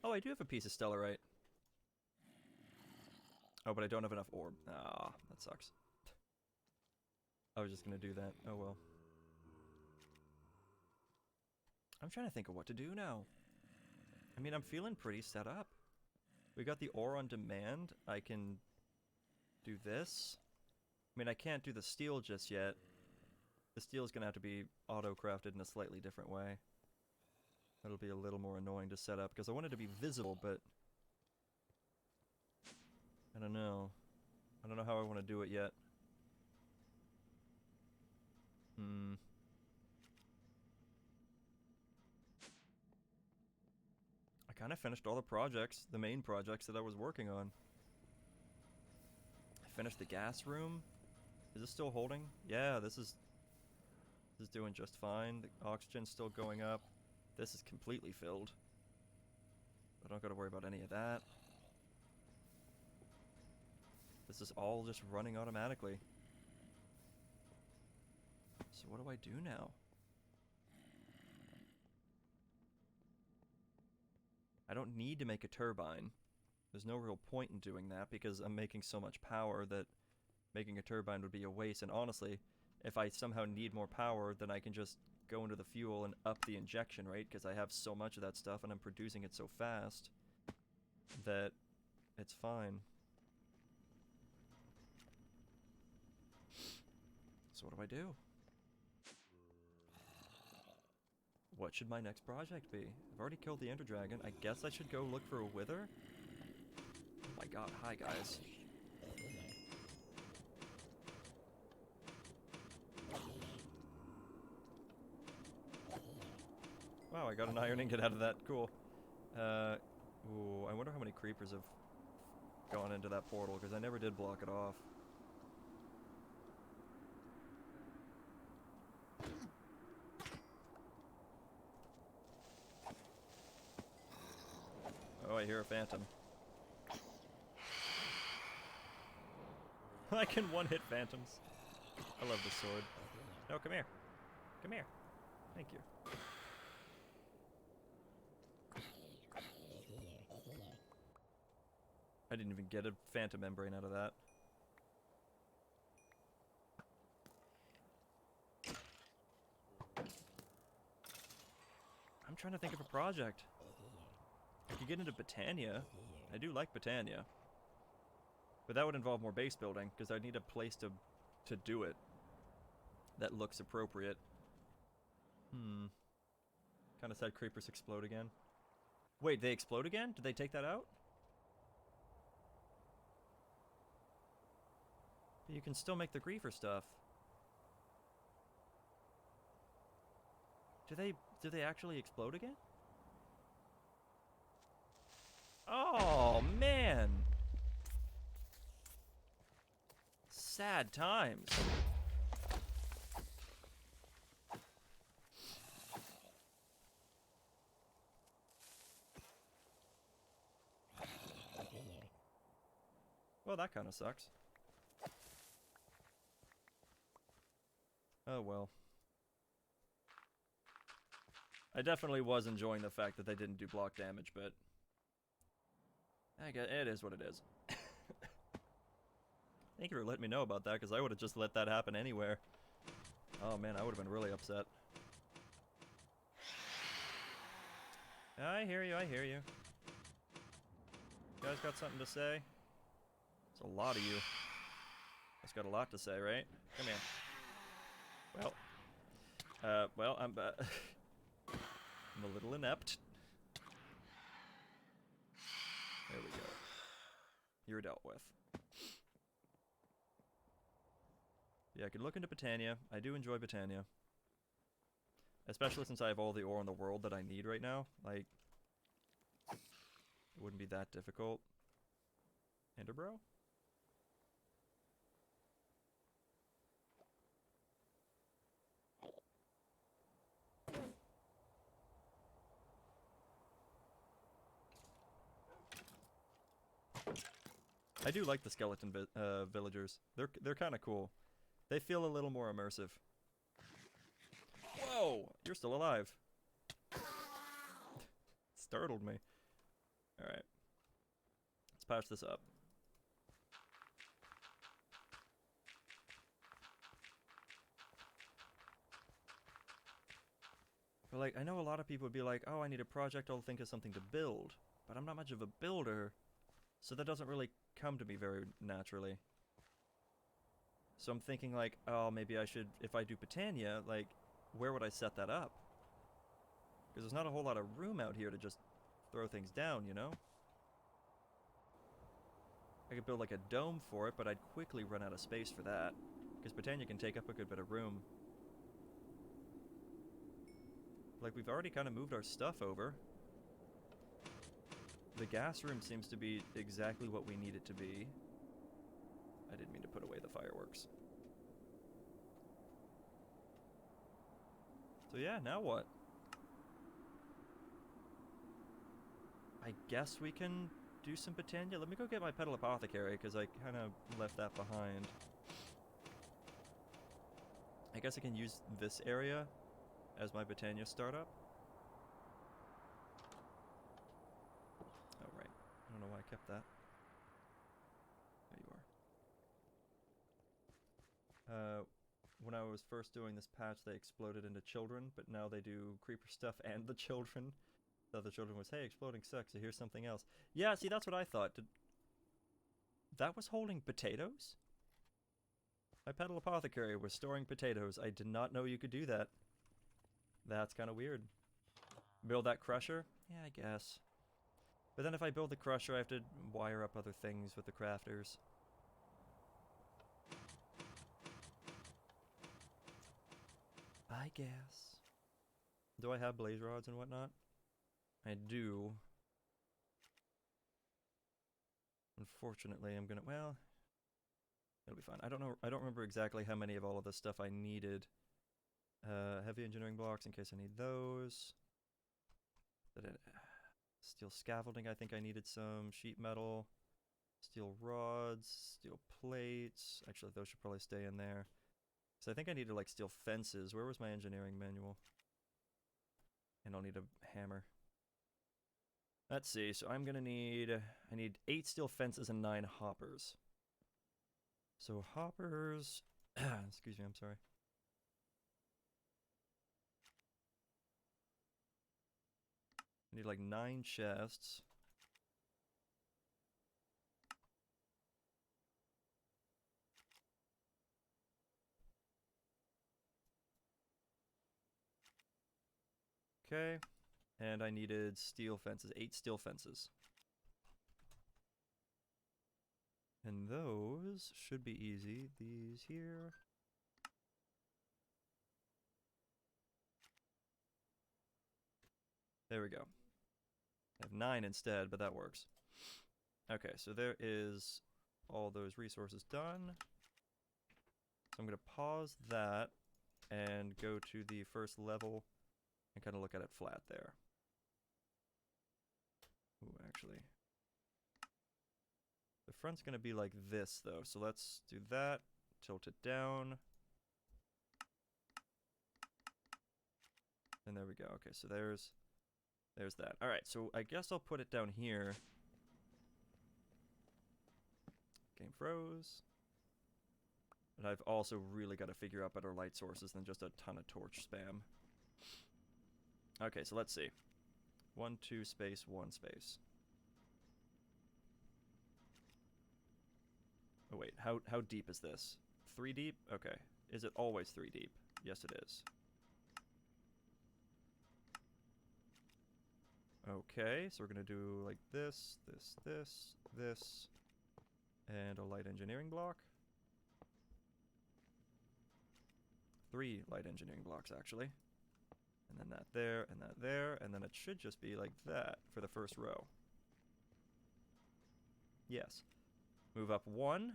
Oh, I do have a piece of stellarite. Oh, but I don't have enough orb. Ah, that sucks. I was just gonna do that. Oh well. I'm trying to think of what to do now. I mean, I'm feeling pretty set up. We got the ore on demand. I can do this. I mean, I can't do the steel just yet. The steel is gonna have to be auto-crafted in a slightly different way. That'll be a little more annoying to set up, because I want it to be visible, but I don't know. I don't know how I want to do it yet. I kind of finished all the projects, the main projects that I was working on. I finished the gas room. Is this still holding? Yeah, this is doing just fine. The oxygen's still going up. This is completely filled. I don't got to worry about any of that. This is all just running automatically. So what do I do now? I don't need to make a turbine. There's no real point in doing that because I'm making so much power that making a turbine would be a waste. And honestly, if I somehow need more power, then I can just go into the fuel and up the injection rate because I have so much of that stuff and I'm producing it so fast that it's fine. So what do I do? What should my next project be? I've already killed the Ender Dragon. I guess I should go look for a wither? Oh my god, hi guys. Wow, I got an iron ingot out of that. Cool. Ooh, I wonder how many creepers have gone into that portal, because I never did block it off. Oh, I hear a phantom. I can one-hit phantoms. I love this sword. No, come here. Come here. Thank you. I didn't even get a phantom membrane out of that. I'm trying to think of a project. I could get into Botania. I do like Botania. But that would involve more base building, because I'd need a place to do it that looks appropriate. Kind of sad creepers explode again. Wait, they explode again? Did they take that out? But you can still make the griefer stuff. Do they actually explode again? Oh, man! Sad times. Well, that kind of sucks. Oh well. I definitely was enjoying the fact that they didn't do block damage, but I guess it is what it is. Thank you for letting me know about that, because I would have just let that happen anywhere. Oh man, I would have been really upset. I hear you, I hear you. You guys got something to say? There's a lot of you. That's got a lot to say, right? Come here. Well, I'm I'm a little inept. There we go. You're dealt with. Yeah, I can look into Botania. I do enjoy Botania. Especially since I have all the ore in the world that I need right now. Like, it wouldn't be that difficult. Enderbro? I do like the skeleton villagers. They're kind of cool. They feel a little more immersive. Whoa! You're still alive. Startled me. Alright. Let's patch this up. But like, I know a lot of people would be like, oh, I need a project, I'll think of something to build. But I'm not much of a builder, so that doesn't really come to me very naturally. So I'm thinking like, oh, maybe I should, if I do Botania, like, where would I set that up? Because there's not a whole lot of room out here to just throw things down, you know? I could build like a dome for it, but I'd quickly run out of space for that. Because Botania can take up a good bit of room. Like, we've already kind of moved our stuff over. The gas room seems to be exactly what we need it to be. I didn't mean to put away the fireworks. So yeah, now what? I guess we can do some Botania. Let me go get my Petal Apothecary, because I kind of left that behind. I guess I can use this area as my Botania startup. Oh, right. I don't know why I kept that. There you are. When I was first doing this patch, they exploded into children, but now they do creeper stuff and the children. The other children was, hey, exploding sucks, so here's something else. Yeah, see, that's what I thought. That was holding potatoes? My Petal Apothecary was storing potatoes. I did not know you could do that. That's kind of weird. Build that crusher? Yeah, I guess. But then if I build the crusher, I have to wire up other things with the crafters. I guess. Do I have blaze rods and whatnot? I do. Unfortunately, I'm gonna, well, it'll be fine. I don't know, I don't remember exactly how many of all of this stuff I needed. Heavy engineering blocks in case I need those. Steel scaffolding, I think I needed some. Sheet metal. Steel rods. Steel plates. Actually, those should probably stay in there. So I think I needed like steel fences. Where was my engineering manual? And I'll need a hammer. Let's see, so I'm gonna need, I need 8 steel fences and 9 hoppers. So hoppers, excuse me, I'm sorry. I need like 9 chests. Okay, and I needed steel fences, 8 steel fences. And those should be easy. These here. There we go. I have 9 instead, but that works. Okay, so there is all those resources done. So I'm going to pause that and go to the first level and kind of look at it flat there. Ooh, actually. The front's gonna be like this though, so let's do that. Tilt it down. And there we go. Okay, so there's that. All right, so I guess I'll put it down here. Game froze. But I've also really got to figure out better light sources than just a ton of torch spam. Okay, so let's see. 1, 2, space, 1 space. Oh wait, how deep is this? 3 deep? Okay. Is it always 3 deep? Yes, it is. Okay, so we're gonna do like this, this, this, this, and a light engineering block. 3 light engineering blocks, actually. And then that there, and then it should just be like that for the first row. Yes. Move up 1.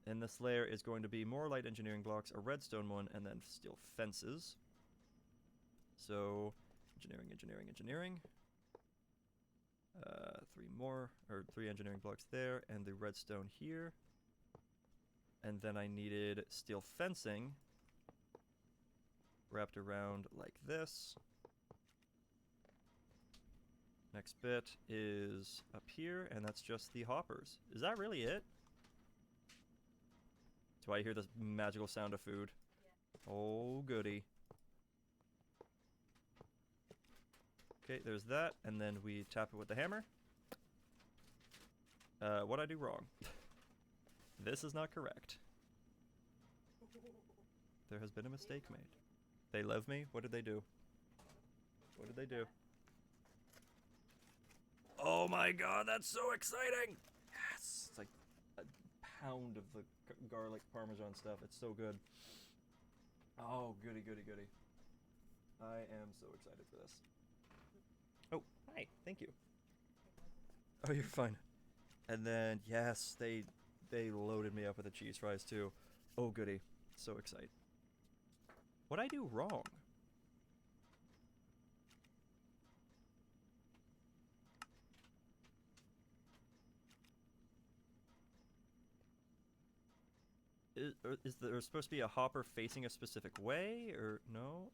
And this layer is going to be more light engineering blocks, a redstone one, and then steel fences. So, engineering. 3 engineering blocks there, and the redstone here. And then I needed steel fencing wrapped around like this. Next bit is up here, and that's just the hoppers. Is that really it? Do I hear this magical sound of food? Yeah. Oh, goody. Okay, there's that, and then we tap it with the hammer. What'd I do wrong? This is not correct. There has been a mistake made. They love me? What did they do? What did they do? Oh my god, that's so exciting! Yes! It's like a pound of the garlic parmesan stuff. It's so good. Oh, goody. I am so excited for this. Oh, hi. Thank you. Oh, you're fine. And then, yes, they loaded me up with the cheese fries too. Oh, goody. So excited. What'd I do wrong? Is there supposed to be a hopper facing a specific way, or no?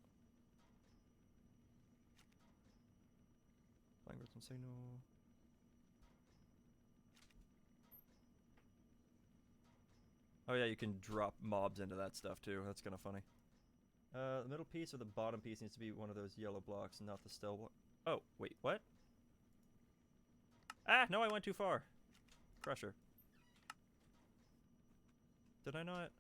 Language and say no. Oh yeah, you can drop mobs into that stuff too. That's kind of funny. The middle piece or the bottom piece needs to be one of those yellow blocks, not the steel block. Oh, wait, what? Ah, no, I went too far. Crusher. Did I not?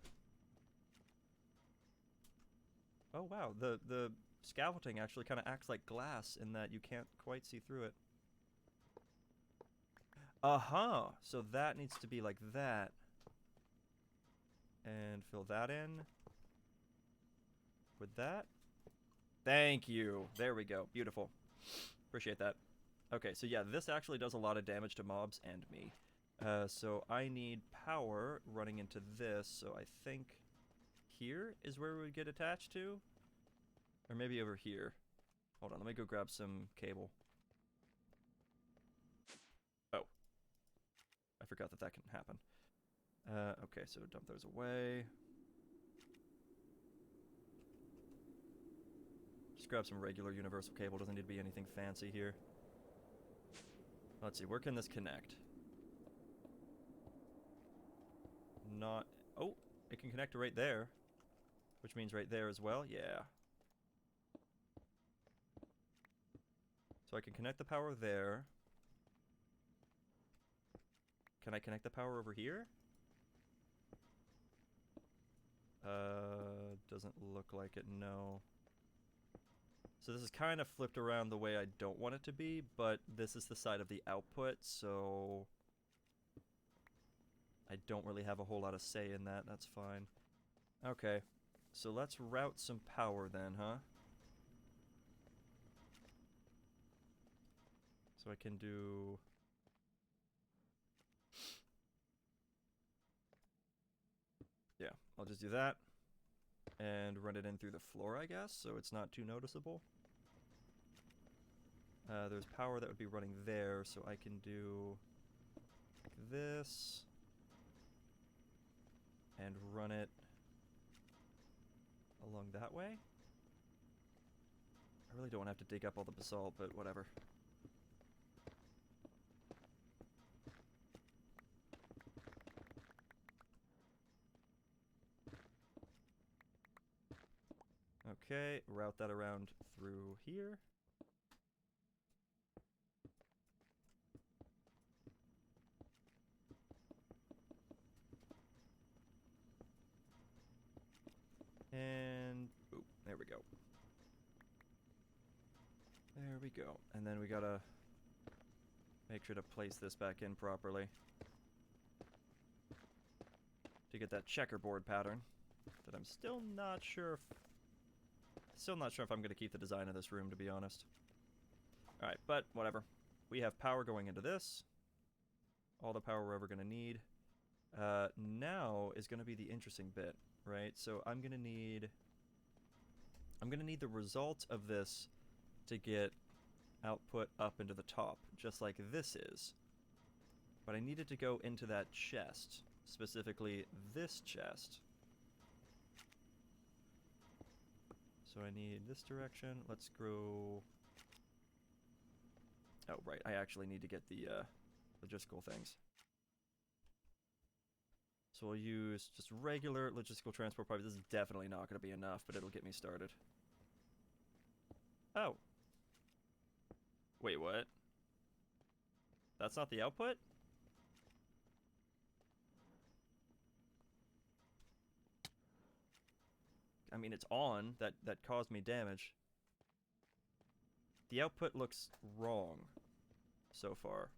Oh wow, the scaffolding actually kind of acts like glass in that you can't quite see through it. Uh-huh, so that needs to be like that. And fill that in. With that. Thank you. There we go. Beautiful. Appreciate that. Okay, so yeah, this actually does a lot of damage to mobs and me. So I need power running into this, so I think here is where we would get attached to. Or maybe over here. Hold on, let me go grab some cable. Oh. I forgot that can happen. Okay, so dump those away. Just grab some regular universal cable, doesn't need to be anything fancy here. Let's see, where can this connect? Not... Oh, it can connect right there. Which means right there as well, yeah. So I can connect the power there. Can I connect the power over here? Doesn't look like it, no. So this is kind of flipped around the way I don't want it to be, but this is the side of the output, so I don't really have a whole lot of say in that. That's fine. Okay, so let's route some power then, huh? So I can do... Yeah, I'll just do that. And run it in through the floor, I guess, so it's not too noticeable. There's power that would be running there, so I can do this and run it along that way. I really don't want to have to dig up all the basalt, but whatever. Okay, route that around through here. And ooh, there we go. There we go. And then we gotta make sure to place this back in properly to get that checkerboard pattern that I'm still not sure if I'm gonna keep the design of this room, to be honest. Alright, but whatever. We have power going into this. All the power we're ever gonna need. Now is gonna be the interesting bit, right? So I'm gonna need the result of this to get output up into the top, just like this is. But I needed to go into that chest, specifically this chest. So I need this direction. Let's go... Oh, right. I actually need to get the logistical things. So we'll use just regular logistical transport pipe. This is definitely not going to be enough, but it'll get me started. Oh. Wait, what? That's not the output? I mean, it's on. That caused me damage. The output looks wrong so far.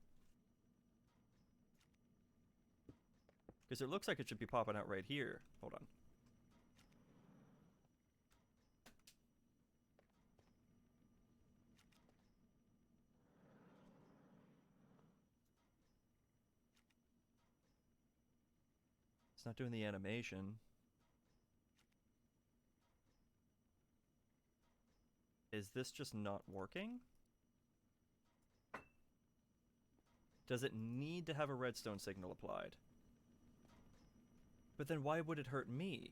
Because it looks like it should be popping out right here. Hold on. It's not doing the animation. Is this just not working? Does it need to have a redstone signal applied? But then why would it hurt me?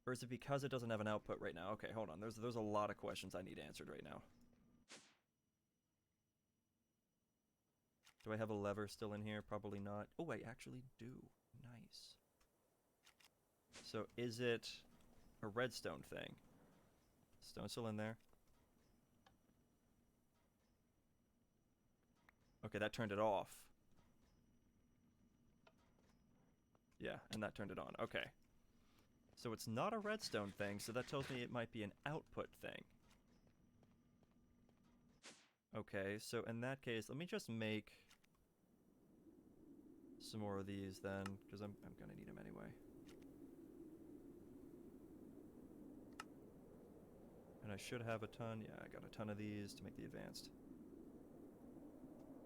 Or is it because it doesn't have an output right now? Okay, hold on. There's a lot of questions I need answered right now. Do I have a lever still in here? Probably not. Oh, I actually do. Nice. So is it a redstone thing? Stone still in there? Okay, that turned it off. Yeah, and that turned it on. Okay. So it's not a redstone thing, so that tells me it might be an output thing. Okay, so in that case, let me just make some more of these then, because I'm gonna need them anyway. And I should have a ton. Yeah, I got a ton of these to make the advanced.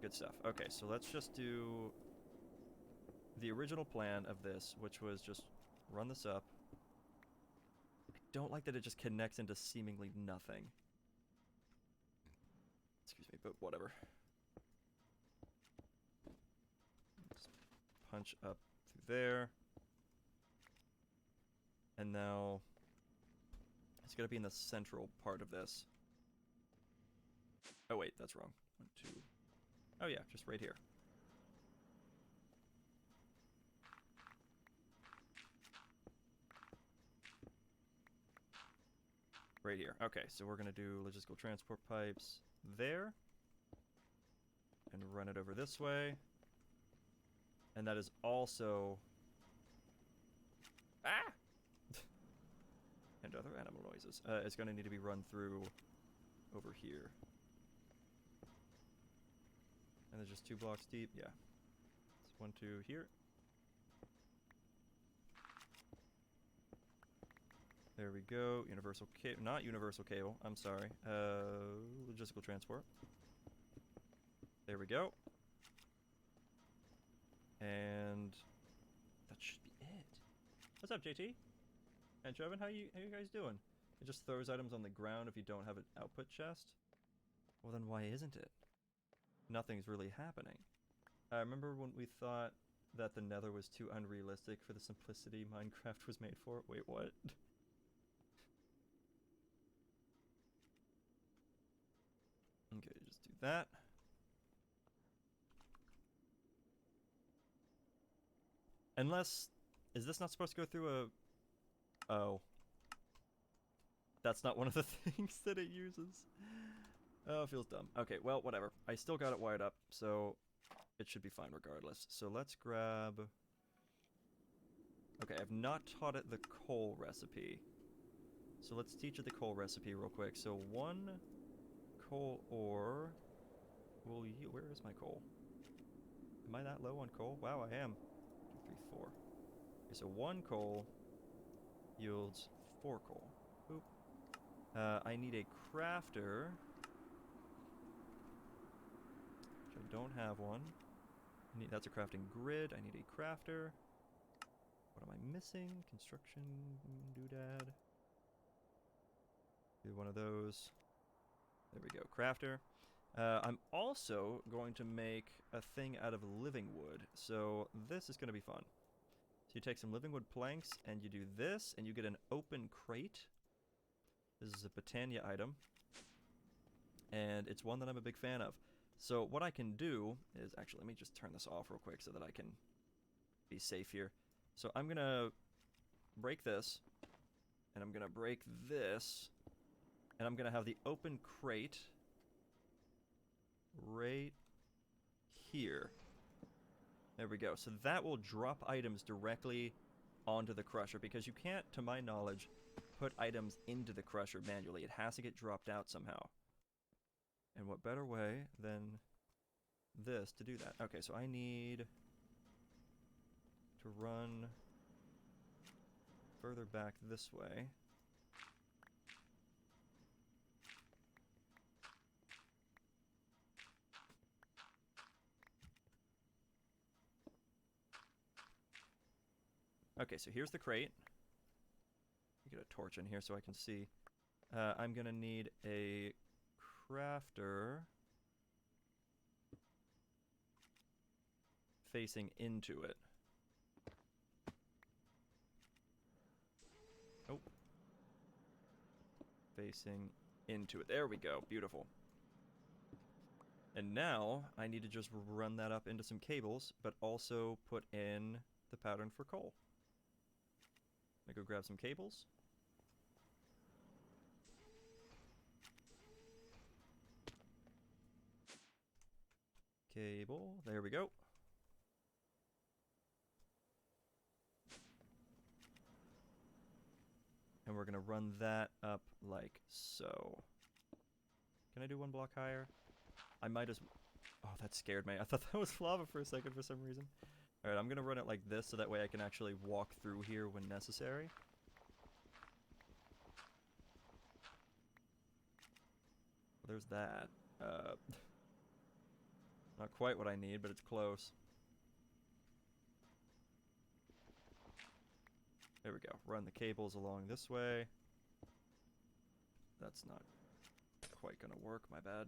Good stuff. Okay, so let's just do the original plan of this, which was just run this up. I don't like that it just connects into seemingly nothing. Excuse me, but whatever. Just punch up through there. And now it's going to be in the central part of this. Oh wait, that's wrong. 1, 2. Oh yeah, just right here. Right here. Okay, so we're going to do logistical transport pipes there. And run it over this way. And that is also... Ah! And other animal noises. It's going to need to be run through over here. And there's just 2 blocks deep. Yeah. It's 1, 2 here. There we go. Universal cable. Not universal cable. I'm sorry. Logistical transport. There we go. And that should be it. What's up, JT? And Joven, how you guys doing? It just throws items on the ground if you don't have an output chest? Well then why isn't it? Nothing's really happening. I remember when we thought that the Nether was too unrealistic for the simplicity Minecraft was made for. Wait, what? Okay, just do that. Unless... Is this not supposed to go through a... Oh. That's not one of the things that it uses. Oh, it feels dumb. Okay, well, whatever. I still got it wired up, so it should be fine regardless. So let's grab... Okay, I've not taught it the coal recipe. So let's teach it the coal recipe real quick. So 1 coal ore will yield... Where is my coal? Am I that low on coal? Wow, I am. 2, 3, 4. Okay, so 1 coal yields 4 coal. Oop. I need a crafter, which I don't have one. That's a crafting grid. I need a crafter. What am I missing? Construction doodad. Do one of those. There we go. Crafter. I'm also going to make a thing out of living wood. So this is going to be fun. So you take some living wood planks and you do this and you get an open crate. This is a Britannia item. And it's one that I'm a big fan of. So what I can do is... Actually, let me just turn this off real quick so that I can be safe here. So I'm going to break this. And I'm going to break this. And I'm going to have the open crate right here. There we go. So that will drop items directly onto the crusher, because you can't, to my knowledge, put items into the crusher manually. It has to get dropped out somehow. And what better way than this to do that? Okay, so I need to run further back this way. Okay, so here's the crate. Get a torch in here so I can see. I'm gonna need a crafter facing into it. Oh. Facing into it. There we go. Beautiful. And now I need to just run that up into some cables, but also put in the pattern for coal. I go grab some cables. Cable. There we go. And we're going to run that up like so. Can I do 1 block higher? I might as... Oh, that scared me. I thought that was lava for a second for some reason. Alright, I'm going to run it like this so that way I can actually walk through here when necessary. Well, there's that. Not quite what I need, but it's close. There we go. Run the cables along this way. That's not quite gonna work, my bad.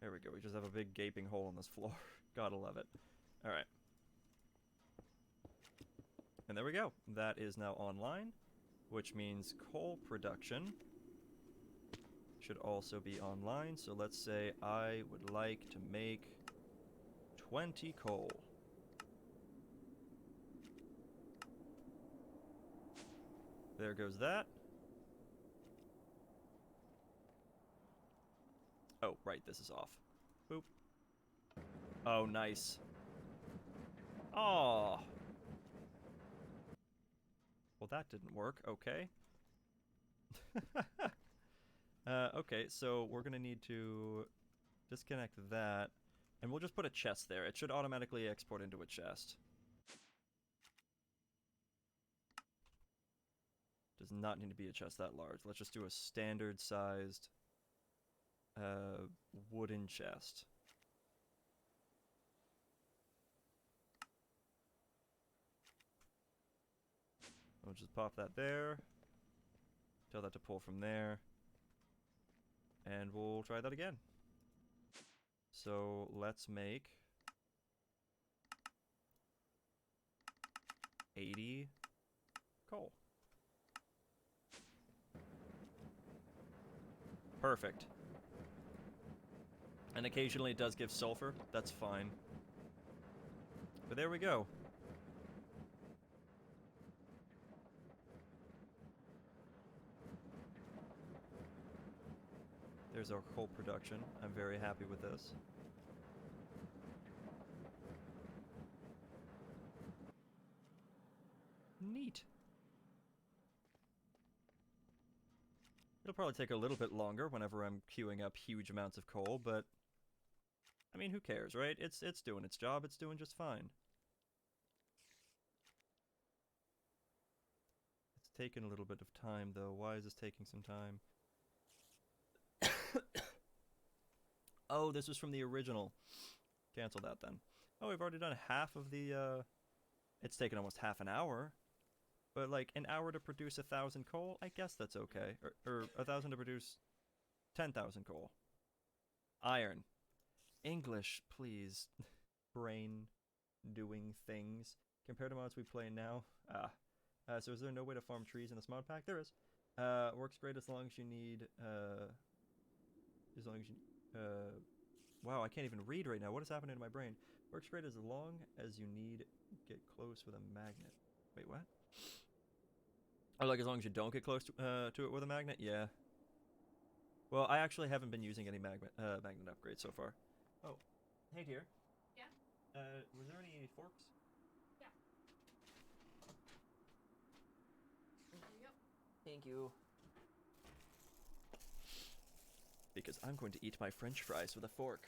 There we go. We just have a big gaping hole in this floor. Gotta love it. Alright. And there we go. That is now online, which means coal production should also be online. So let's say I would like to make 20 coal. There goes that. Oh, right, this is off. Boop. Oh, nice. Aw. Well, that didn't work. Okay. Okay, so we're gonna need to disconnect that, and we'll just put a chest there. It should automatically export into a chest. Does not need to be a chest that large. Let's just do a standard-sized wooden chest. We'll just pop that there. Tell that to pull from there. And we'll try that again. So let's make 80 coal. Perfect. And occasionally it does give sulfur. That's fine. But there we go. There's our coal production. I'm very happy with this. Neat. It'll probably take a little bit longer whenever I'm queuing up huge amounts of coal, but I mean, who cares, right? It's doing its job. It's doing just fine. It's taken a little bit of time, though. Why is this taking some time? Oh, this was from the original. Cancel that then. Oh, we've already done half of the, It's taken almost half an hour. But, like, an hour to produce 1,000 coal? I guess that's okay. Or 1,000 to produce 10,000 coal. Iron. English, please. Brain doing things. Compared to mods we play now. So is there no way to farm trees in this mod pack? There is. Works great as long as you need, wow, I can't even read right now. What is happening to my brain? Works great as long as you need get close with a magnet. Wait, what? Oh, like as long as you don't get close to it with a magnet? Yeah. Well, I actually haven't been using any magnet upgrades so far. Oh, hey dear. Yeah? Was there any forks? Yeah. There you go. Thank you. Because I'm going to eat my French fries with a fork.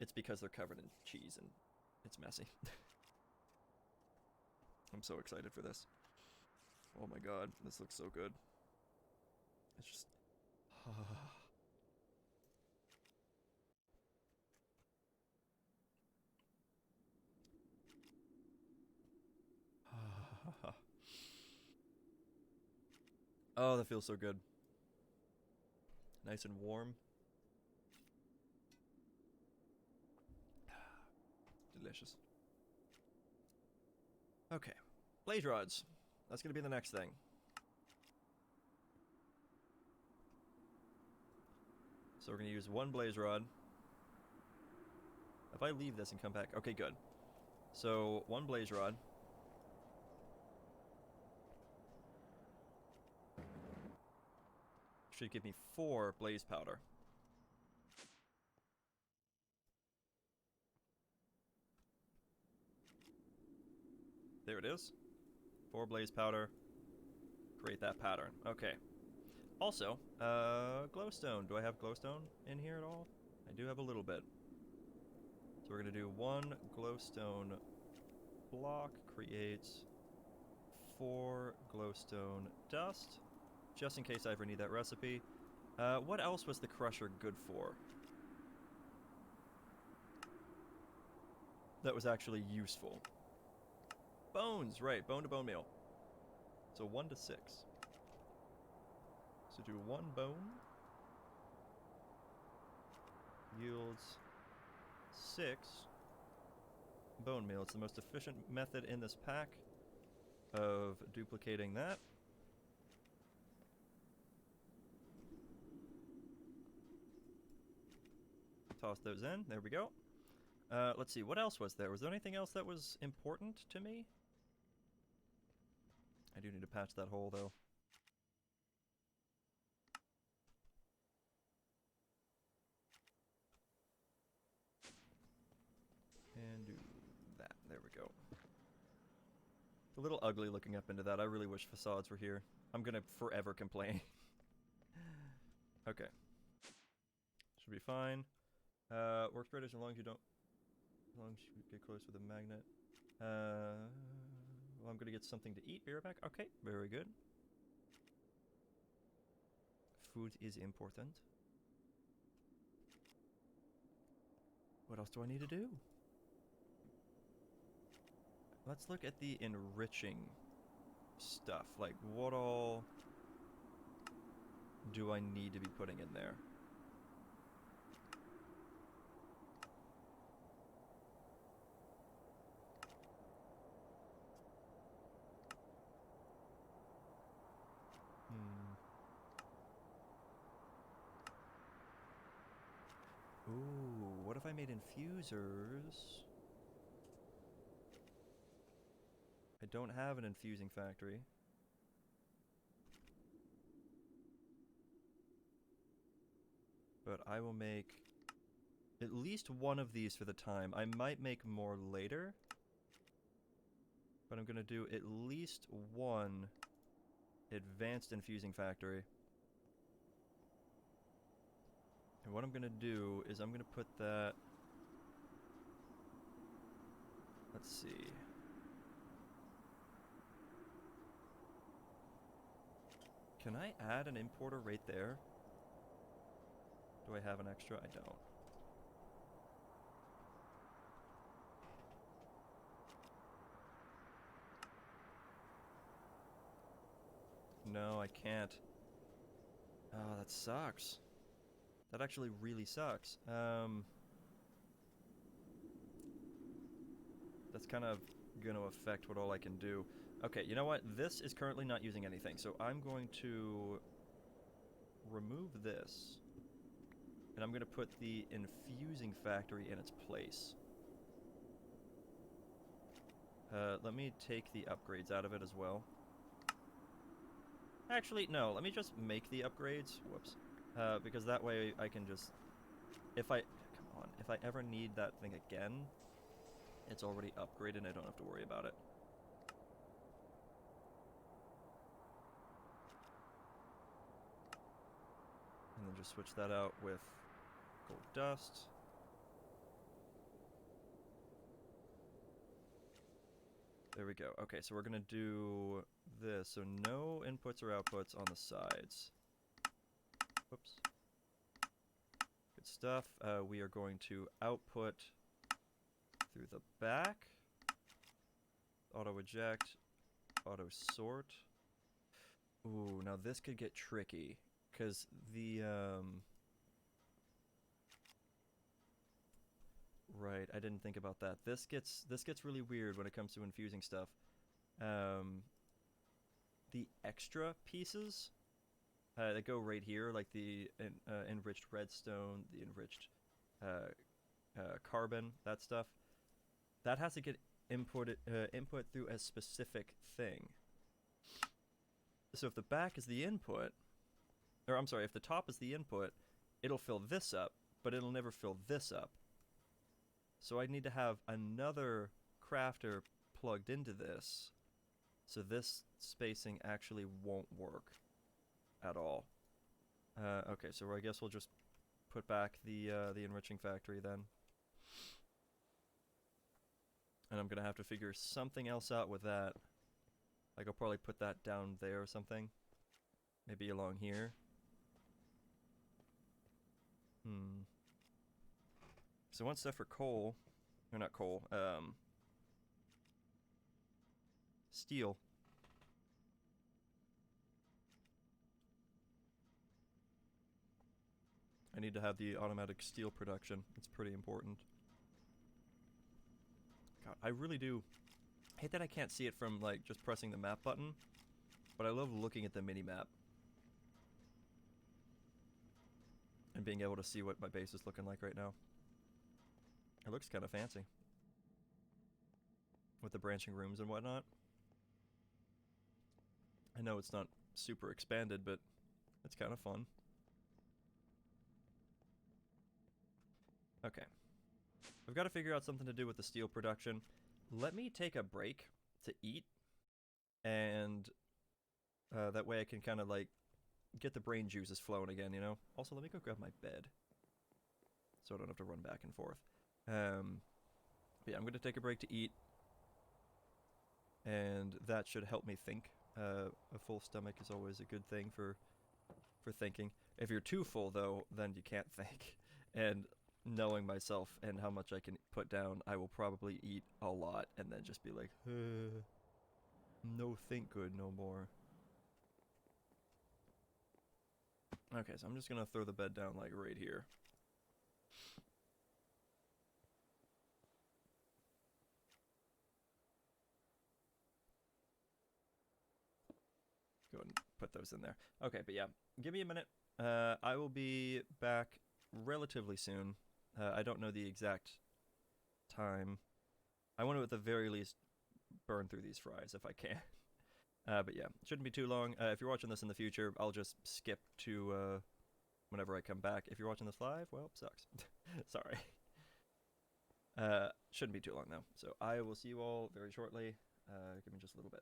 It's because they're covered in cheese and it's messy. I'm so excited for this. Oh my god, this looks so good. It's just... Oh, that feels so good. Nice and warm. Delicious. Okay. Blaze rods. That's gonna be the next thing. So we're gonna use one blaze rod. If I leave this and come back... Okay, good. So, one blaze rod. Should give me 4 blaze powder. There it is. 4 blaze powder. Create that pattern. Okay. Also, glowstone. Do I have glowstone in here at all? I do have a little bit. So we're gonna do 1 glowstone block creates 4 glowstone dust, just in case I ever need that recipe. What else was the crusher good for? That was actually useful. Bones, right, bone to bone meal. So 1 to 6. So do 1 bone. Yields 6 bone meal. It's the most efficient method in this pack of duplicating that. Toss those in. There we go. Let's see. What else was there? Was there anything else that was important to me? I do need to patch that hole, though. And do that. There we go. It's a little ugly looking up into that. I really wish facades were here. I'm gonna forever complain. Okay. Should be fine. Works great as long as you don't... As long as you get close with a magnet. Well, I'm gonna get something to eat. Be right back. Okay, very good. Food is important. What else do I need to do? Let's look at the enriching stuff. Like, what all do I need to be putting in there? Ooh, what if I made infusers? I don't have an infusing factory. But I will make at least one of these for the time. I might make more later. But I'm gonna do at least one advanced infusing factory. And what I'm gonna do is I'm gonna put that... Let's see. Can I add an importer right there? Do I have an extra? I don't. No, I can't. Oh, that sucks. That actually really sucks. That's kind of going to affect what all I can do. Okay, you know what? This is currently not using anything, so I'm going to remove this. And I'm going to put the infusing factory in its place. Let me take the upgrades out of it as well. Actually, no, let me just make the upgrades. Whoops. Because that way I can just... If I ever need that thing again, it's already upgraded and I don't have to worry about it. And then just switch that out with gold dust. There we go. Okay, so we're gonna do this. So no inputs or outputs on the sides. Whoops. Good stuff. We are going to output through the back. Auto eject. Auto sort. Ooh, now this could get tricky. Because the, Right, I didn't think about that. This gets really weird when it comes to infusing stuff. The extra pieces that go right here, like the enriched redstone, the enriched carbon, that stuff, that has to get input through a specific thing. So if the back is the input, or I'm sorry, if the top is the input, it'll fill this up, but it'll never fill this up. So I need to have another crafter plugged into this, so this spacing actually won't work at all. Okay, so I guess we'll just put back the enriching factory then. And I'm gonna have to figure something else out with that. Like I'll probably put that down there or something. Maybe along here. So I want stuff for coal. Or not coal, steel. I need to have the automatic steel production. It's pretty important. God, I really do hate that I can't see it from, like, just pressing the map button. But I love looking at the mini-map. And being able to see what my base is looking like right now. It looks kind of fancy. With the branching rooms and whatnot. I know it's not super expanded, but it's kind of fun. Okay. I've got to figure out something to do with the steel production. Let me take a break to eat. And that way I can kind of like get the brain juices flowing again, you know? Also, let me go grab my bed. So I don't have to run back and forth. But yeah, I'm going to take a break to eat. And that should help me think. A full stomach is always a good thing for thinking. If you're too full, though, then you can't think. And knowing myself and how much I can put down, I will probably eat a lot and then just be like, No think good no more. Okay, so I'm just gonna throw the bed down like right here. Go ahead and put those in there. Okay, but yeah, give me a minute. I will be back relatively soon. I don't know the exact time. I want to at the very least burn through these fries if I can. But yeah, shouldn't be too long. If you're watching this in the future, I'll just skip to whenever I come back. If you're watching this live, well, sucks. Sorry. Shouldn't be too long though. So I will see you all very shortly. Give me just a little bit.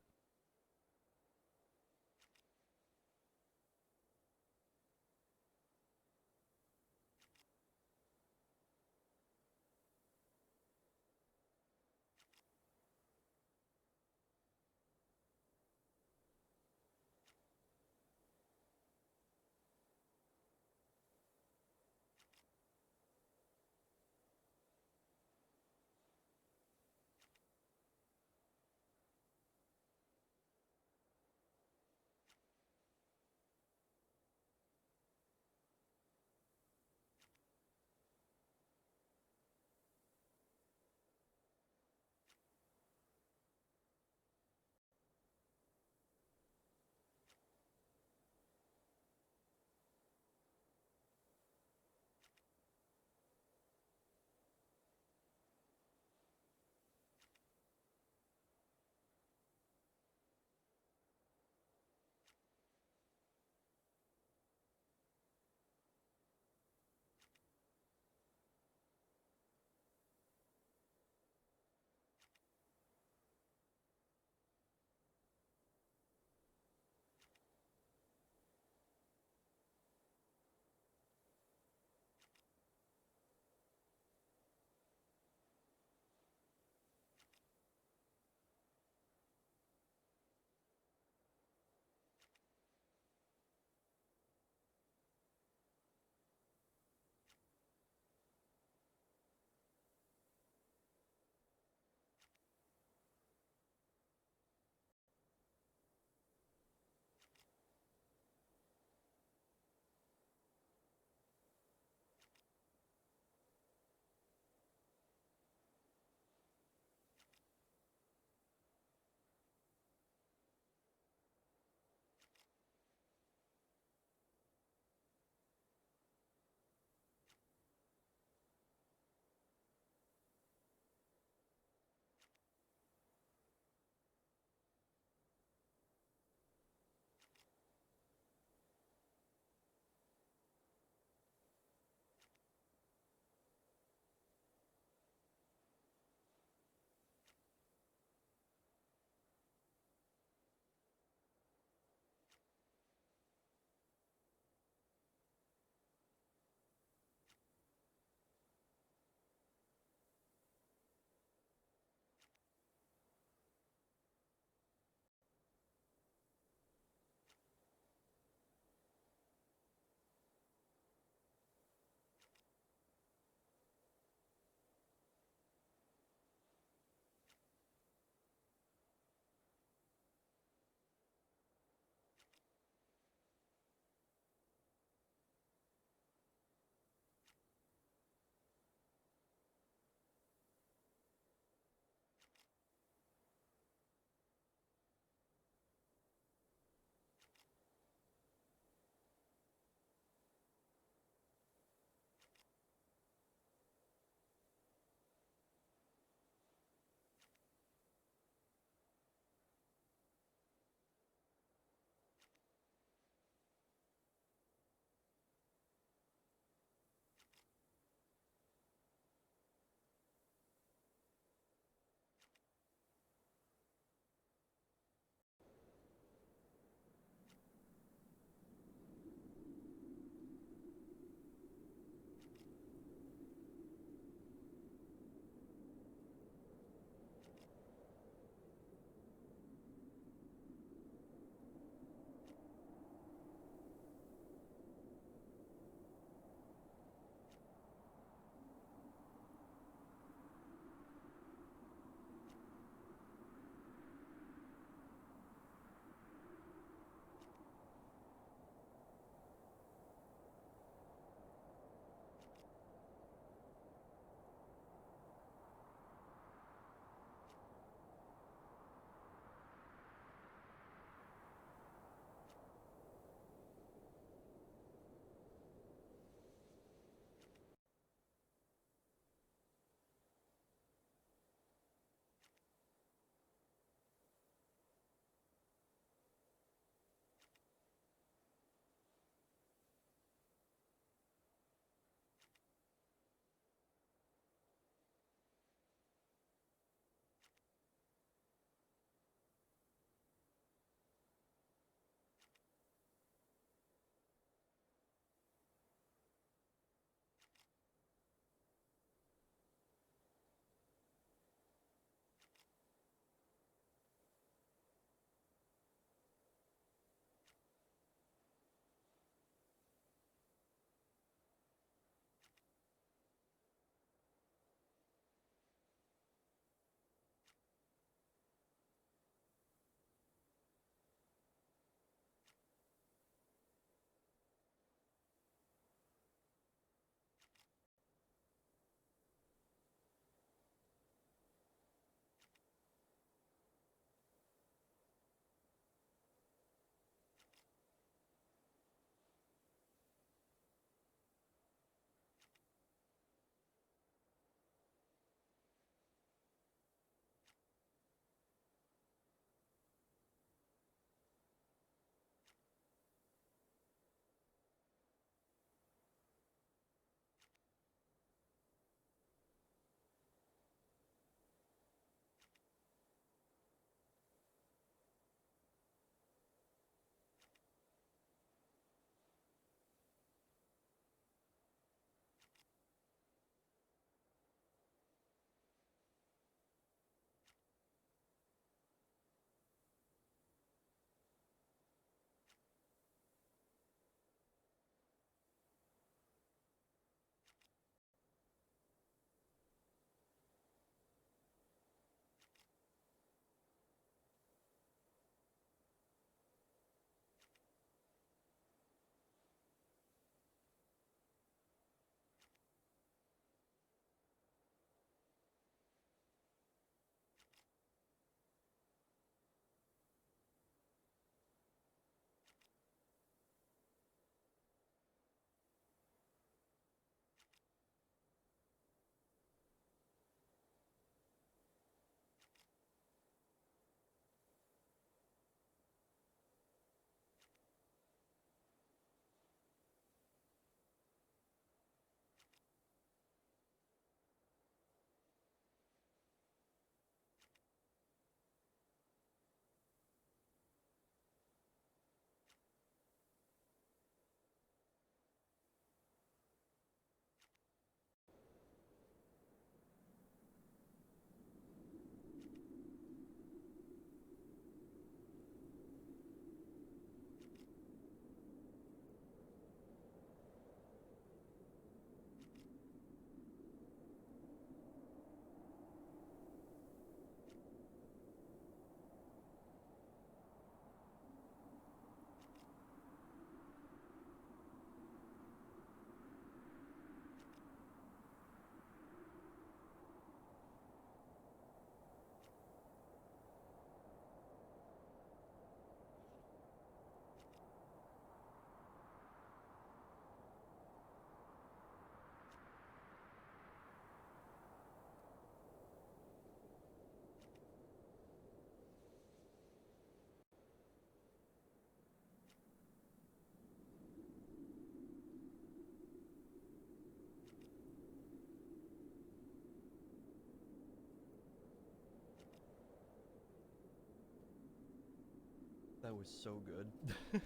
That was so good.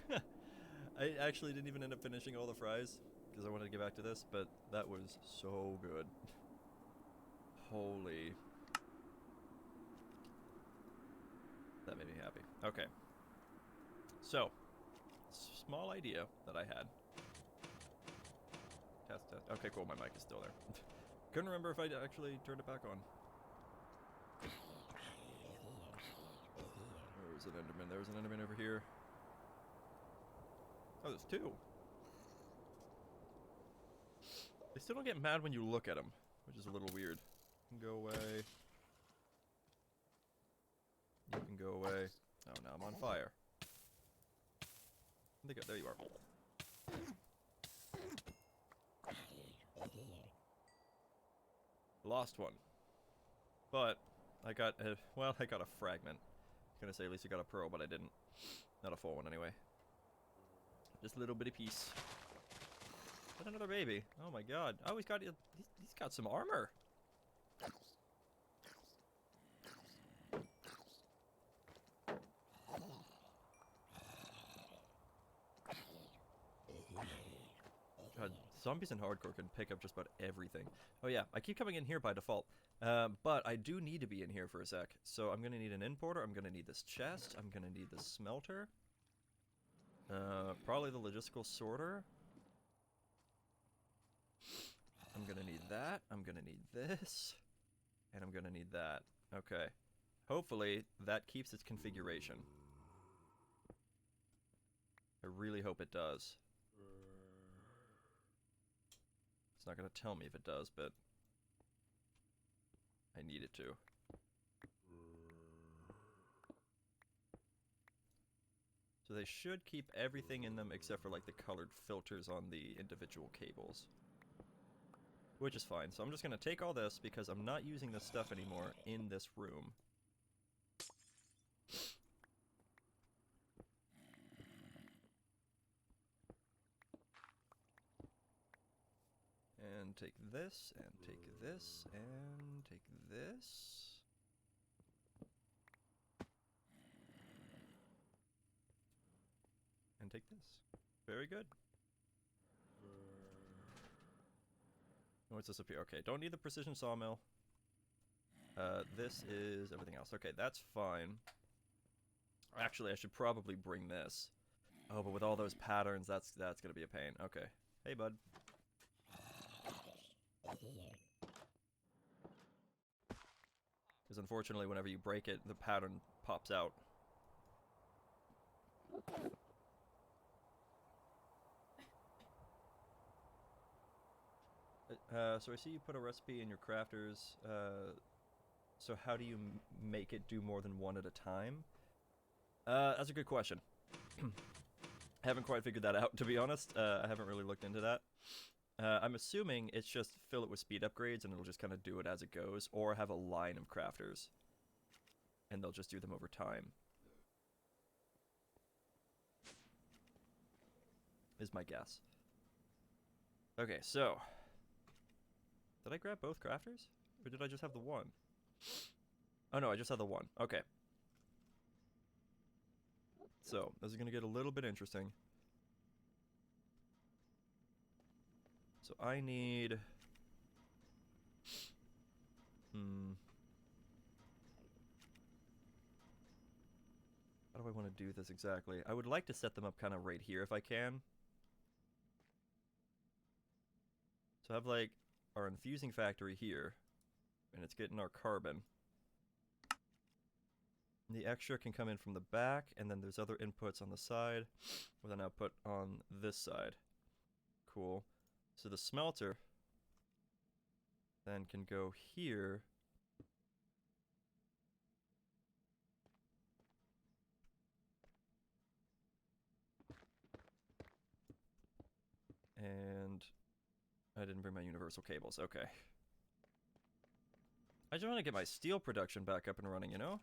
I actually didn't even end up finishing all the fries because I wanted to get back to this, but that was so good. Holy. That made me happy. Okay. So, small idea that I had. Test, test. Okay, cool. My mic is still there. Couldn't remember if I actually turned it back on. There's an Enderman. There's an Enderman over here. Oh, there's two. They still don't get mad when you look at them, which is a little weird. You can go away. You can go away. Oh, now I'm on fire. There you are. Lost one. But I got a, well, I got a fragment. I was gonna say at least I got a pearl, but I didn't. Not a full one anyway. Just a little bitty piece. But another baby. Oh my god. Oh, he's got some armor. God, zombies in hardcore can pick up just about everything. Oh yeah, I keep coming in here by default. But I do need to be in here for a sec. So I'm gonna need an importer, I'm gonna need this chest, I'm gonna need this smelter. Probably the logistical sorter. I'm gonna need that, I'm gonna need this, and I'm gonna need that. Okay. Hopefully, that keeps its configuration. I really hope it does. It's not gonna tell me if it does, but I need it to. So they should keep everything in them except for like the colored filters on the individual cables. Which is fine. So I'm just gonna take all this because I'm not using this stuff anymore in this room. And take this, and take this, and take this. And take this. Very good. What's this up here? Okay, don't need the precision sawmill. This is everything else. Okay, that's fine. Actually, I should probably bring this. Oh, but with all those patterns, that's gonna be a pain. Okay. Hey, bud. Because unfortunately, whenever you break it, the pattern pops out. So I see you put a recipe in your crafters. So how do you make it do more than one at a time? That's a good question. I haven't quite figured that out, to be honest. I haven't really looked into that. I'm assuming it's just fill it with speed upgrades and it'll just kind of do it as it goes, or have a line of crafters. And they'll just do them over time. Is my guess. Okay, so... Did I grab both crafters? Or did I just have the one? Oh no, I just had the one. Okay. So, this is going to get a little bit interesting. So I need... How do I want to do this exactly? I would like to set them up kind of right here if I can. So I have like our infusing factory here, and it's getting our carbon. The extra can come in from the back, and then there's other inputs on the side, with an output on this side. Cool. So the smelter then can go here. And I didn't bring my universal cables. Okay. I just want to get my steel production back up and running, you know?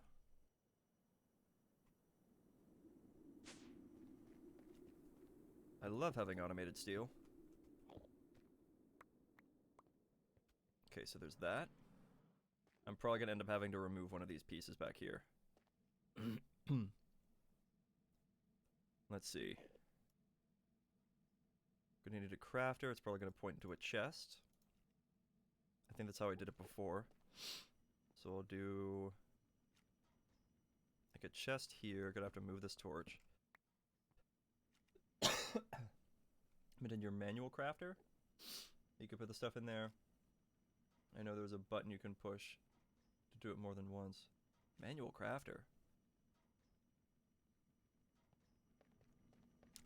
I love having automated steel. Okay, so there's that. I'm probably going to end up having to remove one of these pieces back here. Let's see. Gonna need a crafter. It's probably gonna point into a chest. I think that's how I did it before. So I'll do like a chest here. Gonna have to move this torch. But in your manual crafter, you can put the stuff in there. I know there's a button you can push to do it more than once. Manual crafter.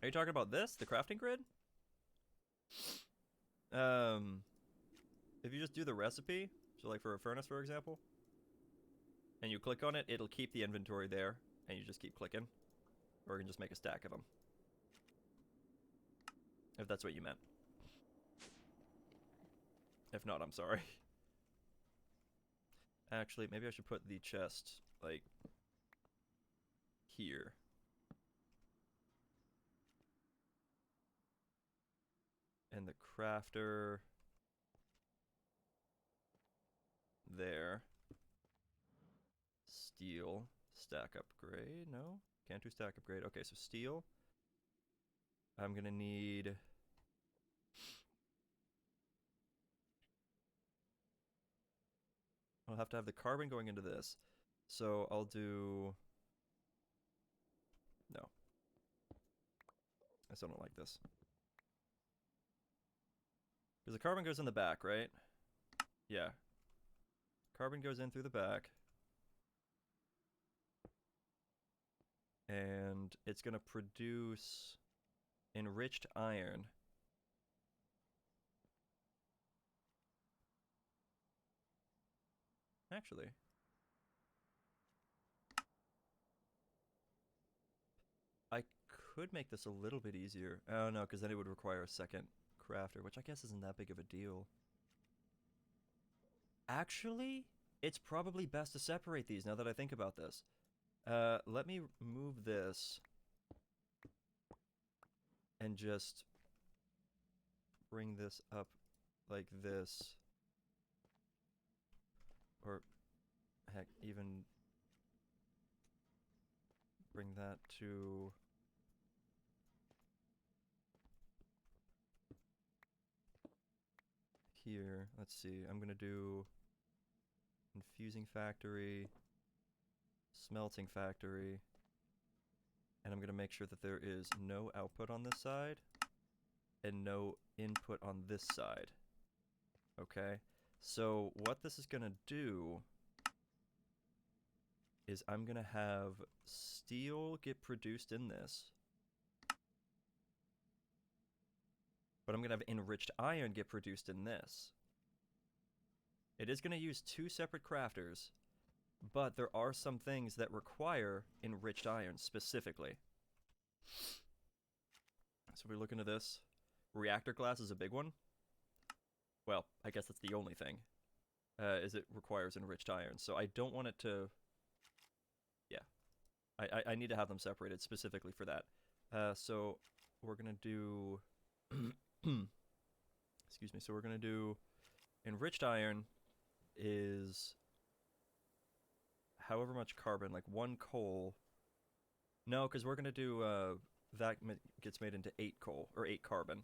Are you talking about this? The crafting grid? If you just do the recipe, so like for a furnace, for example, and you click on it, it'll keep the inventory there, and you just keep clicking. Or you can just make a stack of them. If that's what you meant. If not, I'm sorry. Actually, maybe I should put the chest, like, here. And the crafter there. Steel. Stack upgrade. No? Can't do stack upgrade. Okay, so steel. I'm gonna need... I'll have to have the carbon going into this. So I'll do... No. I still don't like this. Because the carbon goes in the back, right? Yeah. Carbon goes in through the back. And it's going to produce enriched iron. Actually. I could make this a little bit easier. Oh no, because then it would require a second crafter, which I guess isn't that big of a deal. Actually, it's probably best to separate these now that I think about this. Let me move this and just bring this up like this. Or, heck, even bring that to... here. Let's see. I'm gonna do infusing factory, smelting factory, and I'm gonna make sure that there is no output on this side and no input on this side. Okay? So what this is gonna do is I'm gonna have steel get produced in this, but I'm gonna have enriched iron get produced in this. It is gonna use two separate crafters, but there are some things that require enriched iron specifically. So we look into this. Reactor glass is a big one. Well, I guess that's the only thing. Is it requires enriched iron. So I don't want it to... Yeah. I need to have them separated specifically for that. So we're gonna do... Excuse me. So we're gonna do... Enriched iron is... however much carbon, like 1 coal. No, because we're gonna do... that gets made into 8 coal, or 8 carbon.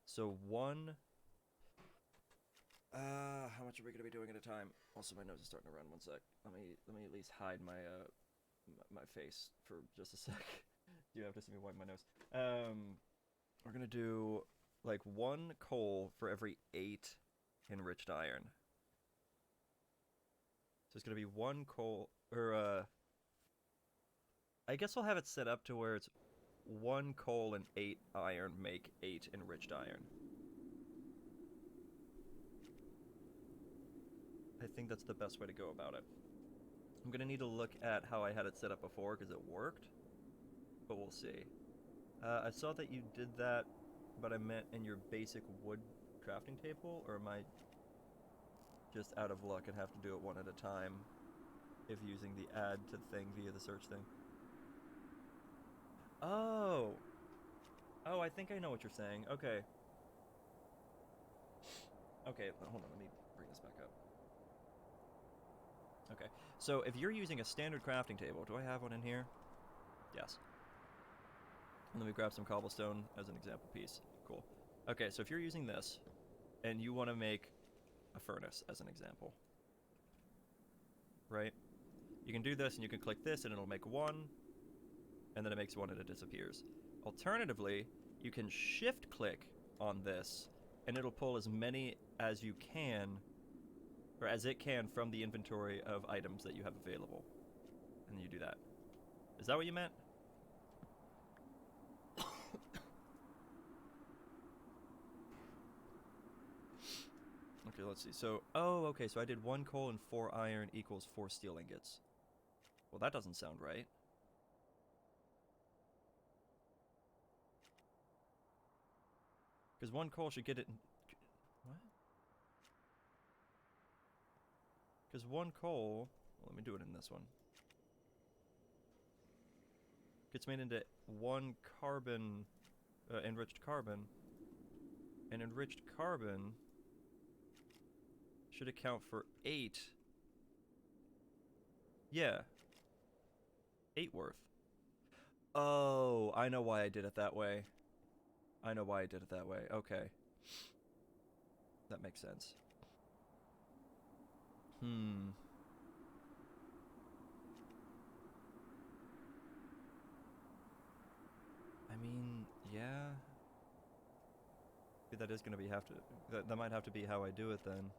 So 1... how much are we gonna be doing at a time? Also, my nose is starting to run. 1 sec. Let me at least hide my my face for just a sec. You have to see me wipe my nose. We're gonna do like 1 coal for every 8 enriched iron. So it's gonna be 1 coal, or I guess we'll have it set up to where it's 1 coal and 8 iron make 8 enriched iron. I think that's the best way to go about it. I'm gonna need to look at how I had it set up before because it worked, but we'll see. I saw that you did that, but I meant in your basic wood crafting table, or am I just out of luck and have to do it one at a time if using the add to thing via the search thing? Oh! Oh, I think I know what you're saying. Okay. Okay, hold on, let me bring this back up. Okay, so if you're using a standard crafting table, do I have one in here? Yes. Let me grab some cobblestone as an example piece. Cool. Okay, so if you're using this, and you want to make a furnace as an example, right? You can do this, and you can click this, and it'll make one, and then it makes one, and it disappears. Alternatively, you can shift-click on this, and it'll pull as many as you can, or as it can from the inventory of items that you have available. And you do that. Is that what you meant? Okay, let's see. So, oh, okay, so I did 1 coal and 4 iron equals 4 steel ingots. Well, that doesn't sound right. Because 1 coal should get it in... What? Because 1 coal... Well, let me do it in this one. Gets made into 1 carbon... enriched carbon. And enriched carbon... should account for 8. Yeah. 8 worth. Oh, I know why I did it that way. I know why I did it that way. Okay. That makes sense. I mean, yeah. That is gonna be that might have to be how I do it then.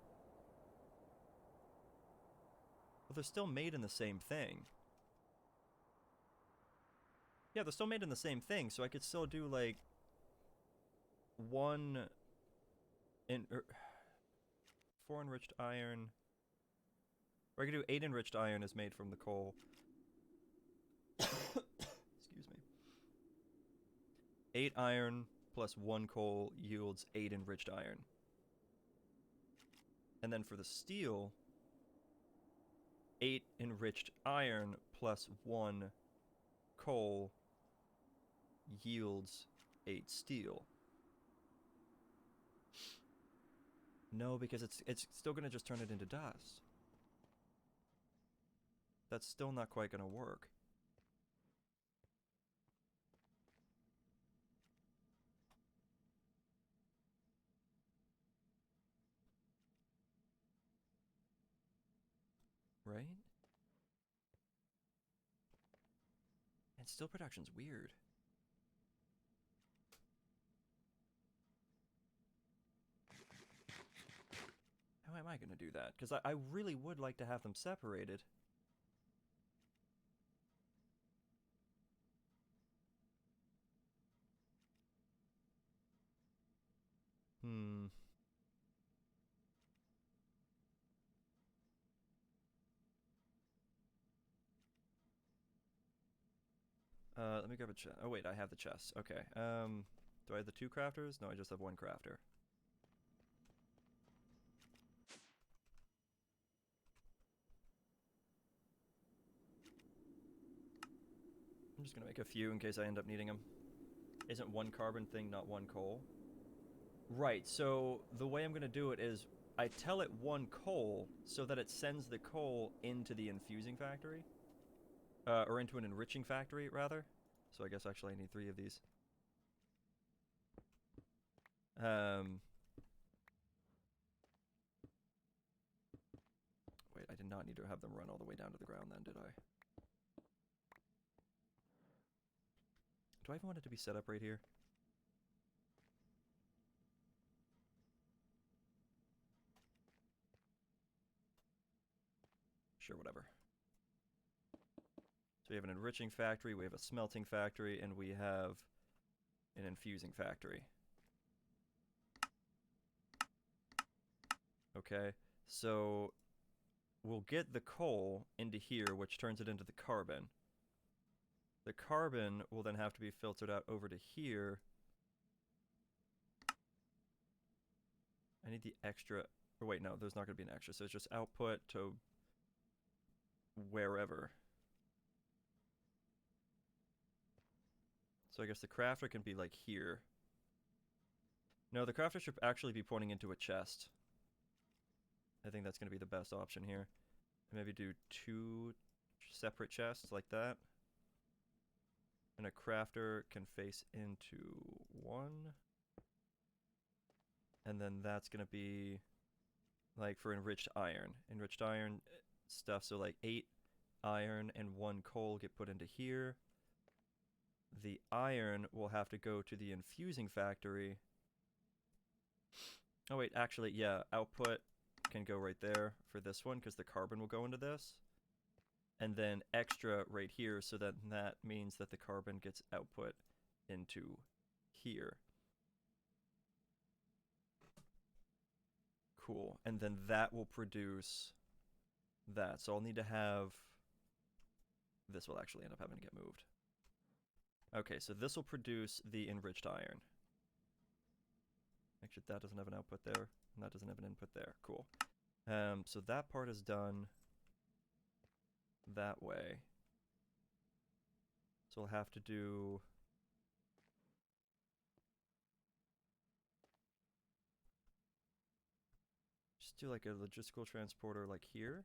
Well, they're still made in the same thing. Yeah, they're still made in the same thing, so I could still do like 4 enriched iron. Or I could do 8 enriched iron is made from the coal. Excuse me. 8 iron plus 1 coal yields 8 enriched iron. And then for the steel, 8 enriched iron plus 1 coal yields 8 steel. No, because it's still going to just turn it into dust. That's still not quite going to work. Right? And steel production's weird. How am I going to do that? Because I really would like to have them separated. Let me grab a chest. Oh wait, I have the chest. Okay. Do I have the 2 crafters? No, I just have 1 crafter. I'm just gonna make a few in case I end up needing them. Isn't 1 carbon thing not 1 coal? Right, so the way I'm gonna do it is I tell it 1 coal so that it sends the coal into the infusing factory. Or into an enriching factory, rather. So I guess actually I need 3 of these. Wait, I did not need to have them run all the way down to the ground then, did I? Do I even want it to be set up right here? Sure, whatever. So we have an enriching factory, we have a smelting factory, and we have an infusing factory. Okay, so we'll get the coal into here, which turns it into the carbon. The carbon will then have to be filtered out over to here. I need the extra... Or wait, no, there's not going to be an extra, so it's just output to wherever. So I guess the crafter can be like here. No, the crafter should actually be pointing into a chest. I think that's going to be the best option here. Maybe do 2 separate chests like that. And a crafter can face into 1. And then that's going to be like for enriched iron. Enriched iron stuff, so like 8 iron and 1 coal get put into here. The iron will have to go to the infusing factory. Oh wait, actually, yeah, output can go right there for this one because the carbon will go into this. And then extra right here, so that means that the carbon gets output into here. Cool. And then that will produce that. So I'll need to have... This will actually end up having to get moved. Okay, so this will produce the enriched iron. Actually, that doesn't have an output there, and that doesn't have an input there. Cool. So that part is done that way. So we'll have to do... Just do like a logistical transporter like here.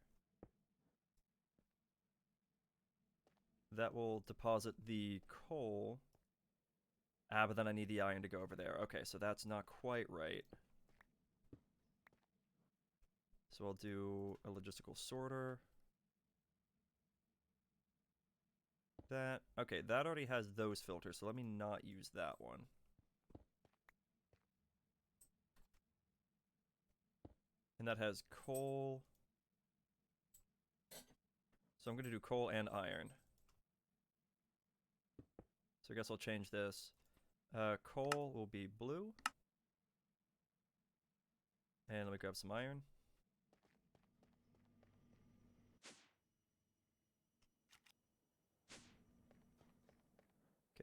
That will deposit the coal. Ah, but then I need the iron to go over there. Okay, so that's not quite right. So I'll do a logistical sorter. That. Okay, that already has those filters, so let me not use that one. And that has coal. So I'm going to do coal and iron. So I guess I'll change this. Coal will be blue. And let me grab some iron.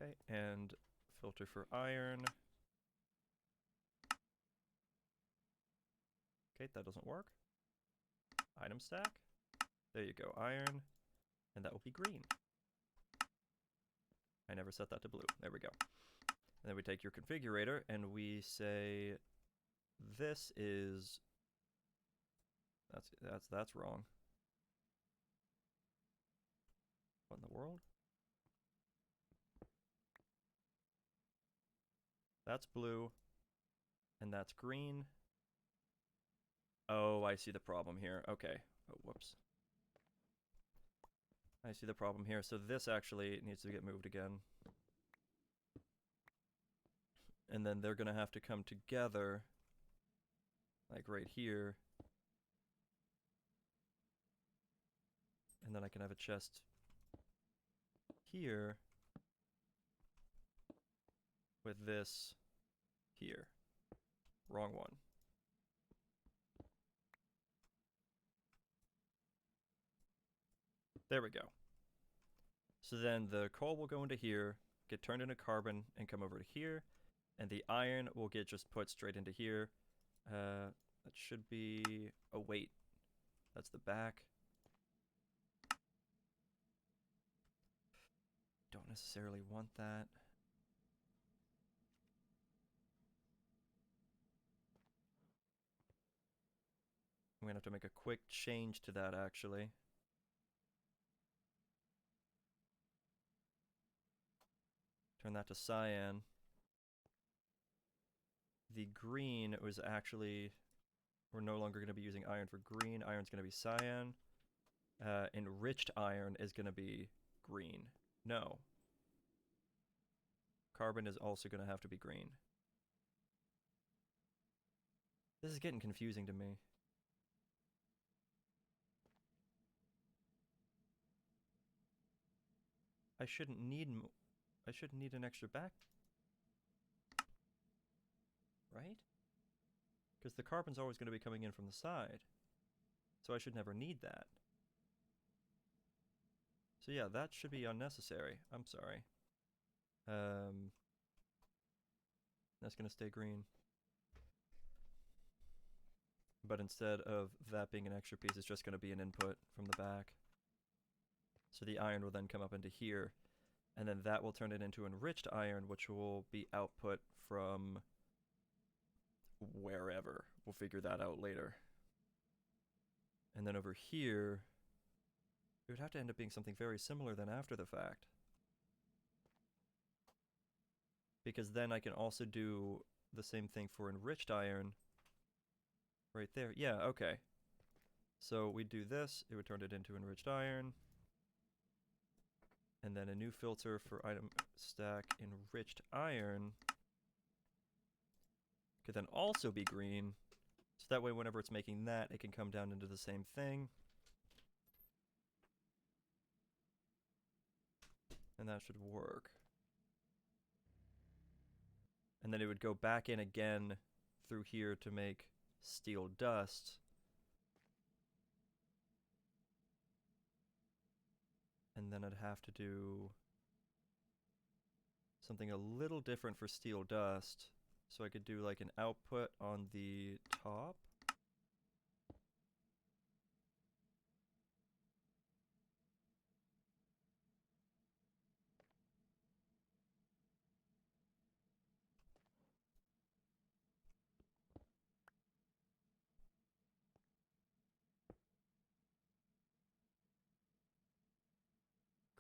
Okay, and filter for iron. Okay, that doesn't work. Item stack. There you go, iron. And that will be green. I never set that to blue. There we go. And then we take your configurator and we say this is... That's wrong. What in the world? That's blue. And that's green. Oh, I see the problem here. Okay. Oh, whoops. I see the problem here. So this actually needs to get moved again. And then they're going to have to come together, like right here. And then I can have a chest here with this here. Wrong one. There we go. So then the coal will go into here, get turned into carbon, and come over to here. And the iron will get just put straight into here. That should be... Oh, wait. That's the back. Don't necessarily want that. I'm going to have to make a quick change to that, actually. Turn that to cyan. The green was actually... We're no longer going to be using iron for green. Iron's going to be cyan. Enriched iron is going to be green. No. Carbon is also going to have to be green. This is getting confusing to me. I shouldn't need an extra back. Right? Because the carbon's always going to be coming in from the side. So I should never need that. So yeah, that should be unnecessary. I'm sorry. That's going to stay green. But instead of that being an extra piece, it's just going to be an input from the back. So the iron will then come up into here. And then that will turn it into enriched iron, which will be output from wherever. We'll figure that out later. And then over here, it would have to end up being something very similar then after the fact. because then I can also do the same thing for enriched iron right there. Yeah, okay. So we do this, it would turn it into enriched iron. And then a new filter for item stack enriched iron could then also be green. So that way whenever it's making that, it can come down into the same thing. And that should work. And then it would go back in again through here to make steel dust. And then I'd have to do something a little different for steel dust. So I could do like an output on the top.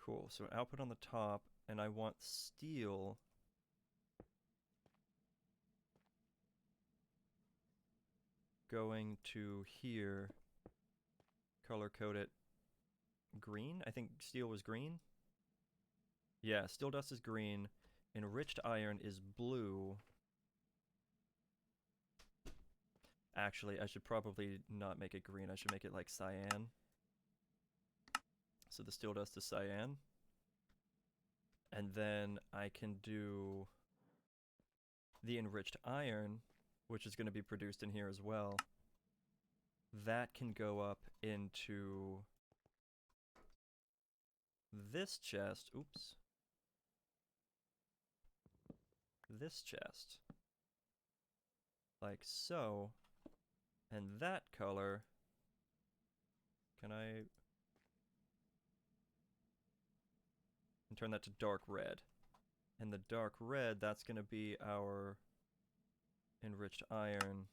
Cool, so an output on the top, and I want steel going to here, color code it green. I think steel was green. Yeah, steel dust is green. Enriched iron is blue. Actually, I should probably not make it green. I should make it like cyan. So the steel dust is cyan. And then I can do the enriched iron, which is going to be produced in here as well. That can go up into this chest. Oops. This chest. Like so. And that color, can I and turn that to dark red? And the dark red, that's going to be our enriched iron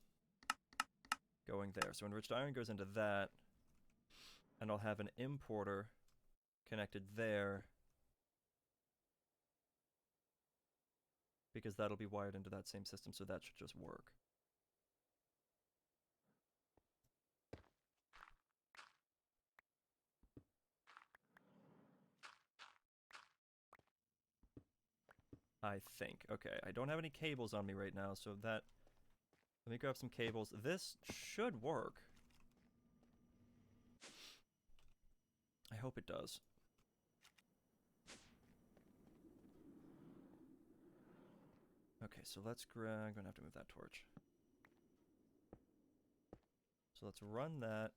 going there. So enriched iron goes into that, and I'll have an importer connected there, because that'll be wired into that same system, so that should just work. I think. Okay, I don't have any cables on me right now, so that... Let me grab some cables. This should work. I hope it does. Okay, so let's grab... I'm gonna have to move that torch. So let's run that.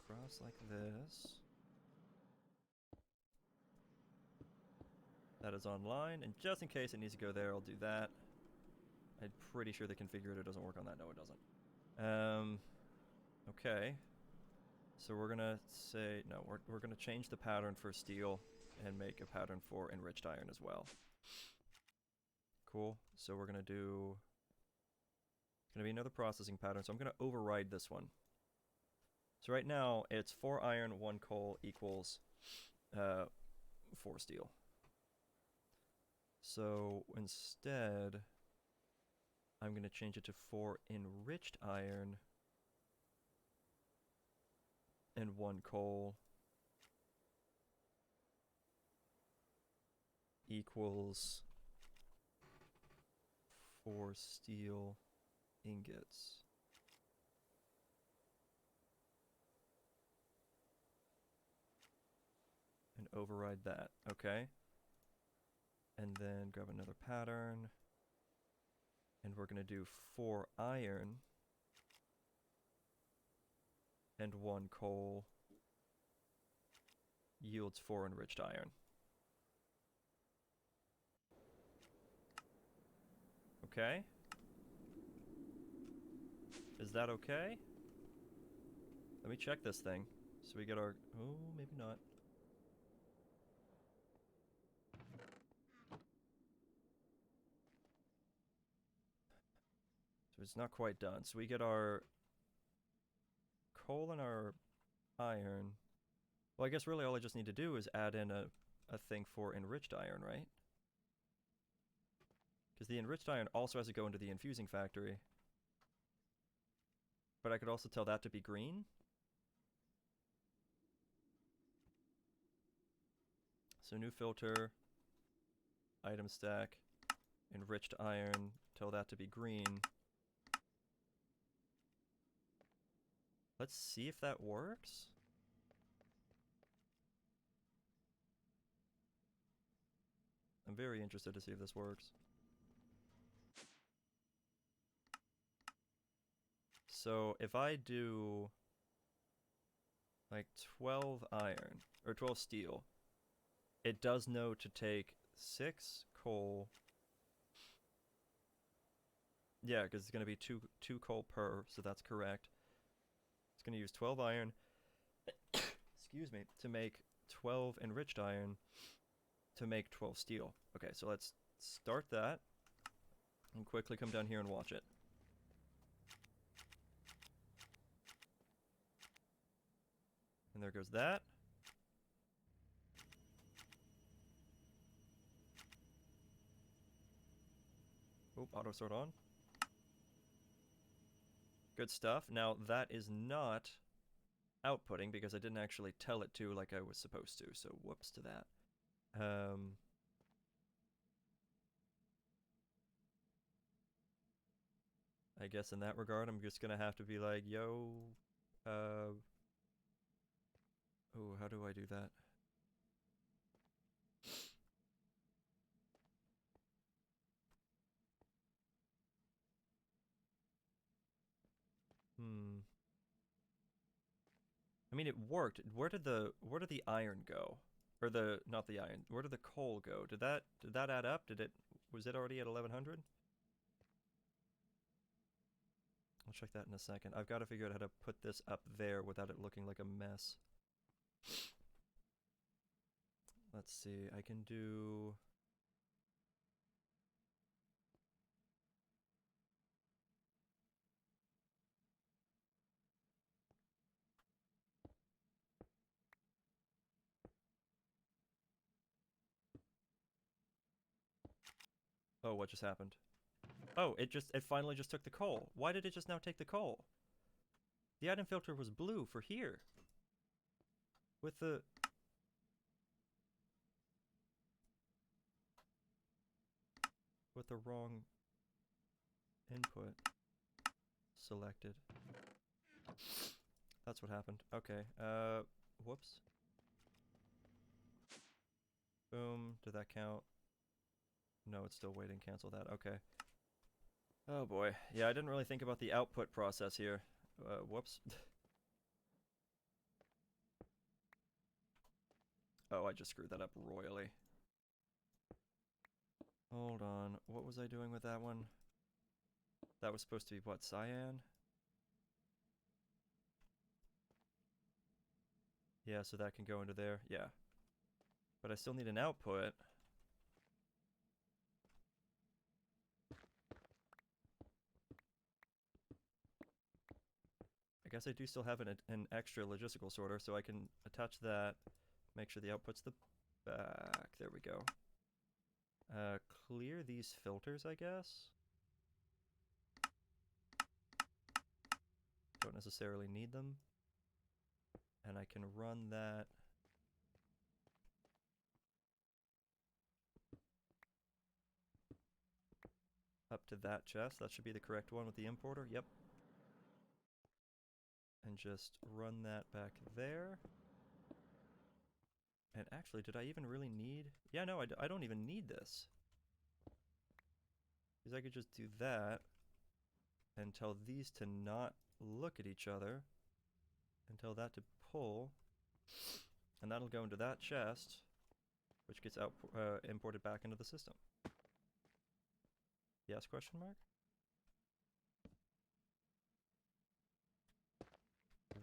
Cross like this. That is online, and just in case it needs to go there, I'll do that. I'm pretty sure the configurator doesn't work on that. No, it doesn't. Okay. So we're gonna say, no, we're gonna change the pattern for steel and make a pattern for enriched iron as well. Cool. So we're gonna do, it's gonna be another processing pattern, so I'm gonna override this one. So right now, it's 4 iron, 1 coal equals 4 steel. So instead, I'm going to change it to 4 enriched iron and 1 coal equals 4 steel ingots. And override that, okay? And then grab another pattern. And we're going to do 4 iron and 1 coal yields 4 enriched iron. Okay? Is that okay? Let me check this thing. So we get our... Oh, maybe not. So it's not quite done. So we get our coal and our iron. Well, I guess really all I just need to do is add in a thing for enriched iron, right? Because the enriched iron also has to go into the infusing factory. But I could also tell that to be green. So new filter, item stack, enriched iron, tell that to be green. Let's see if that works. I'm very interested to see if this works. So if I do like 12 iron, or 12 steel, it does know to take 6 coal. Yeah, because it's going to be two coal per, so that's correct. It's going to use 12 iron, excuse me, to make 12 enriched iron to make 12 steel. Okay, so let's start that and quickly come down here and watch it. And there goes that. Oop, auto sort on. Good stuff. Now that is not outputting because I didn't actually tell it to like I was supposed to, so whoops to that. I guess in that regard I'm just gonna have to be like, yo, oh, how do I do that? I mean, it worked. Where did the iron go? Or not the iron. Where did the coal go? Did that add up? Was it already at 1100? I'll check that in a second. I've got to figure out how to put this up there without it looking like a mess. Let's see. I can do... Oh, what just happened? Oh, it finally just took the coal. Why did it just now take the coal? The item filter was blue for here. With the... wrong input selected. That's what happened. Okay, whoops. Boom, did that count? No, it's still waiting, cancel that, okay. Oh boy, yeah, I didn't really think about the output process here. Whoops. Oh, I just screwed that up royally. Hold on, what was I doing with that one? That was supposed to be what, cyan? Yeah, so that can go into there, yeah. But I still need an output. I guess I do still have an extra logistical sorter, so I can attach that, make sure the output's the back. There we go. Clear these filters, I guess. Don't necessarily need them. And I can run that. Up to that chest. That should be the correct one with the importer. Yep. And just run that back there. And actually, did I even really need... Yeah, no, I don't even need this. Because I could just do that and tell these to not look at each other and tell that to pull. And that'll go into that chest, which gets imported back into the system. Yes, question mark?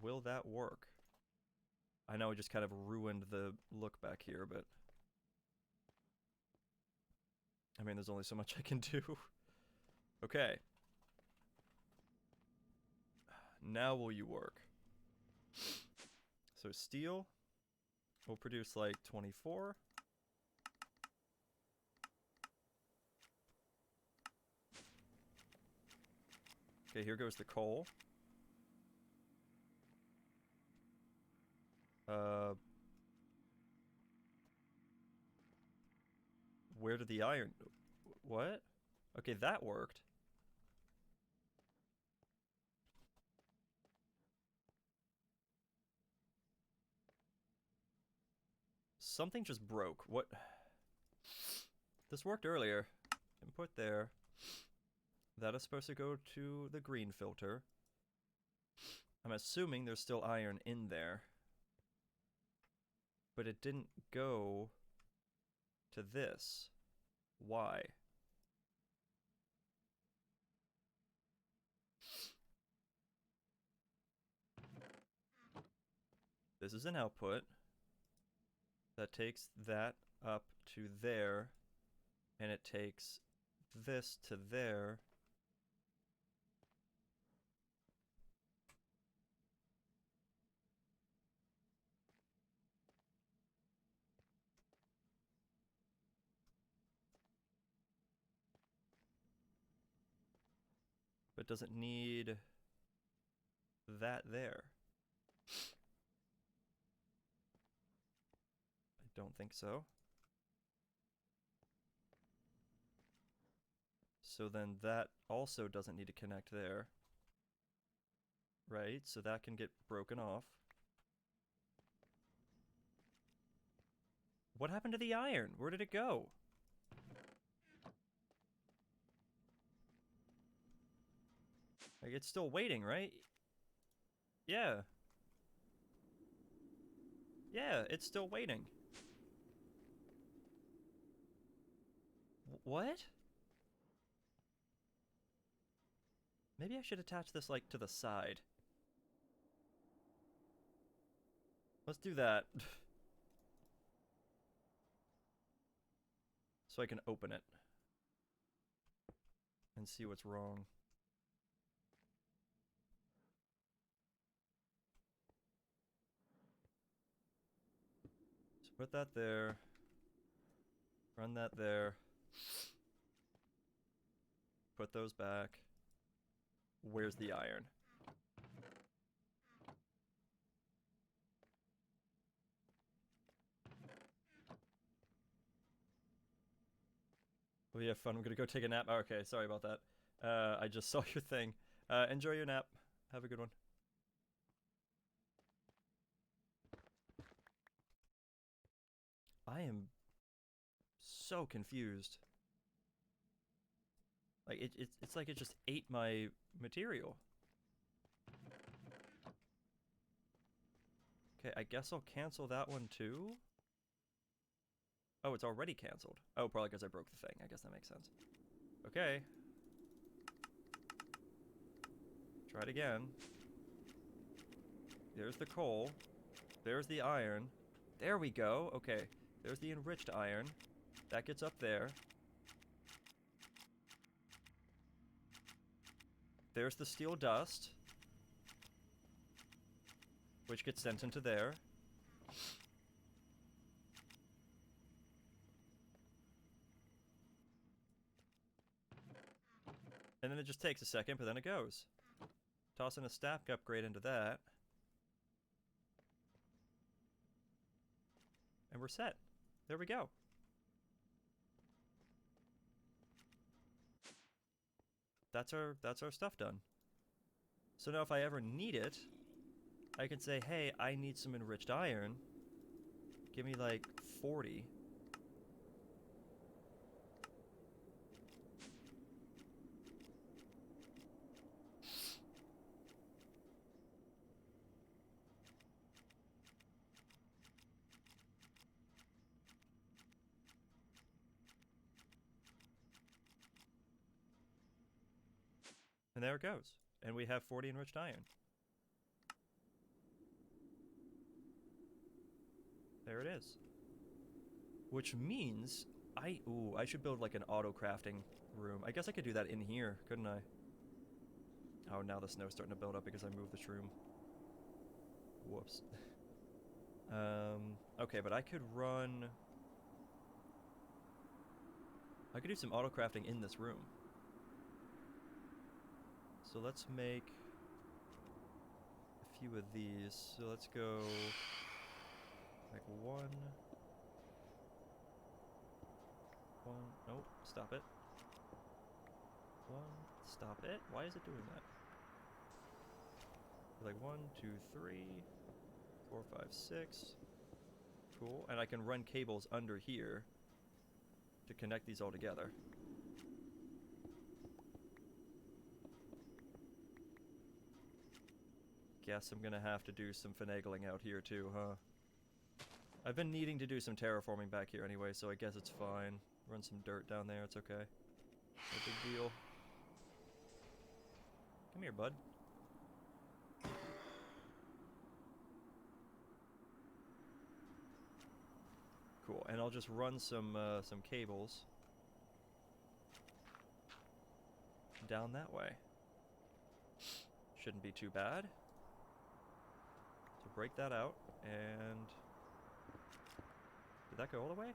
Will that work? I know I just kind of ruined the look back here, but... I mean, there's only so much I can do. Okay. Now will you work? So steel will produce like 24. Okay, here goes the coal. Where did the iron... What? Okay, that worked. Something just broke. What? This worked earlier. Input there. That is supposed to go to the green filter. I'm assuming there's still iron in there. But it didn't go to this. Why? This is an output that takes that up to there, and it takes this to there. But doesn't need that there. I don't think so. So then that also doesn't need to connect there. Right? So that can get broken off. What happened to the iron? Where did it go? Like, it's still waiting, right? Yeah. Yeah, it's still waiting. What? Maybe I should attach this, like, to the side. Let's do that. So I can open it. And see what's wrong. So put that there. Run that there. Put those back. Where's the iron? Well, you have fun. I'm gonna go take a nap. Oh, okay, sorry about that. I just saw your thing. Enjoy your nap. Have a good one. I am so confused. Like, it's like it just ate my material. Okay, I guess I'll cancel that one too. Oh, it's already canceled. Oh, probably because I broke the thing. I guess that makes sense. Okay. Try it again. There's the coal. There's the iron. There we go. Okay. There's the enriched iron. That gets up there. There's the steel dust, which gets sent into there. And then it just takes a second, but then it goes. Tossing a stack upgrade into that. And we're set. There we go. That's our stuff done. So now if I ever need it, I can say, hey, I need some enriched iron. Give me like 40. And there it goes. And we have 40 enriched iron. There it is. Which means I should build like an auto crafting room. I guess I could do that in here, couldn't I? Oh, now the snow's starting to build up because I moved the shroom. Whoops. Okay, but I could do some auto crafting in this room. So let's make a few of these. So let's go like one. Nope, stop it. One, stop it. Why is it doing that? Like 1, 2, 3, 4, 5, 6. Cool. And I can run cables under here to connect these all together. Guess I'm gonna have to do some finagling out here too, huh? I've been needing to do some terraforming back here anyway, so I guess it's fine. Run some dirt down there, it's okay. No big deal. Come here, bud. Cool, and I'll just run some cables down that way. Shouldn't be too bad. So break that out, and did that go all the way?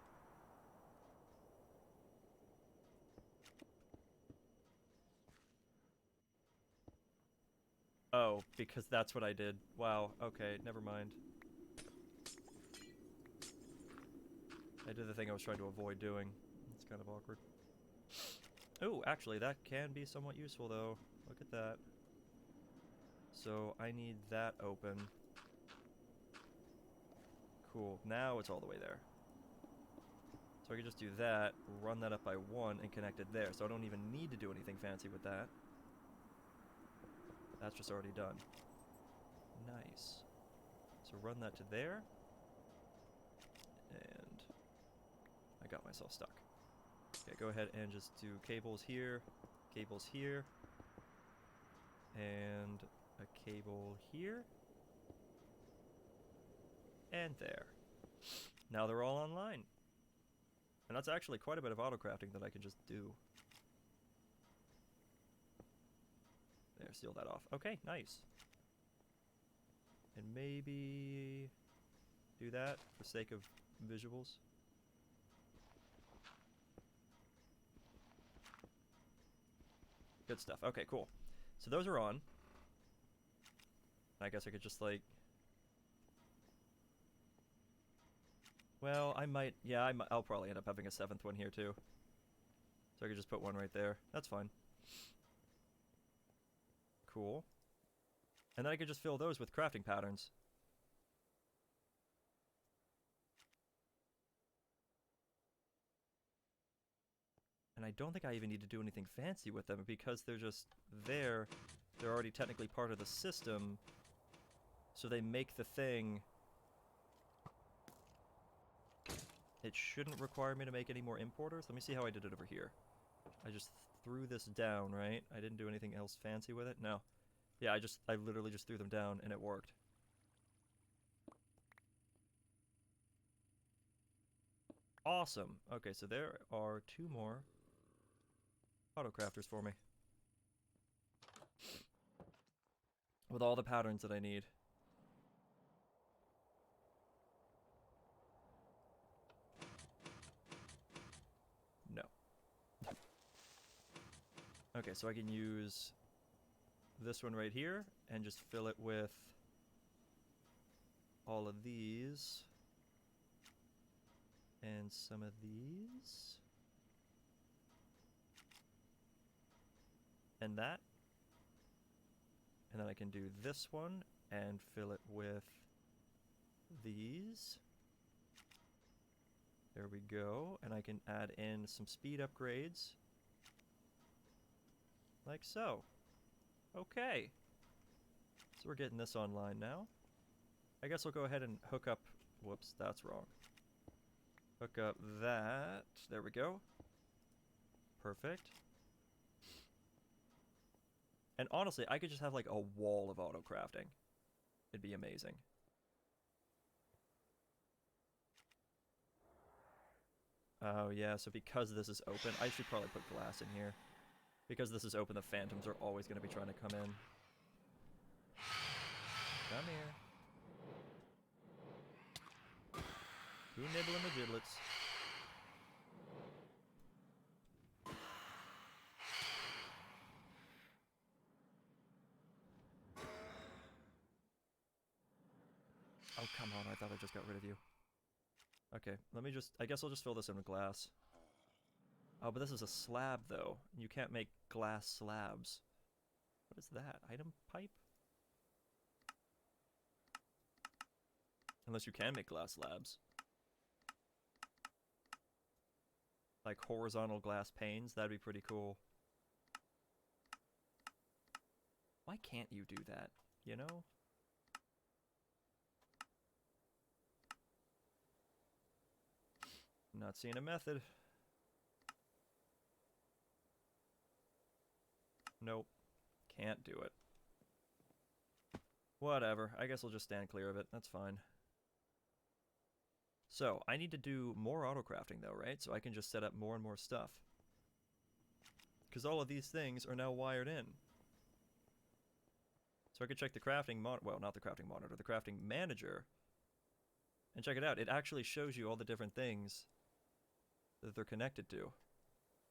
Oh, because that's what I did. Wow, okay, never mind. I did the thing I was trying to avoid doing. It's kind of awkward. Oh, actually, that can be somewhat useful, though. Look at that. So, I need that open. Cool. Now it's all the way there. So I can just do that, run that up by 1, and connect it there. So I don't even need to do anything fancy with that. That's just already done. Nice. So run that to there. And I got myself stuck. Okay, go ahead and just do cables here, and a cable here, and there. Now they're all online. And that's actually quite a bit of auto-crafting that I can just do. There, seal that off. Okay, nice. And maybe do that for sake of visuals. Good stuff. Okay, cool. So those are on. I guess I could just like... Well, I might... Yeah, I'll probably end up having a 7th one here too. So I could just put one right there. That's fine. Cool. And then I could just fill those with crafting patterns. And I don't think I even need to do anything fancy with them because they're just there. They're already technically part of the system. So they make the thing. It shouldn't require me to make any more importers. Let me see how I did it over here. I just threw this down, right? I didn't do anything else fancy with it? No. Yeah, I literally just threw them down and it worked. Awesome. Okay, so there are 2 more auto-crafters for me. With all the patterns that I need. No. Okay, so I can use this one right here and just fill it with all of these. And some of these. And that. And then I can do this one and fill it with these. There we go. And I can add in some speed upgrades. Like so. Okay. So we're getting this online now. I guess I'll go ahead and hook up... Whoops, that's wrong. Hook up that. There we go. Perfect. And honestly, I could just have like a wall of auto crafting. It'd be amazing. Oh yeah, so because this is open, I should probably put glass in here. Because this is open, the phantoms are always going to be trying to come in. Come here. Who nibbling the giblets? Come on, I thought I just got rid of you. Okay, let me just... I guess I'll just fill this in with glass. Oh, but this is a slab, though. You can't make glass slabs. What is that? Item pipe? Unless you can make glass slabs. Like horizontal glass panes, that'd be pretty cool. Why can't you do that, you know? Not seeing a method. Nope. Can't do it. Whatever. I guess I'll just stand clear of it. That's fine. So, I need to do more auto-crafting though, right? So I can just set up more and more stuff. Because all of these things are now wired in. So I could check the crafting well, not the crafting monitor, the crafting manager. And check it out. It actually shows you all the different things that they're connected to.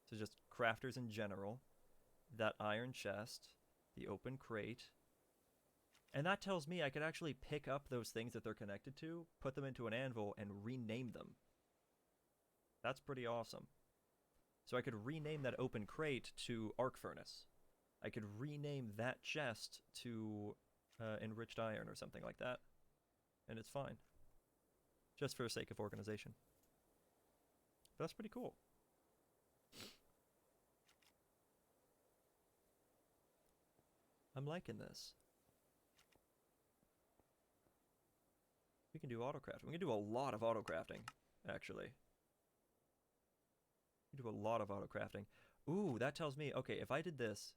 So just crafters in general, that iron chest, the open crate. And that tells me I could actually pick up those things that they're connected to, put them into an anvil, and rename them. That's pretty awesome. So I could rename that open crate to arc furnace. I could rename that chest to enriched iron or something like that. And it's fine. Just for the sake of organization. But that's pretty cool. I'm liking this. We can do auto-crafting. We can do a lot of auto-crafting, actually. We can do a lot of auto-crafting. Ooh, that tells me, okay, if I did this...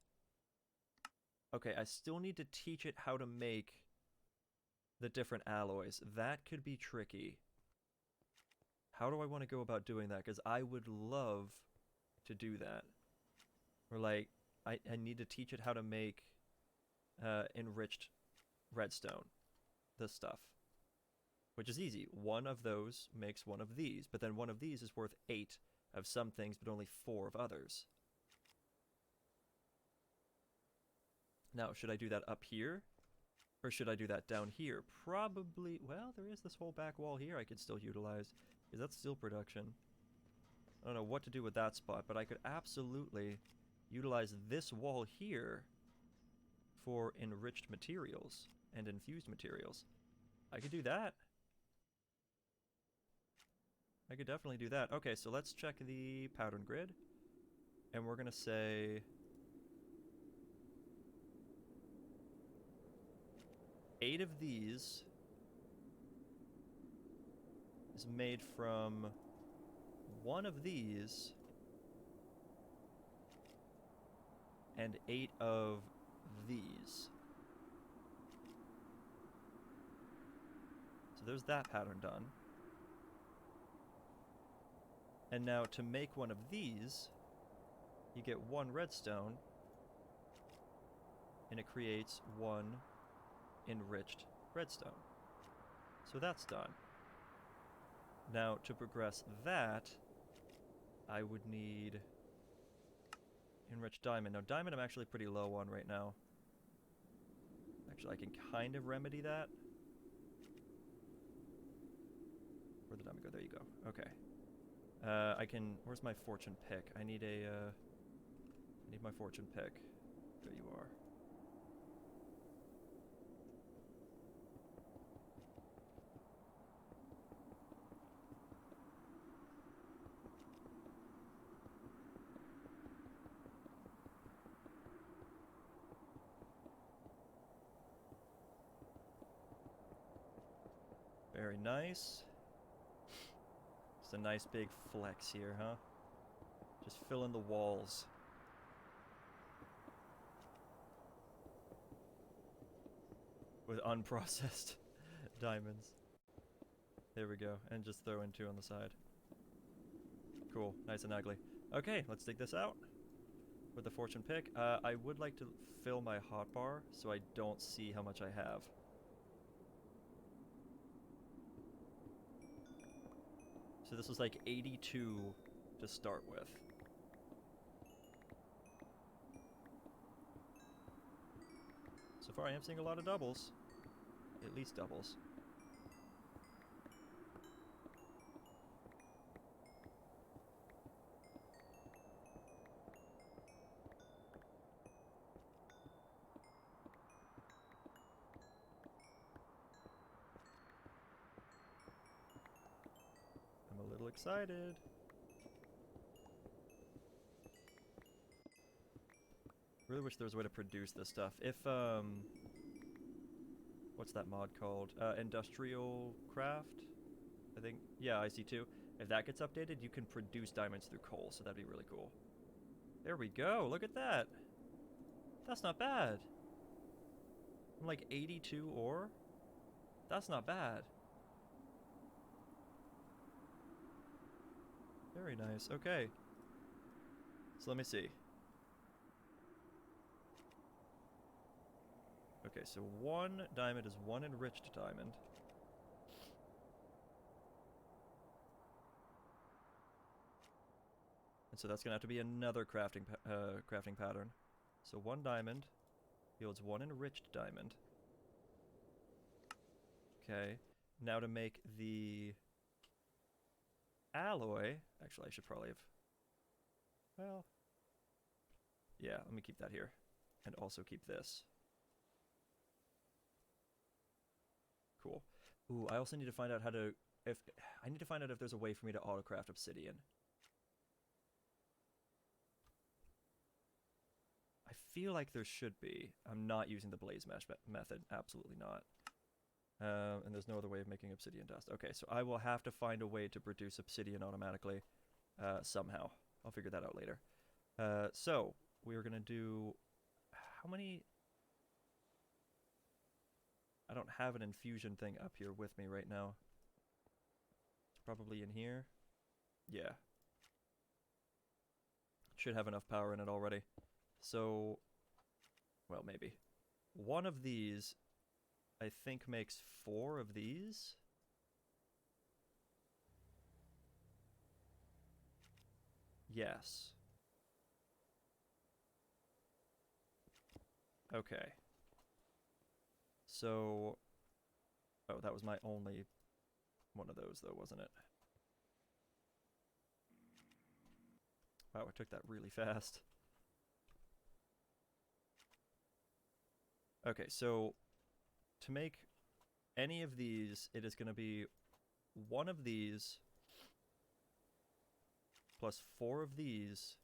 Okay, I still need to teach it how to make the different alloys. That could be tricky. How do I want to go about doing that? Because I would love to do that. Or like, I need to teach it how to make enriched redstone. This stuff. Which is easy. One of those makes one of these. But then one of these is worth 8 of some things, but only 4 of others. Now, should I do that up here? Or should I do that down here? Probably... Well, there is this whole back wall here I could still utilize. Is that steel production? I don't know what to do with that spot, but I could absolutely utilize this wall here for enriched materials and infused materials. I could do that. I could definitely do that. Okay, so let's check the pattern grid. And we're going to say... 8 of these is made from 1 of these and 8 of these. So there's that pattern done. And now to make one of these, you get 1 redstone, and it creates 1 enriched redstone. So that's done. Now to progress that, I would need enriched diamond. Now diamond I'm actually pretty low on right now. Actually I can kind of remedy that. Where'd the diamond go? There you go. Okay. I can... Where's my fortune pick? I need a... I need my fortune pick. There you are. Very nice. Just a nice big flex here, huh? Just fill in the walls. With unprocessed diamonds. There we go. And just throw in 2 on the side. Cool. Nice and ugly. Okay, let's dig this out. With the fortune pick. I would like to fill my hotbar so I don't see how much I have. So this was like 82 to start with. So far I am seeing a lot of doubles. At least doubles. excited. Really wish there was a way to produce this stuff. If, what's that mod called? Industrial Craft? I think, yeah, IC2. If that gets updated, you can produce diamonds through coal, so that'd be really cool. There we go, look at that! That's not bad! I'm like 82 ore? That's not bad. Very nice, okay. So let me see. Okay, so 1 diamond is 1 enriched diamond. And so that's gonna have to be another crafting pattern. So 1 diamond yields 1 enriched diamond. Okay, now to make the alloy, actually I should probably have, well, yeah, let me keep that here. And also keep this. Cool. Ooh, I also need to find out how to, I need to find out if there's a way for me to autocraft obsidian. I feel like there should be. I'm not using the blaze mesh method, absolutely not. And there's no other way of making obsidian dust. Okay, so I will have to find a way to produce obsidian automatically, somehow. I'll figure that out later. So, we're gonna do, how many? I don't have an infusion thing up here with me right now. It's probably in here. Yeah. Should have enough power in it already. So, well, maybe. 1 of these, I think, makes 4 of these. Yes. Okay. So, oh, that was my only one of those, though, wasn't it? Wow, I took that really fast. Okay, so to make any of these, it is going to be 1 of these plus 4 of these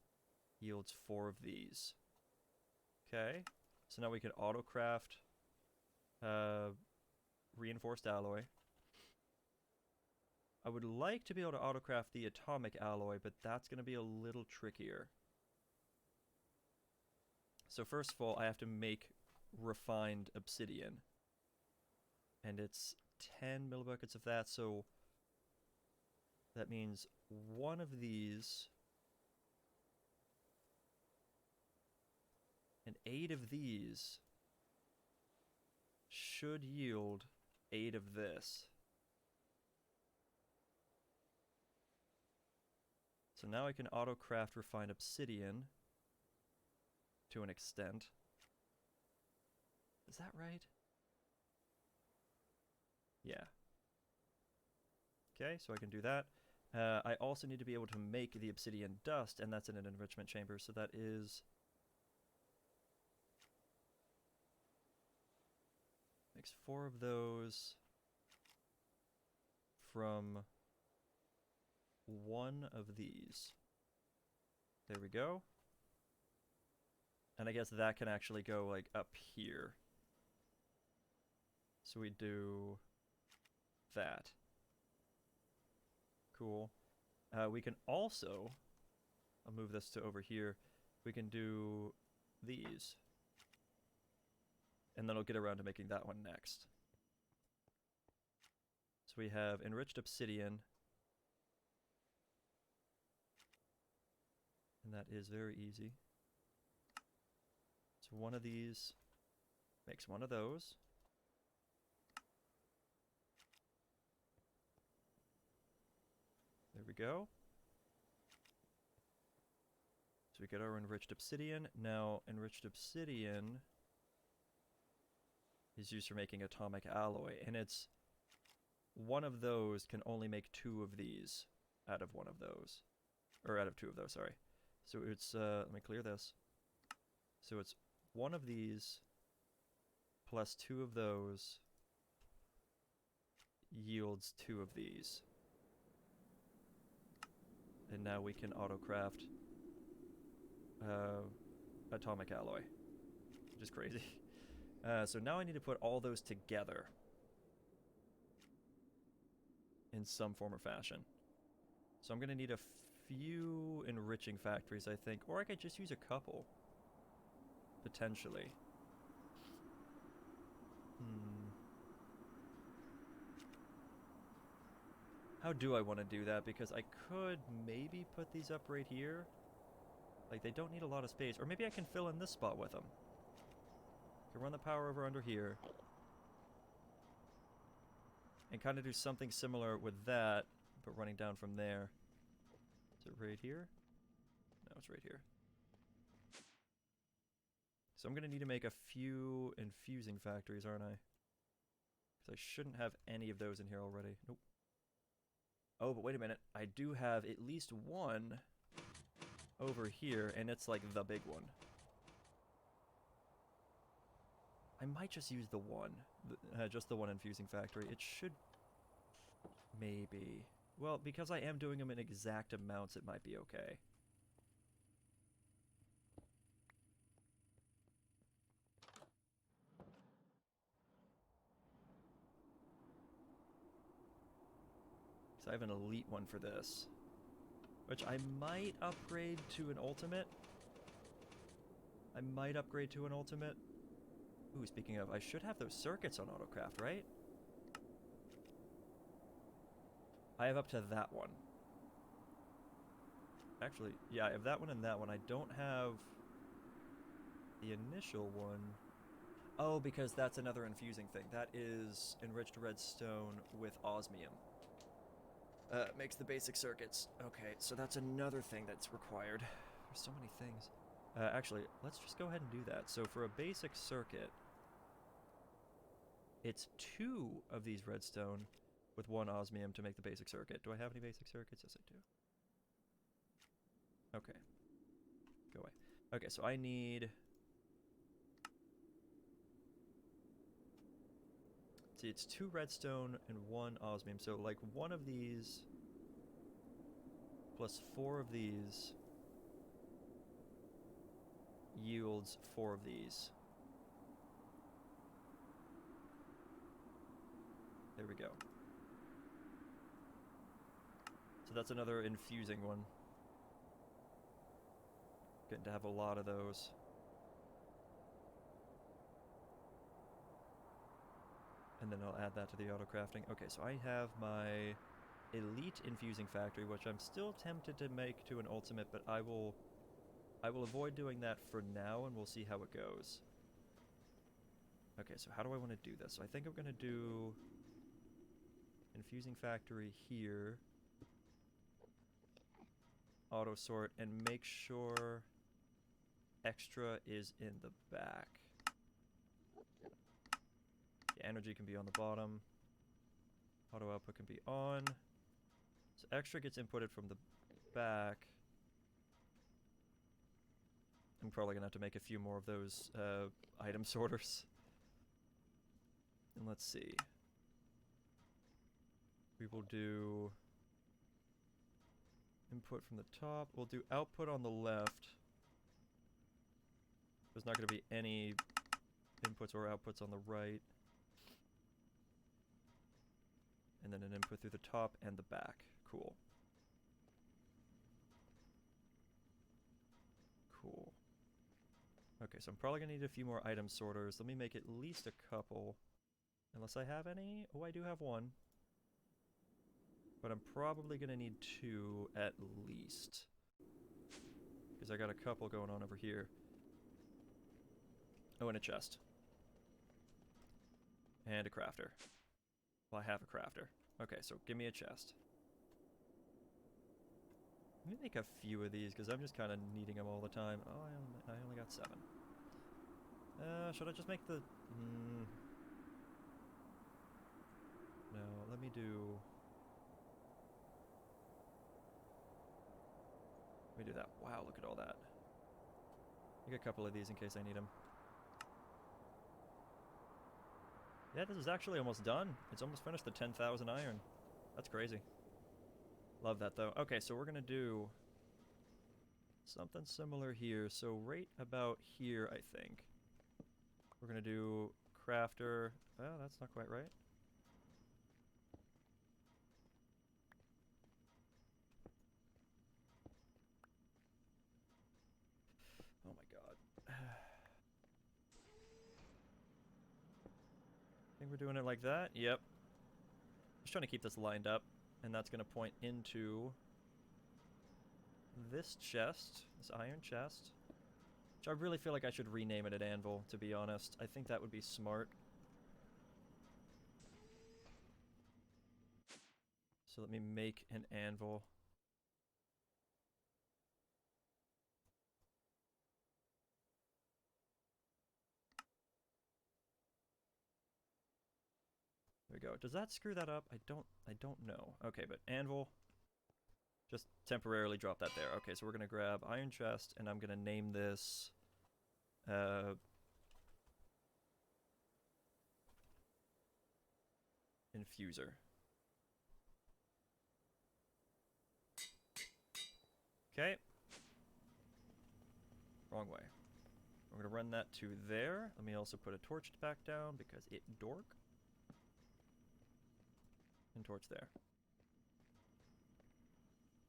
yields 4 of these. Okay, so now we can auto-craft reinforced alloy. I would like to be able to auto-craft the atomic alloy, but that's going to be a little trickier. So first of all, I have to make refined obsidian. And it's 10 millibuckets of that, so that means 1 of these and 8 of these should yield 8 of this. So now I can auto-craft refined obsidian to an extent. Is that right? Yeah. Okay, so I can do that. I also need to be able to make the obsidian dust, and that's in an enrichment chamber, so that is... makes 4 of those from 1 of these. There we go. And I guess that can actually go, like, up here. So we do that. Cool. We can also, I'll move this to over here, we can do these. And then I'll get around to making that one next. So we have enriched obsidian. And that is very easy. So 1 of these makes 1 of those. There we go. So we get our enriched obsidian. Now, enriched obsidian is used for making atomic alloy, and it's 1 of those can only make 2 of these out of 1 of those. Or out of 2 of those, sorry. So it's, let me clear this. So it's 1 of these plus 2 of those yields 2 of these. And now we can auto-craft atomic alloy, which is crazy. So now I need to put all those together in some form or fashion. So I'm going to need a few enriching factories, I think. Or I could just use a couple. Potentially. How do I want to do that? Because I could maybe put these up right here. Like, they don't need a lot of space. Or maybe I can fill in this spot with them. I can run the power over under here. And kind of do something similar with that, but running down from there. Is it right here? No, it's right here. So I'm going to need to make a few infusing factories, aren't I? Because I shouldn't have any of those in here already. Nope. Oh, but wait a minute. I do have at least one over here, and it's like the big one. I might just use the one. Just the one infusing factory. It should... maybe... Well, because I am doing them in exact amounts, it might be okay. So I have an elite one for this. Which I might upgrade to an ultimate. I might upgrade to an ultimate. Ooh, speaking of, I should have those circuits on autocraft, right? I have up to that one. Actually, yeah, I have that one and that one. I don't have the initial one. Oh, because that's another infusing thing. That is enriched redstone with osmium. Makes the basic circuits. Okay, so that's another thing that's required. There's so many things. Actually, let's just go ahead and do that. So for a basic circuit, it's 2 of these redstone with 1 osmium to make the basic circuit. Do I have any basic circuits? Yes, I do. Okay. Go away. Okay, so I need... See, it's 2 redstone and 1 osmium. So, like, 1 of these plus 4 of these yields 4 of these. There we go. So that's another infusing one. Getting to have a lot of those. And then I'll add that to the auto crafting. Okay, so I have my elite infusing factory, which I'm still tempted to make to an ultimate, but I will avoid doing that for now, and we'll see how it goes. Okay, so how do I want to do this? So I think I'm going to do infusing factory here, auto sort, and make sure extra is in the back. The energy can be on the bottom. Auto output can be on. So extra gets inputted from the back. I'm probably going to have to make a few more of those item sorters. And let's see. We will do input from the top. We'll do output on the left. There's not going to be any inputs or outputs on the right. And then an input through the top and the back. Cool. Cool. Okay, so I'm probably going to need a few more item sorters. Let me make at least a couple. Unless I have any. Oh, I do have one. But I'm probably going to need 2 at least. Because I got a couple going on over here. Oh, and a chest. And a crafter. Well, I have a crafter. Okay, so give me a chest. Let me make a few of these, because I'm just kind of needing them all the time. Oh, I only got 7. Should I just make the... No, let me do... Let me do that. Wow, look at all that. Make a couple of these in case I need them. Yeah, this is actually almost done. It's almost finished the 10,000 iron. That's crazy. Love that, though. Okay, so we're going to do something similar here. So right about here, I think. We're going to do crafter. Well, that's not quite right. Oh my god. I think we're doing it like that. Yep. Just trying to keep this lined up. And that's going to point into this chest. This iron chest. Which I really feel like I should rename it an anvil, to be honest. I think that would be smart. So let me make an anvil. There we go. Does that screw that up? I don't know. Okay, but anvil. Just temporarily drop that there. Okay, so we're gonna grab iron chest, and I'm gonna name this infuser. Okay. Wrong way. We're gonna run that to there. Let me also put a torch back down because it dork. And torch there.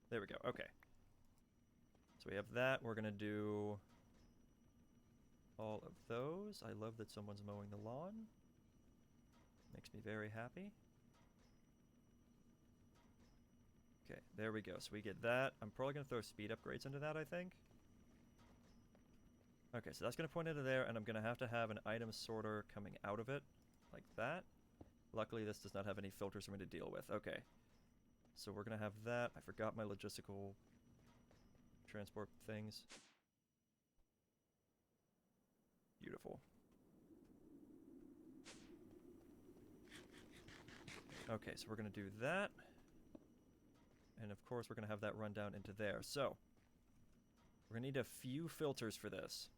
There we go. Okay. So we have that. We're gonna do all of those. I love that someone's mowing the lawn. Makes me very happy. Okay, there we go. So we get that. I'm probably gonna throw speed upgrades into that, I think. Okay, so that's gonna point into there, and I'm gonna have to have an item sorter coming out of it, like that. Luckily, this does not have any filters for me to deal with. Okay. So we're gonna have that. I forgot my logistical transport things. Beautiful. Okay, so we're gonna do that. And of course, we're gonna have that run down into there. So, we're gonna need a few filters for this.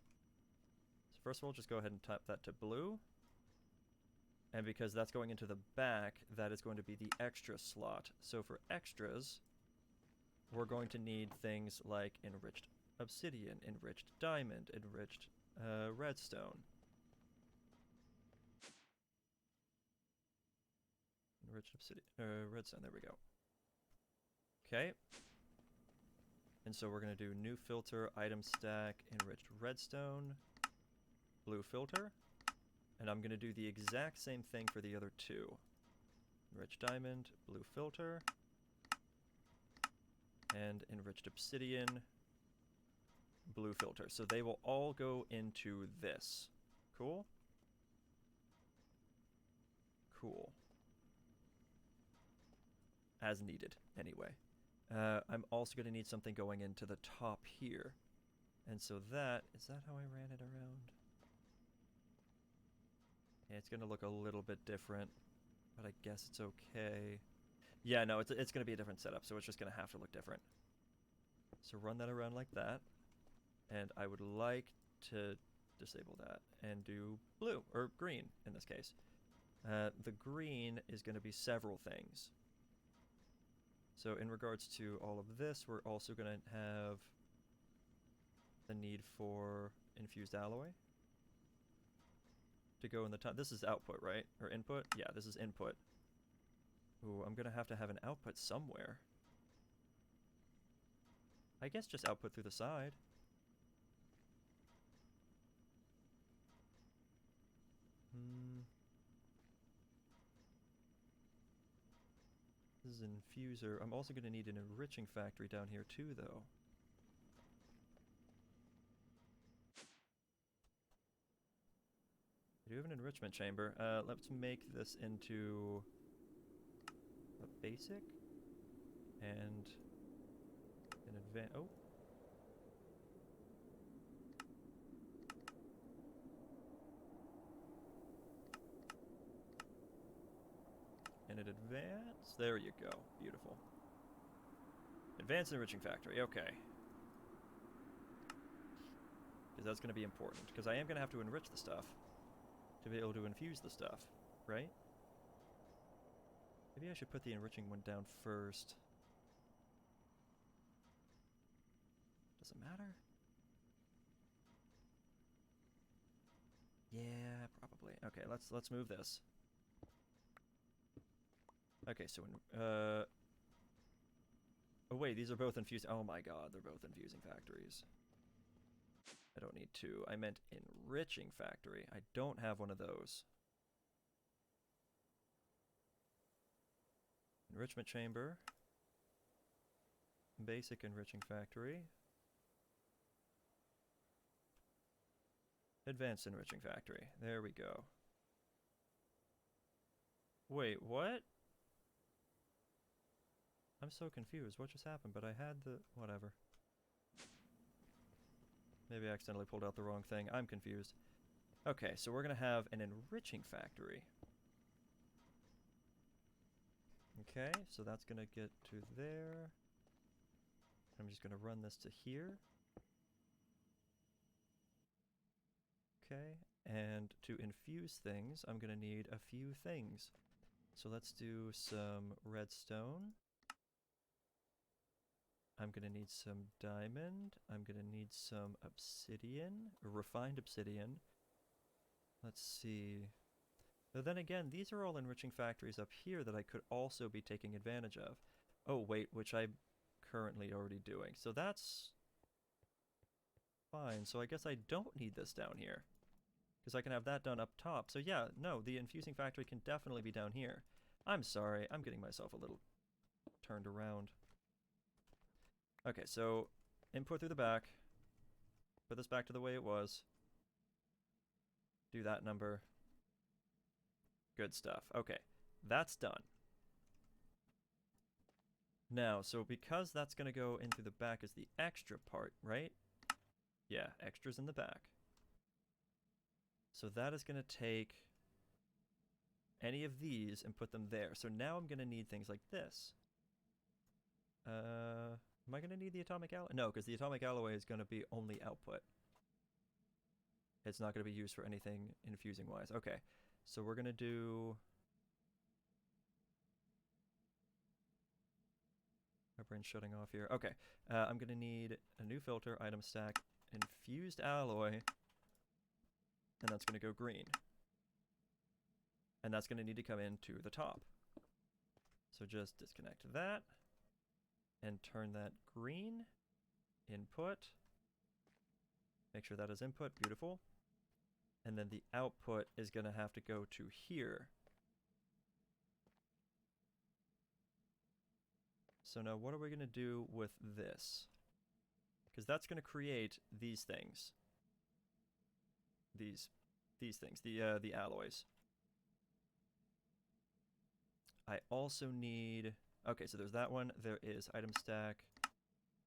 So first of all, just go ahead and type that to blue. And because that's going into the back, that is going to be the extra slot. So for extras, we're going to need things like enriched obsidian, enriched diamond, enriched redstone. Enriched obsidian, redstone, there we go. Okay. And so we're going to do new filter, item stack, enriched redstone, blue filter. And I'm going to do the exact same thing for the other two. Enriched diamond, blue filter, and enriched obsidian, blue filter. So they will all go into this. Cool? Cool. As needed, anyway. I'm also going to need something going into the top here. And so that, is that how I ran it around? Yeah, it's going to look a little bit different, but I guess it's okay. Yeah, no, it's going to be a different setup, so it's just going to have to look different. So run that around like that. And I would like to disable that and do blue, or green in this case. The green is going to be several things. So in regards to all of this, we're also going to have the need for infused alloy to go in the top. This is output, right? Or input? Yeah, this is input. Ooh, I'm going to have an output somewhere. I guess just output through the side. This is an infuser. I'm also going to need an enriching factory down here too, though. I do have an enrichment chamber. Let's make this into a basic and an advanced. Oh. And an advanced. There you go. Beautiful. Advanced enriching factory. Okay. Because that's going to be important. Because I am going to have to enrich the stuff to be able to infuse the stuff, right? Maybe I should put the enriching one down first. Does it matter? Yeah, probably. Okay, let's move this. Okay, so oh wait, these are both infusing. Oh my god, they're both infusing factories. I don't need two. I meant enriching factory. I don't have one of those. Enrichment chamber. Basic enriching factory. Advanced enriching factory. There we go. Wait, what? I'm so confused. What just happened? But I had the... whatever. Maybe I accidentally pulled out the wrong thing. I'm confused. Okay, so we're going to have an enriching factory. Okay, so that's going to get to there. I'm just going to run this to here. Okay, and to infuse things, I'm going to need a few things. So let's do some redstone. I'm going to need some diamond. I'm going to need some obsidian, or refined obsidian. Let's see. But then again, these are all enriching factories up here that I could also be taking advantage of. Oh, wait, which I'm currently already doing. So that's fine. So I guess I don't need this down here, because I can have that done up top. So yeah, no, the infusing factory can definitely be down here. I'm sorry, I'm getting myself a little turned around. Okay, so input through the back. Put this back to the way it was. Do that number. Good stuff. Okay, that's done. Now, so because that's going to go in through the back as the extra part, right? Yeah, extras in the back. So that is going to take any of these and put them there. So now I'm going to need things like this. Am I going to need the atomic alloy? No, because the atomic alloy is going to be only output. It's not going to be used for anything infusing-wise. Okay, so we're going to do... my brain's shutting off here. Okay, I'm going to need a new filter, item stack, infused alloy, and that's going to go green. And that's going to need to come into the top. So just disconnect that and turn that green. Input. Make sure that is input. Beautiful. And then the output is going to have to go to here. So now what are we going to do with this? Because that's going to create these things. These things, the alloys. I also need... okay, so there's that one. There is item stack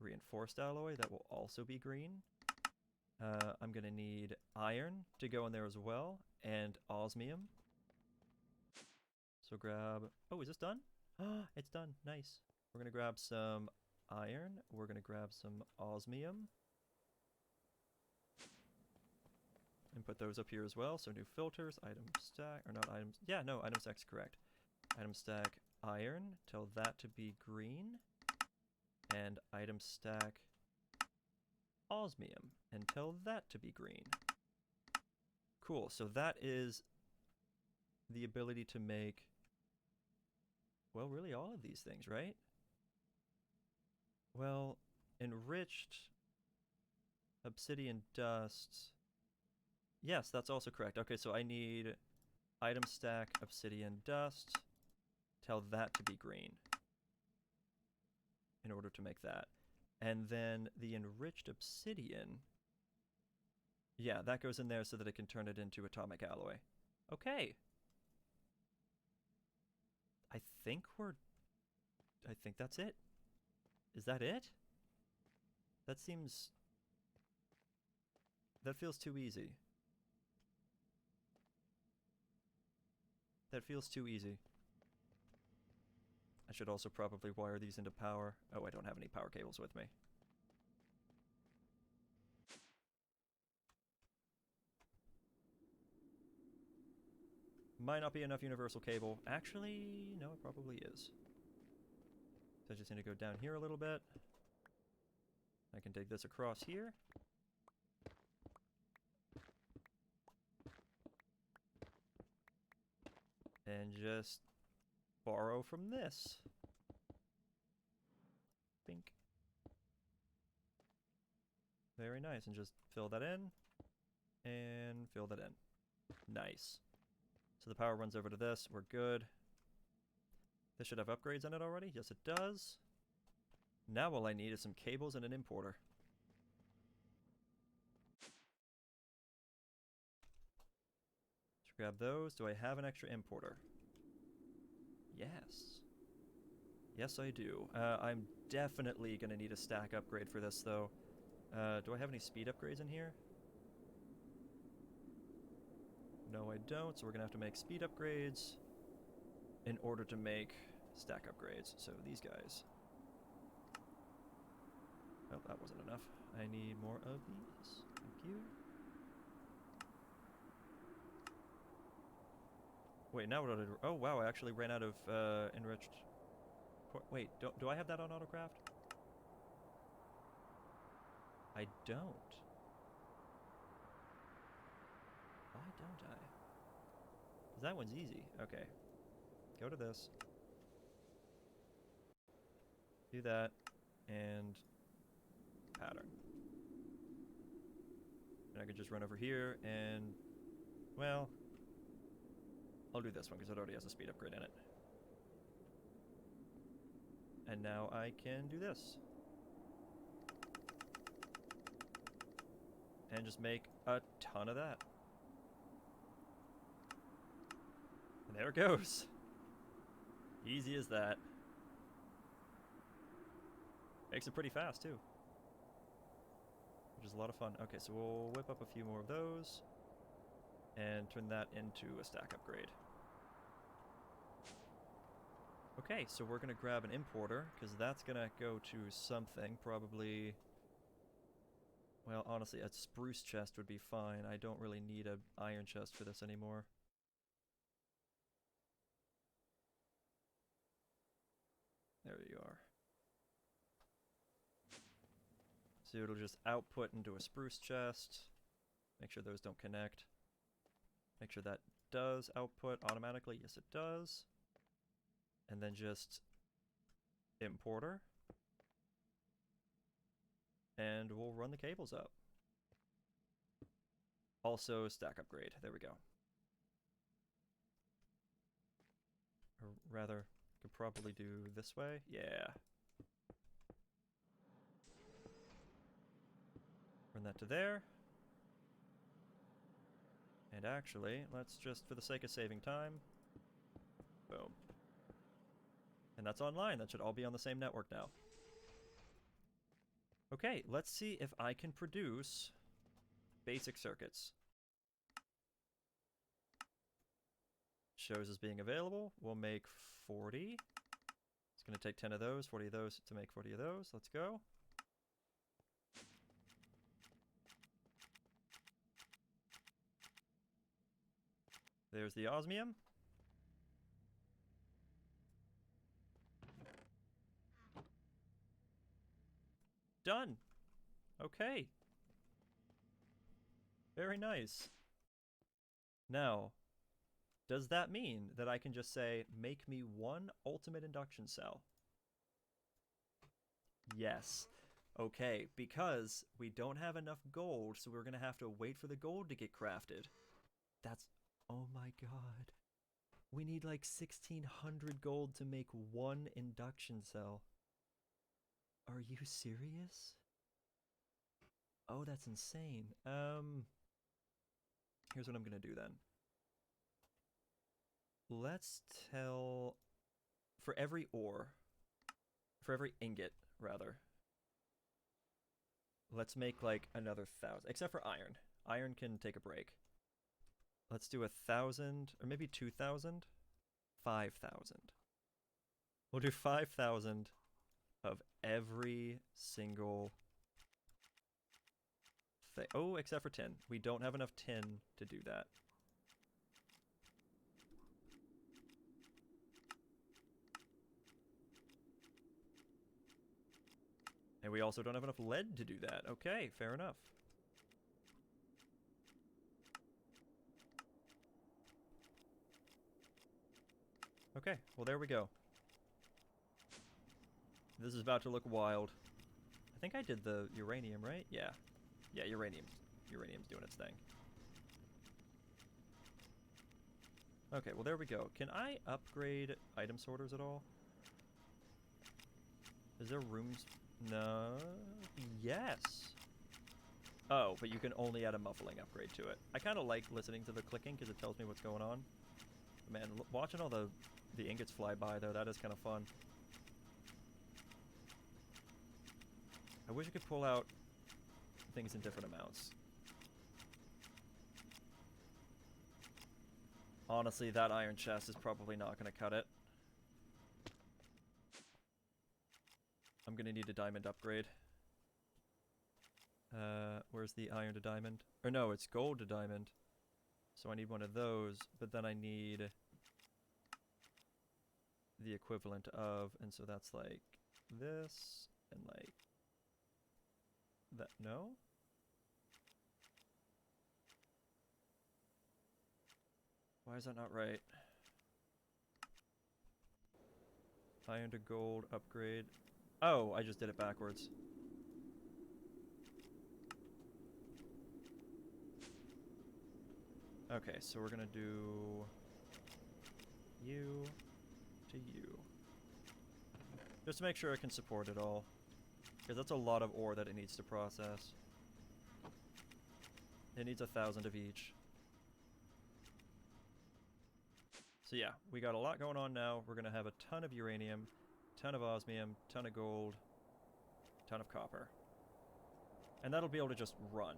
reinforced alloy. That will also be green. I'm going to need iron to go in there as well, and osmium. So grab... oh, is this done? It's done. Nice. We're going to grab some iron. We're going to grab some osmium. And put those up here as well. So new filters, item stack, or not items. Yeah, no, item stack's correct. Item stack iron, tell that to be green. And item stack osmium, and tell that to be green. Cool, so that is the ability to make, well, really all of these things, right? Well, enriched obsidian dust. Yes, that's also correct. Okay, so I need item stack obsidian dust. Tell that to be green in order to make that. And then the enriched obsidian, yeah, that goes in there so that it can turn it into atomic alloy. Okay. I think that's it. Is that it? That feels too easy. That feels too easy. I should also probably wire these into power. Oh, I don't have any power cables with me. Might not be enough universal cable. Actually, no, it probably is. So I just need to go down here a little bit. I can take this across here. And just borrow from this. Bink. Very nice. And just fill that in. And fill that in. Nice. So the power runs over to this. We're good. This should have upgrades on it already. Yes, it does. Now all I need is some cables and an importer. Let's grab those. Do I have an extra importer? Yes. Yes, I do. I'm definitely going to need a stack upgrade for this, though. Do I have any speed upgrades in here? No, I don't, so we're going to have to make speed upgrades in order to make stack upgrades. So these guys. Oh, that wasn't enough. I need more of these. Thank you. Wait, now what do I do? Oh, wow, I actually ran out of enriched... Wait, do I have that on autocraft? I don't. Why don't I? 'Cause that one's easy. Okay. Go to this. Do that. And pattern. And I could just run over here and... Well... I'll do this one because it already has a speed upgrade in it. And now I can do this. And just make a ton of that. And there it goes. Easy as that. Makes it pretty fast too. Which is a lot of fun. Okay, so we'll whip up a few more of those. And turn that into a stack upgrade. Okay, so we're going to grab an importer, because that's going to go to something, probably... Well, honestly, a spruce chest would be fine. I don't really need an iron chest for this anymore. There you are. So it'll just output into a spruce chest. Make sure those don't connect. Make sure that does output automatically. Yes, it does. And then just importer. And we'll run the cables up. Also, stack upgrade. There we go. Or rather, could probably do this way. Yeah. Run that to there. And actually, let's just, for the sake of saving time, boom. And that's online. That should all be on the same network now. Okay, let's see if I can produce basic circuits. Shows as being available. We'll make 40. It's going to take 10 of those, 40 of those to make 40 of those. Let's go. There's the osmium. Done. Okay. Very nice. Now, does that mean that I can just say, make me one ultimate induction cell? Yes. Okay, because we don't have enough gold, so we're going to have to wait for the gold to get crafted. That's... Oh my god. We need like 1,600 gold to make one induction cell. Are you serious? Oh, that's insane. Here's what I'm gonna do then. Let's tell... For every ore... For every ingot, rather. Let's make like another 1,000. Except for iron. Iron can take a break. Let's do 1,000, or maybe 2,000? 5,000. We'll do 5,000 of every single thing. Oh, except for tin. We don't have enough tin to do that. And we also don't have enough lead to do that. Okay, fair enough. Okay, well there we go. This is about to look wild. I think I did the uranium, right? Yeah. Yeah, uranium's doing its thing. Okay, well there we go. Can I upgrade item sorters at all? Is there rooms? No. Yes. Oh, but you can only add a muffling upgrade to it. I kind of like listening to the clicking because it tells me what's going on. Man, watching all the ingots fly by though, that is kind of fun. I wish I could pull out things in different amounts. Honestly, that iron chest is probably not going to cut it. I'm going to need a diamond upgrade. Where's the iron to diamond? Or no, it's gold to diamond. So I need one of those, but then I need the equivalent of, and so that's like this, and like that. No? Why is that not right? Iron to gold upgrade. Oh, I just did it backwards. Okay, so we're gonna do you to you. Just to make sure it can support it all. Because that's a lot of ore that it needs to process. It needs 1,000 of each. So yeah, we got a lot going on now. We're gonna have a ton of uranium, ton of osmium, ton of gold, ton of copper. And that'll be able to just run.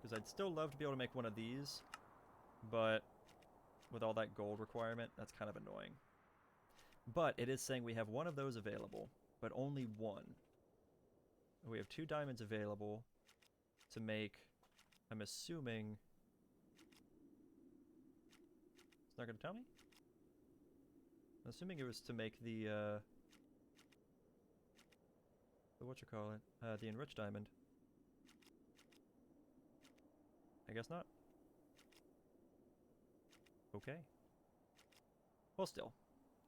Because I'd still love to be able to make one of these, but with all that gold requirement, that's kind of annoying. But it is saying we have one of those available, but only one. We have 2 diamonds available to make, I'm assuming... It's not going to tell me? I'm assuming it was to make the whatchamacallit, the enriched diamond. I guess not. Okay. Well, still.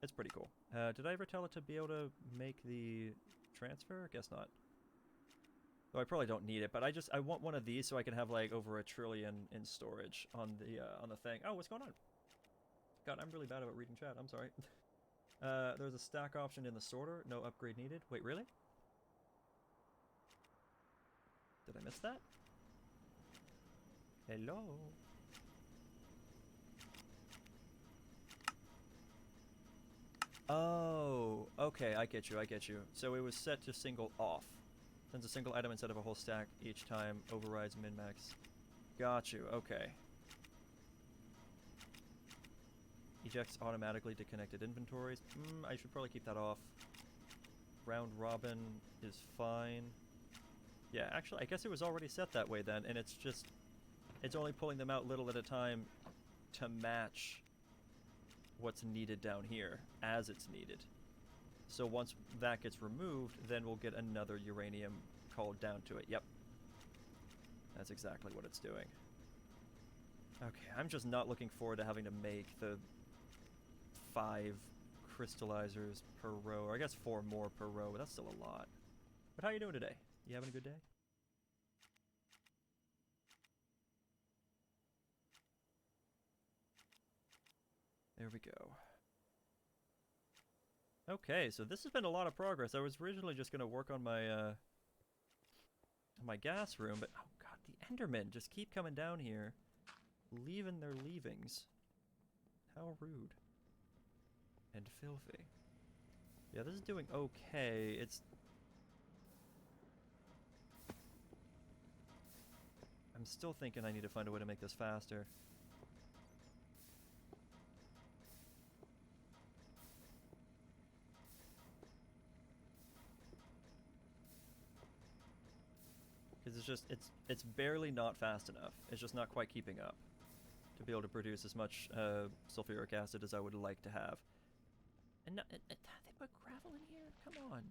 It's pretty cool. Did I ever tell it to be able to make the transfer? Guess not. Though I probably don't need it, but I want one of these so I can have like over 1 trillion in storage on the thing. Oh, what's going on? God, I'm really bad about reading chat. I'm sorry. There's a stack option in the sorter. No upgrade needed. Wait, really? Did I miss that? Hello? Oh, okay, I get you, I get you. So it was set to single off. Sends a single item instead of a whole stack each time, overrides min-max. Got you, okay. Ejects automatically to connected inventories. I should probably keep that off. Round robin is fine. Yeah, actually, I guess it was already set that way then, and it's just... It's only pulling them out little at a time to match what's needed down here, as it's needed. So once that gets removed, then we'll get another uranium called down to it. Yep. That's exactly what it's doing. Okay, I'm just not looking forward to having to make the 5 crystallizers per row, or I guess 4 more per row, but that's still a lot. But how are you doing today? You having a good day? There we go. Okay, so this has been a lot of progress. I was originally just going to work on my my gas room, but oh god, the Endermen just keep coming down here, leaving their leavings. How rude. And filthy. Yeah, this is doing okay. It's... I'm still thinking I need to find a way to make this faster. Because it's just, it's barely not fast enough. It's just not quite keeping up to be able to produce as much sulfuric acid as I would like to have. And no, they put gravel in here? Come on.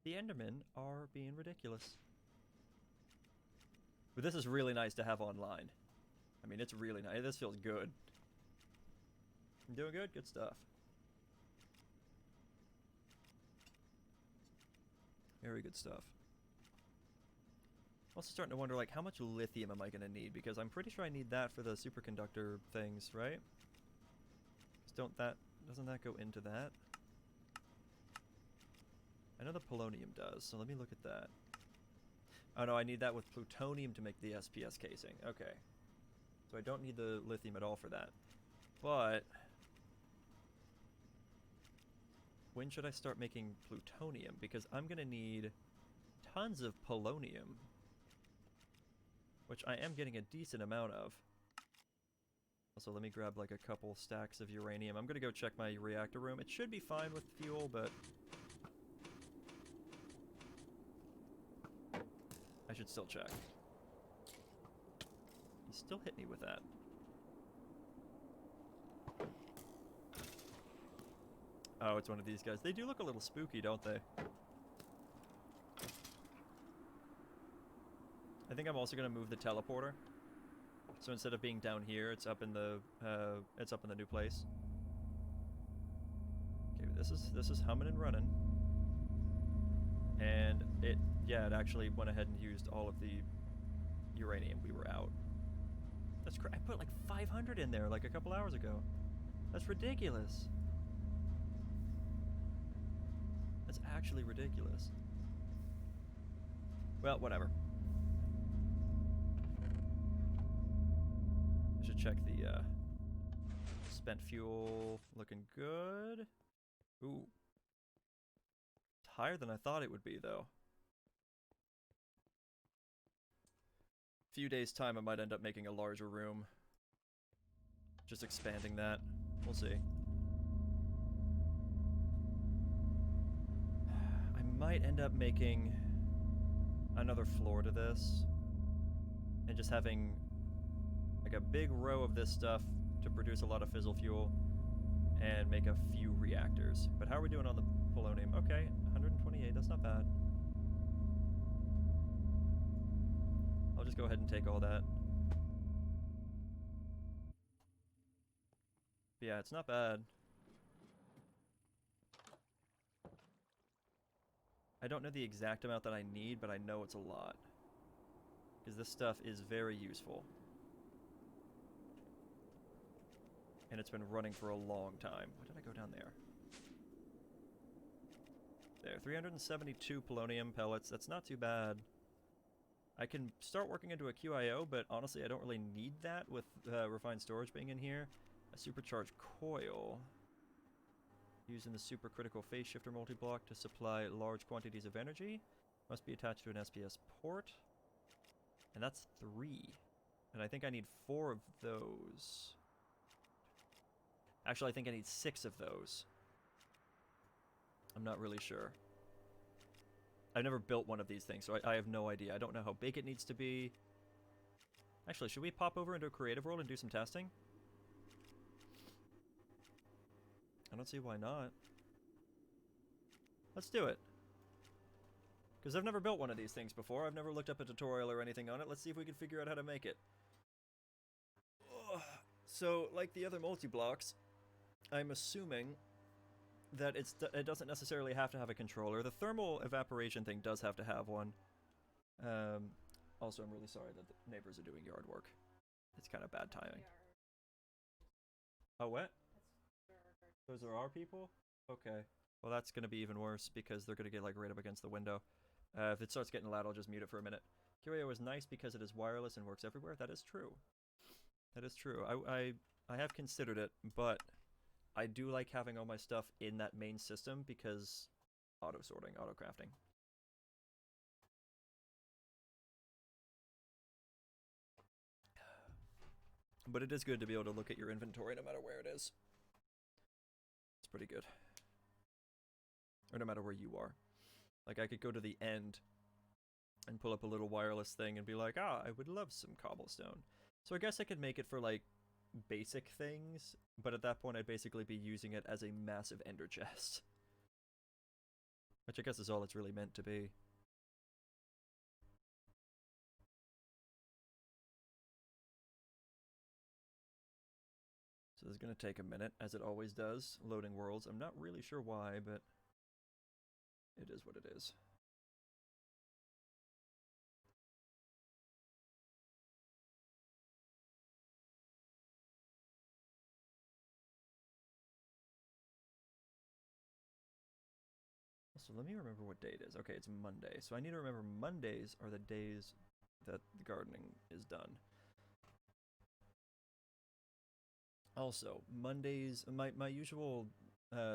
The Endermen are being ridiculous. But this is really nice to have online. I mean, it's really nice. This feels good. I'm doing good? Good stuff. Very good stuff. I'm also starting to wonder, like, how much lithium am I going to need? Because I'm pretty sure I need that for the superconductor things, right? 'Cause doesn't that go into that? I know the polonium does, so let me look at that. Oh no, I need that with plutonium to make the SPS casing. Okay. So I don't need the lithium at all for that. But when should I start making plutonium? Because I'm going to need tons of polonium, which I am getting a decent amount of. Also, let me grab like a couple stacks of uranium. I'm going to go check my reactor room. It should be fine with fuel, but I should still check. He still hit me with that. Oh, it's one of these guys. They do look a little spooky, don't they? I think I'm also gonna move the teleporter. So instead of being down here, it's up in the new place. Okay, this is humming and running. And it actually went ahead and used all of the uranium. We were out. That's I put like 500 in there like a couple hours ago. That's ridiculous. That's actually ridiculous. Well, whatever. I should check the spent fuel. Looking good. Ooh. It's higher than I thought it would be, though. Few days' time, I might end up making a larger room. Just expanding that. We'll see. I might end up making another floor to this. And just having like a big row of this stuff to produce a lot of fissile fuel. And make a few reactors. But how are we doing on the polonium? Okay, 128, that's not bad. I'll just go ahead and take all that. But yeah, it's not bad. I don't know the exact amount that I need, but I know it's a lot. Because this stuff is very useful. And it's been running for a long time. Why did I go down there? There, 372 polonium pellets. That's not too bad. I can start working into a QIO, but honestly, I don't really need that with refined storage being in here. A supercharged coil. Using the supercritical phase shifter multi-block to supply large quantities of energy. Must be attached to an SPS port. And that's 3. And I think I need 4 of those. Actually, I think I need 6 of those. I'm not really sure. I've never built one of these things, so I have no idea. I don't know how big it needs to be. Actually, should we pop over into a creative world and do some testing? I don't see why not. Let's do it. Because I've never built one of these things before. I've never looked up a tutorial or anything on it. Let's see if we can figure out how to make it. Ugh. So, like the other multi-blocks, I'm assuming that it doesn't necessarily have to have a controller. The thermal evaporation thing does have to have one. Also, I'm really sorry that the neighbors are doing yard work. It's kind of bad timing. Oh, what? Those are our people? Okay. Well, that's going to be even worse because they're going to get like right up against the window. If it starts getting loud, I'll just mute it for a minute. Curio is nice because it is wireless and works everywhere. That is true. That is true. I have considered it, but I do like having all my stuff in that main system because auto-sorting, auto-crafting. But it is good to be able to look at your inventory no matter where it is. It's pretty good. Or no matter where you are. Like, I could go to the end and pull up a little wireless thing and be like, ah, I would love some cobblestone. So I guess I could make it for, like, basic things, but at that point I'd basically be using it as a massive ender chest. Which I guess is all it's really meant to be. So this is going to take a minute, as it always does, loading worlds. I'm not really sure why, but it is what it is. So let me remember what day it is. Okay, it's Monday. So I need to remember Mondays are the days that the gardening is done. Also, Mondays, my usual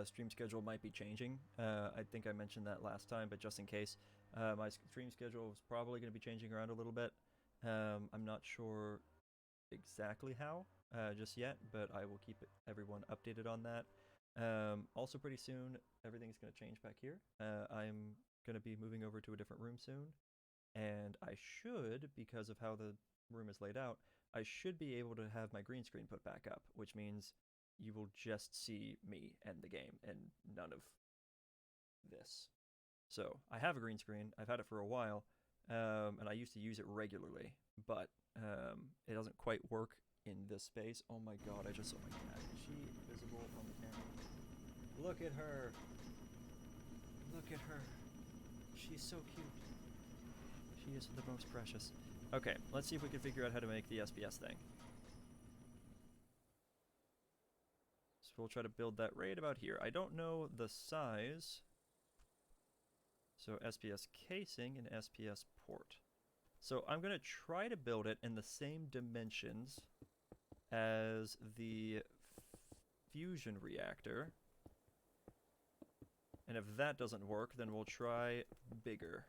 stream schedule might be changing. I think I mentioned that last time, but just in case, my stream schedule is probably going to be changing around a little bit. I'm not sure exactly how just yet, but I will keep everyone updated on that. Also, pretty soon, everything's going to change back here. I'm going to be moving over to a different room soon, and I should, because of how the room is laid out, I should be able to have my green screen put back up, which means you will just see me and the game and none of this. So I have a green screen. I've had it for a while, and I used to use it regularly, but it doesn't quite work in this space. Oh my god, I just saw my cat. Is she visible on the camera? Look at her. Look at her. She's so cute. She is the most precious. Okay, let's see if we can figure out how to make the SPS thing. So we'll try to build that right about here. I don't know the size. So SPS casing and SPS port. So I'm going to try to build it in the same dimensions as the fusion reactor. And if that doesn't work, then we'll try bigger.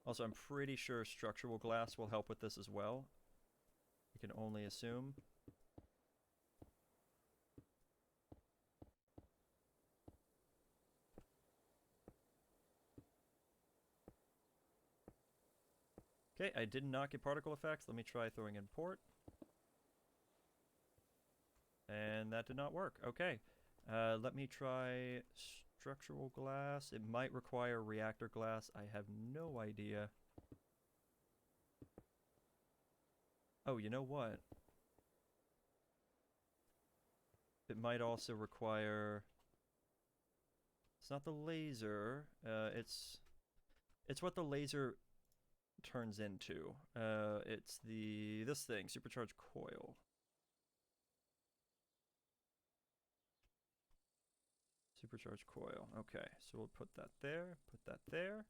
Also, I'm pretty sure structural glass will help with this as well. I can only assume. Okay, I did not get particle effects. Let me try throwing in port. And that did not work. Okay, let me try structural glass. It might require reactor glass. I have no idea. Oh, you know what? It might also require... It's not the laser. It's what the laser turns into. It's this thing, supercharged coil. Supercharged coil. Okay, so we'll put that there, put that there.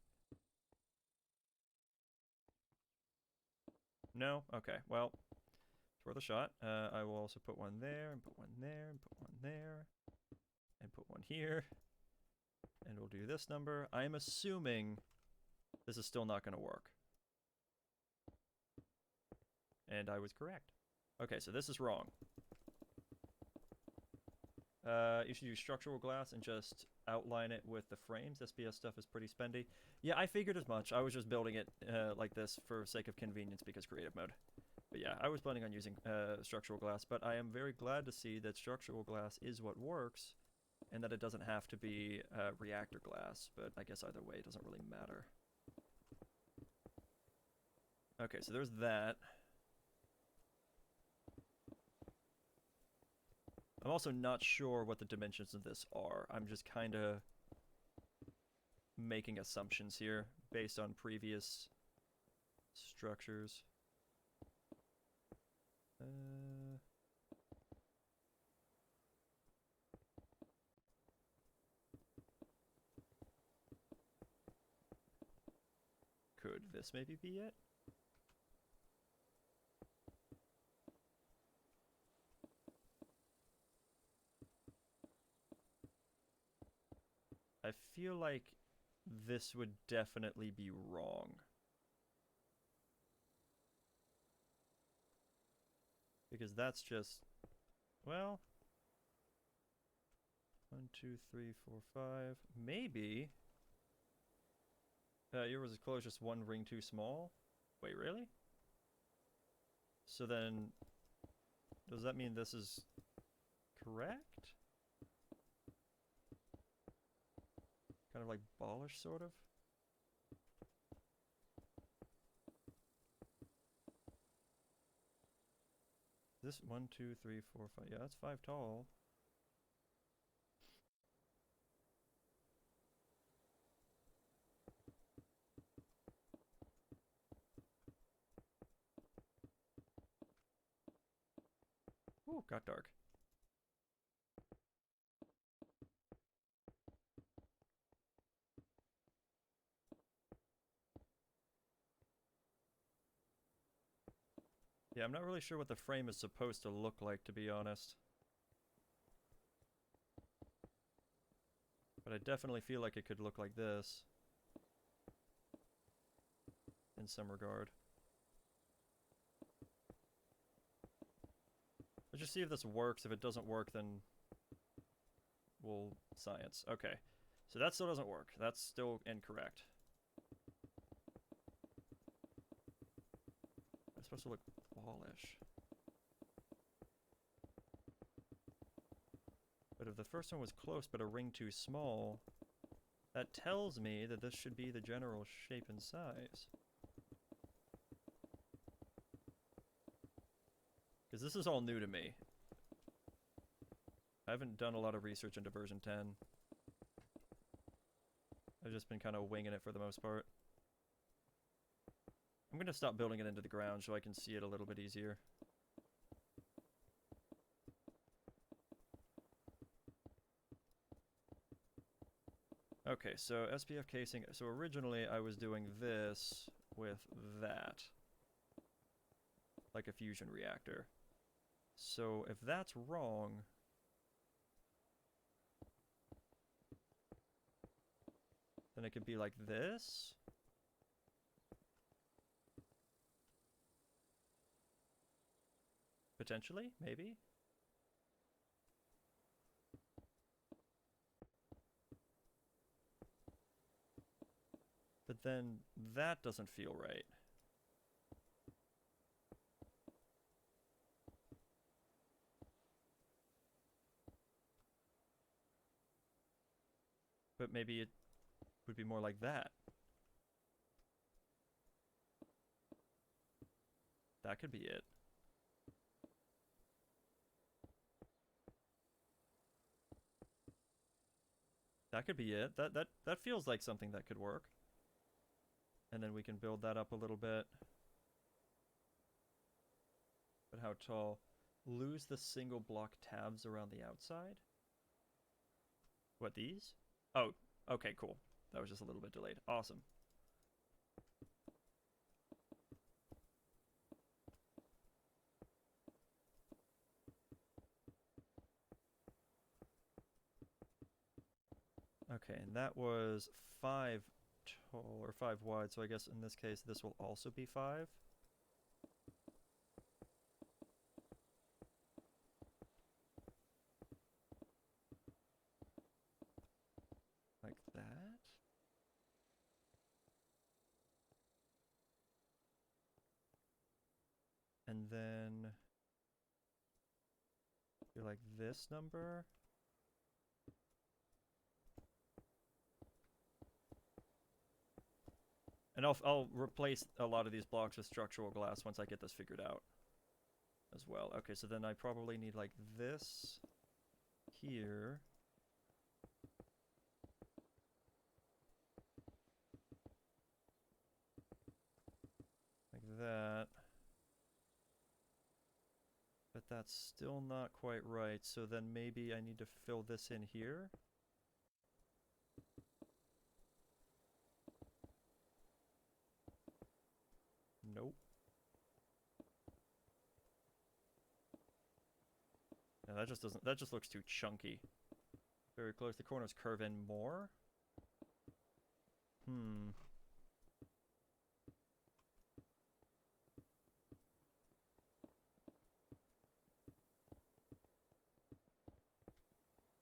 No? Okay, well, it's worth a shot. I will also put one there, and put one there, and put one there, and put one here. And we'll do this number. I'm assuming this is still not going to work. And I was correct. Okay, so this is wrong. You should use structural glass and just outline it with the frames. SPS stuff is pretty spendy. Yeah, I figured as much. I was just building it like this for sake of convenience because creative mode. But yeah, I was planning on using structural glass, but I am very glad to see that structural glass is what works and that it doesn't have to be reactor glass, but I guess either way it doesn't really matter. Okay, so there's that. I'm also not sure what the dimensions of this are. I'm just kind of making assumptions here based on previous structures. Could this maybe be it? I feel like this would definitely be wrong. Because that's just, well, 1, 2, 3, 4, 5. Maybe Yours is closed, just one ring too small. Wait, really? So then, does that mean this is correct? Kind of like ballish, sort of? This 1, 2, 3, 4, 5. Yeah, that's 5 tall. Ooh, got dark. Yeah, I'm not really sure what the frame is supposed to look like, to be honest. But I definitely feel like it could look like this. In some regard. Let's just see if this works. If it doesn't work, then we'll science. Okay. So that still doesn't work. That's still incorrect. It's supposed to look ballish. But if the first one was close but a ring too small, that tells me that this should be the general shape and size. Because this is all new to me. I haven't done a lot of research into version 10. I've just been kind of winging it for the most part. I'm going to stop building it into the ground so I can see it a little bit easier. Okay, so SPF casing. So originally I was doing this with that. Like a fusion reactor. So if that's wrong... then it could be like this. Potentially, maybe. But then that doesn't feel right. But maybe it would be more like that. That could be it. That could be it. That feels like something that could work. And then we can build that up a little bit. But how tall? Lose the single block tabs around the outside? What, these? Oh, okay, cool. That was just a little bit delayed. Awesome. Okay, and that was 5 tall, or 5 wide, so I guess in this case this will also be 5. Like that. And then do like this number. And I'll replace a lot of these blocks with structural glass once I get this figured out as well. Okay, so then I probably need like this here. Like that. But that's still not quite right, so then maybe I need to fill this in here. Nope. No, that just doesn't, that just looks too chunky. Very close. The corners curve in more.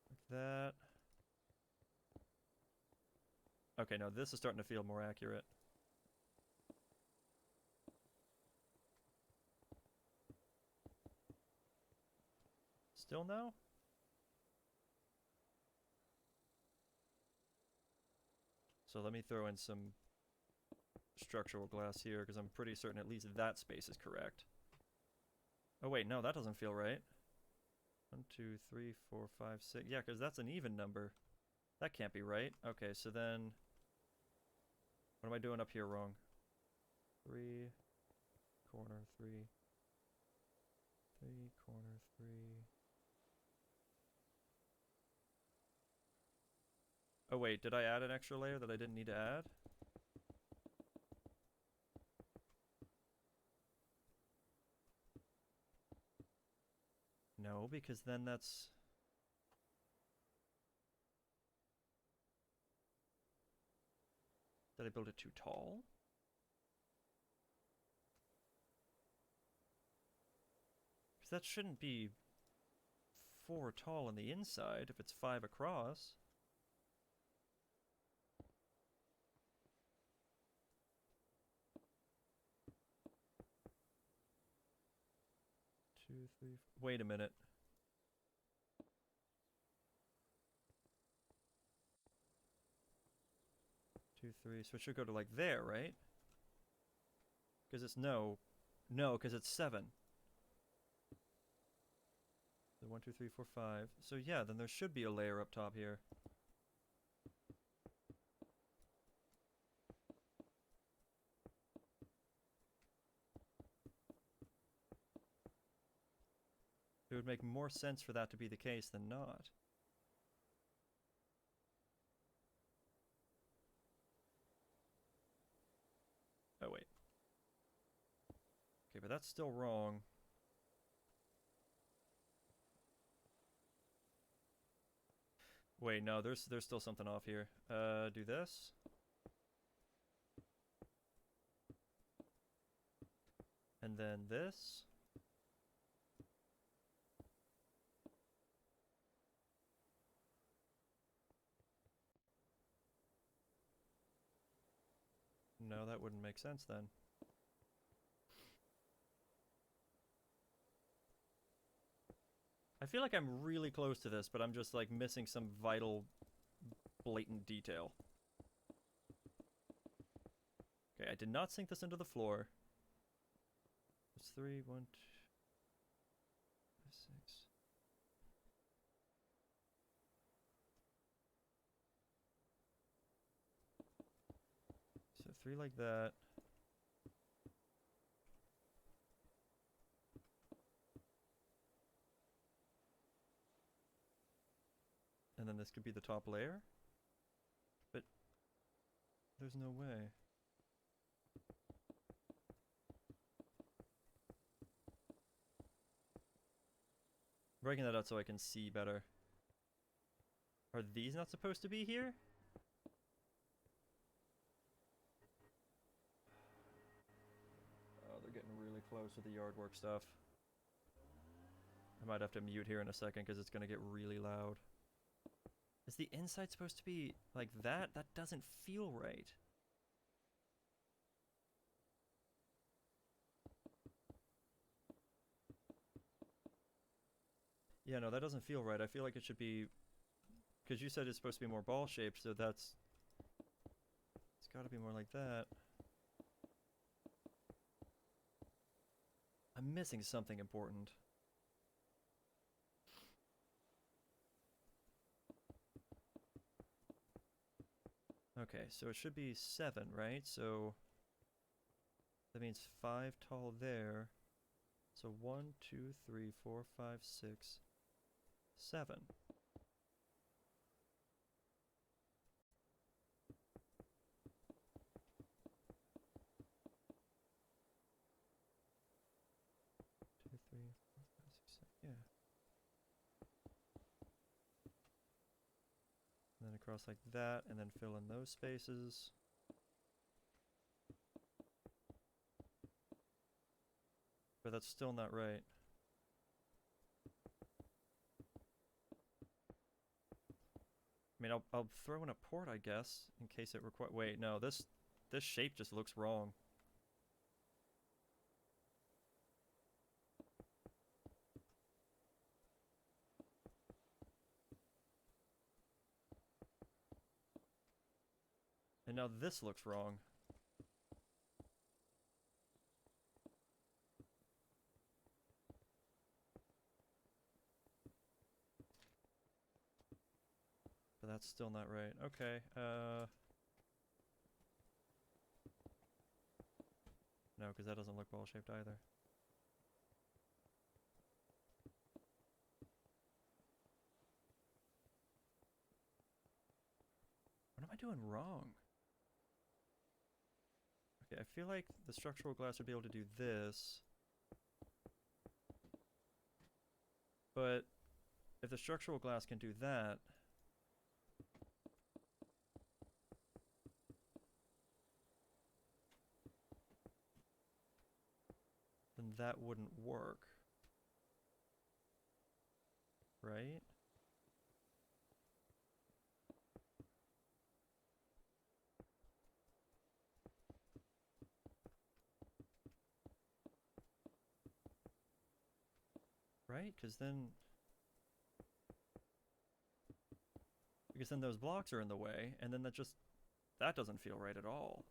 Like that. Okay, no, this is starting to feel more accurate. Still no? So let me throw in some structural glass here, because I'm pretty certain at least that space is correct. Oh wait, no, that doesn't feel right. 1, 2, 3, 4, 5, 6. Yeah, because that's an even number. That can't be right. Okay, so then... what am I doing up here wrong? 3, corner 3, 3, corner 3. Oh wait, did I add an extra layer that I didn't need to add? No, because then that's... did I build it too tall? Because that shouldn't be 4 tall on the inside if it's 5 across. Two, three, wait a minute. Two, three. So it should go to like there, right? Because it's no, because it's 7. So 1, 2, 3, 4, 5. So yeah, then there should be a layer up top here. It would make more sense for that to be the case than not. Oh wait. Okay, but that's still wrong. Wait, no, there's still something off here. Do this. And then this. No, that wouldn't make sense then. I feel like I'm really close to this, but I'm just like missing some vital, blatant detail. Okay, I did not sink this into the floor. It's 3, 1, 2, 5, 6. So 3 like that. And then this could be the top layer? But there's no way. Breaking that out so I can see better. Are these not supposed to be here? Oh, they're getting really close with the yard work stuff. I might have to mute here in a second because it's going to get really loud. Is the inside supposed to be like that? That doesn't feel right. Yeah, no, that doesn't feel right. I feel like it should be... because you said it's supposed to be more ball-shaped, so that's... it's gotta be more like that. I'm missing something important. Okay, so it should be 7, right? So that means 5 tall there. So 1, 2, 3, 4, 5, 6, 7. Two, 3, 4, 5, 6, 7. Yeah. And then across like that, and then fill in those spaces. But that's still not right. I mean, I'll throw in a port, I guess, in case it requires. Wait, no, this shape just looks wrong. And now this looks wrong. But that's still not right. Okay, no, because that doesn't look well-shaped either. What am I doing wrong? Okay, I feel like the structural glass would be able to do this. But if the structural glass can do that, then that wouldn't work. Right? Right? Because then those blocks are in the way, and then that doesn't feel right at all.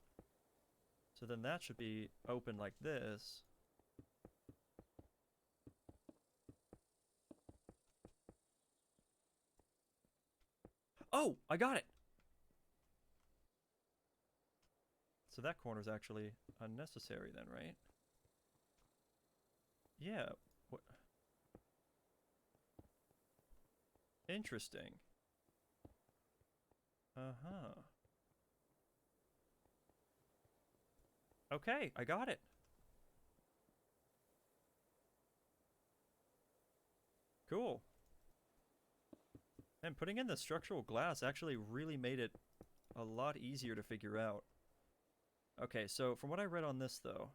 So then that should be open like this. Oh, I got it! So that corner's actually unnecessary then, right? Yeah. What? Interesting. Uh-huh. Okay, I got it. Cool. And putting in the structural glass actually really made it a lot easier to figure out. Okay, so from what I read on this though,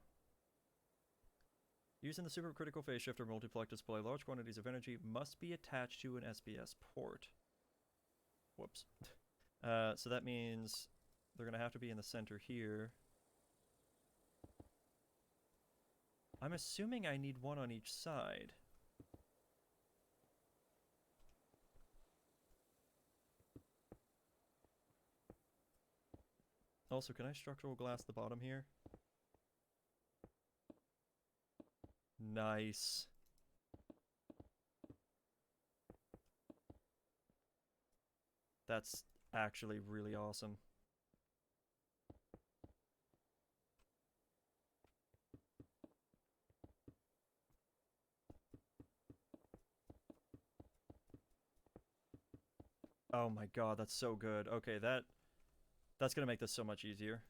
using the supercritical phase shifter multiplex display, large quantities of energy must be attached to an SBS port. Whoops. So that means they're going to have to be in the center here. I'm assuming I need one on each side. Also, can I structural glass the bottom here? Nice. That's actually really awesome. Oh my god, that's so good. Okay, that's gonna make this so much easier.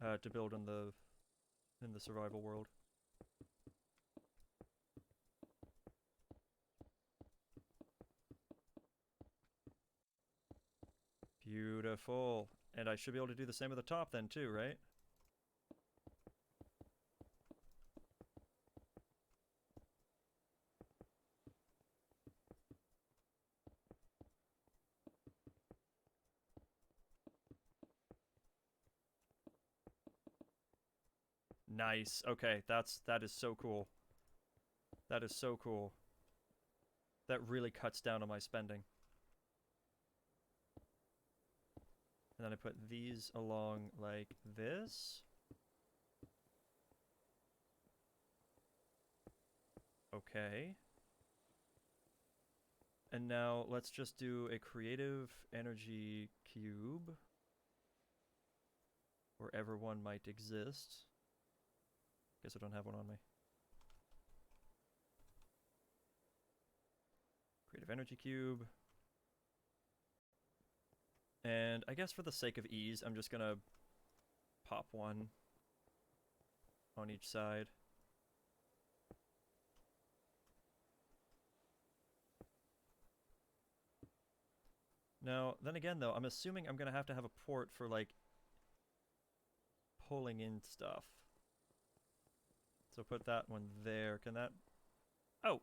To build in the survival world. Beautiful. And I should be able to do the same at the top then too, right? Nice. Okay, that is so cool. That is so cool. That really cuts down on my spending. And then I put these along like this. Okay. And now let's just do a creative energy cube. Wherever one might exist. Guess I don't have one on me. Creative energy cube. And I guess for the sake of ease, I'm just gonna pop one on each side. Now, then again though, I'm assuming I'm gonna have to have a port for like pulling in stuff. So put that one there. Can that... Oh,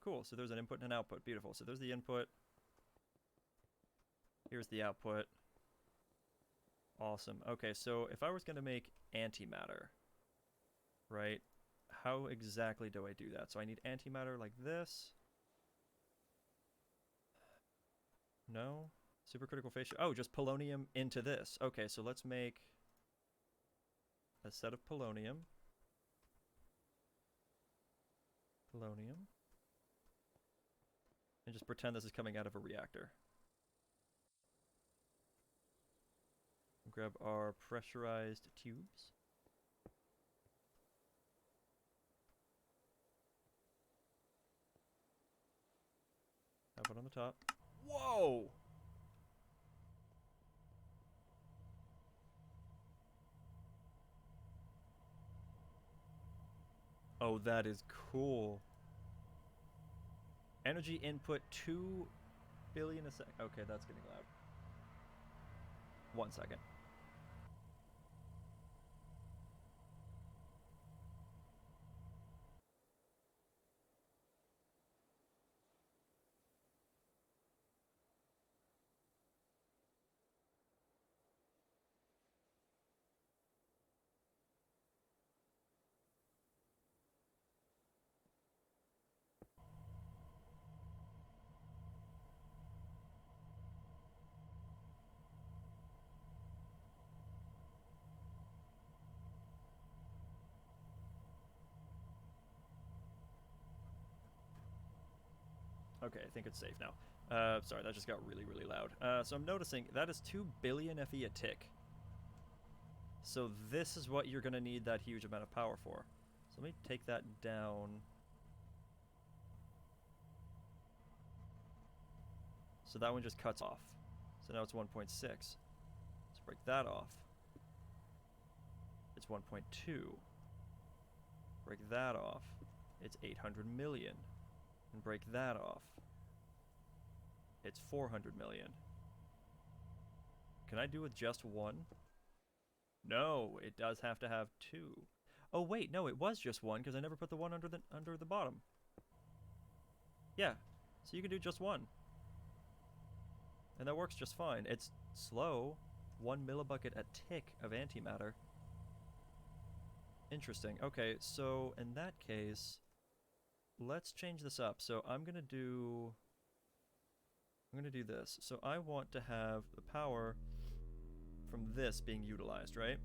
cool. So there's an input and an output. Beautiful. So there's the input. Here's the output. Awesome. Okay, so if I was going to make antimatter, right, how exactly do I do that? So I need antimatter like this. No? Supercritical phase shift. Oh, just polonium into this. Okay, so let's make a set of polonium. Polonium. And just pretend this is coming out of a reactor. Grab our pressurized tubes. Have it on the top. Whoa! Oh, that is cool. Energy input 2 billion a sec. Okay, that's getting loud. 1 second. Okay, I think it's safe now. Sorry, that just got really, really loud. So I'm noticing that is 2 billion FE a tick. So this is what you're going to need that huge amount of power for. So let me take that down. So that one just cuts off. So now it's 1.6. Let's break that off. It's 1.2. Break that off. It's 800 million. And break that off. It's 400 million. Can I do with just one? No, it does have to have two. Oh wait, no, it was just one because I never put the one under the bottom. Yeah, so you can do just one. And that works just fine. It's slow. 1 millibucket a tick of antimatter. Interesting. Okay, so in that case, let's change this up. So I'm gonna do this. So I want to have the power from this being utilized, right?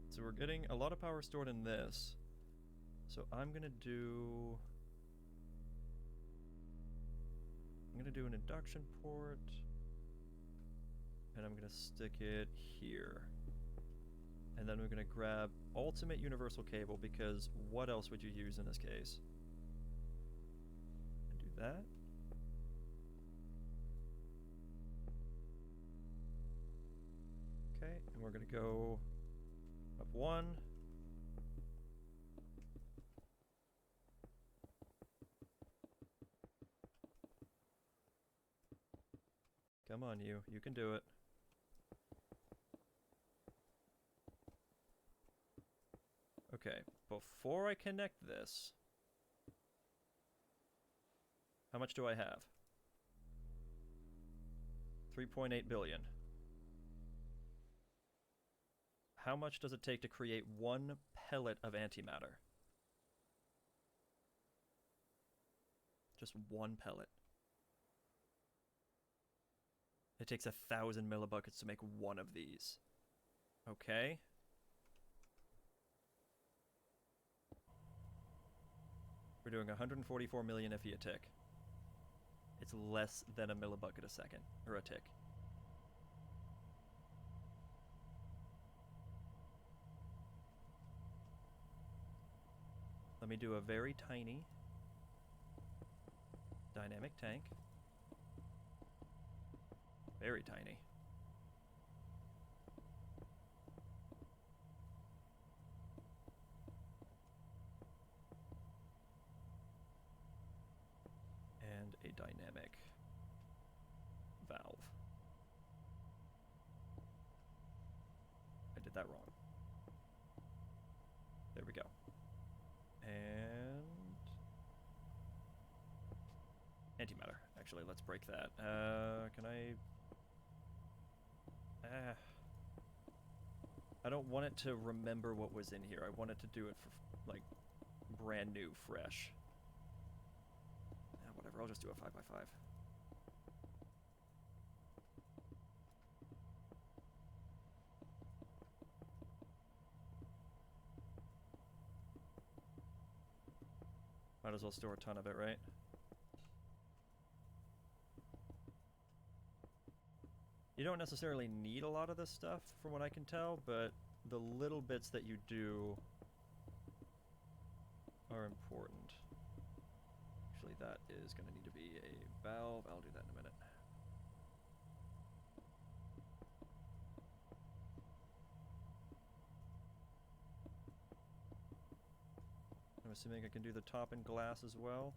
So we're getting a lot of power stored in this. So I'm gonna do an induction port, and I'm gonna stick it here. And then we're gonna grab ultimate universal cable, because what else would you use in this case? And do that. Okay, and we're gonna go up one. Come on, you can do it. Okay, before I connect this, how much do I have? 3.8 billion. How much does it take to create 1 pellet of antimatter? Just 1 pellet. It takes 1,000 millibuckets to make 1 of these. Okay. We're doing 144 million FE a tick. It's less than a millibucket a second, or a tick. Let me do a very tiny dynamic tank. Very tiny. And a dynamic valve. I did that wrong. There we go. And Actually, let's break that. Can I... I don't want it to remember what was in here. I want it to do it for, like, brand new, fresh. Whatever, I'll just do a 5x5. Might as well store a ton of it, right? You don't necessarily need a lot of this stuff, from what I can tell, but the little bits that you do are important. Actually, that is going to need to be a valve. I'll do that in a minute. I'm assuming I can do the top in glass as well.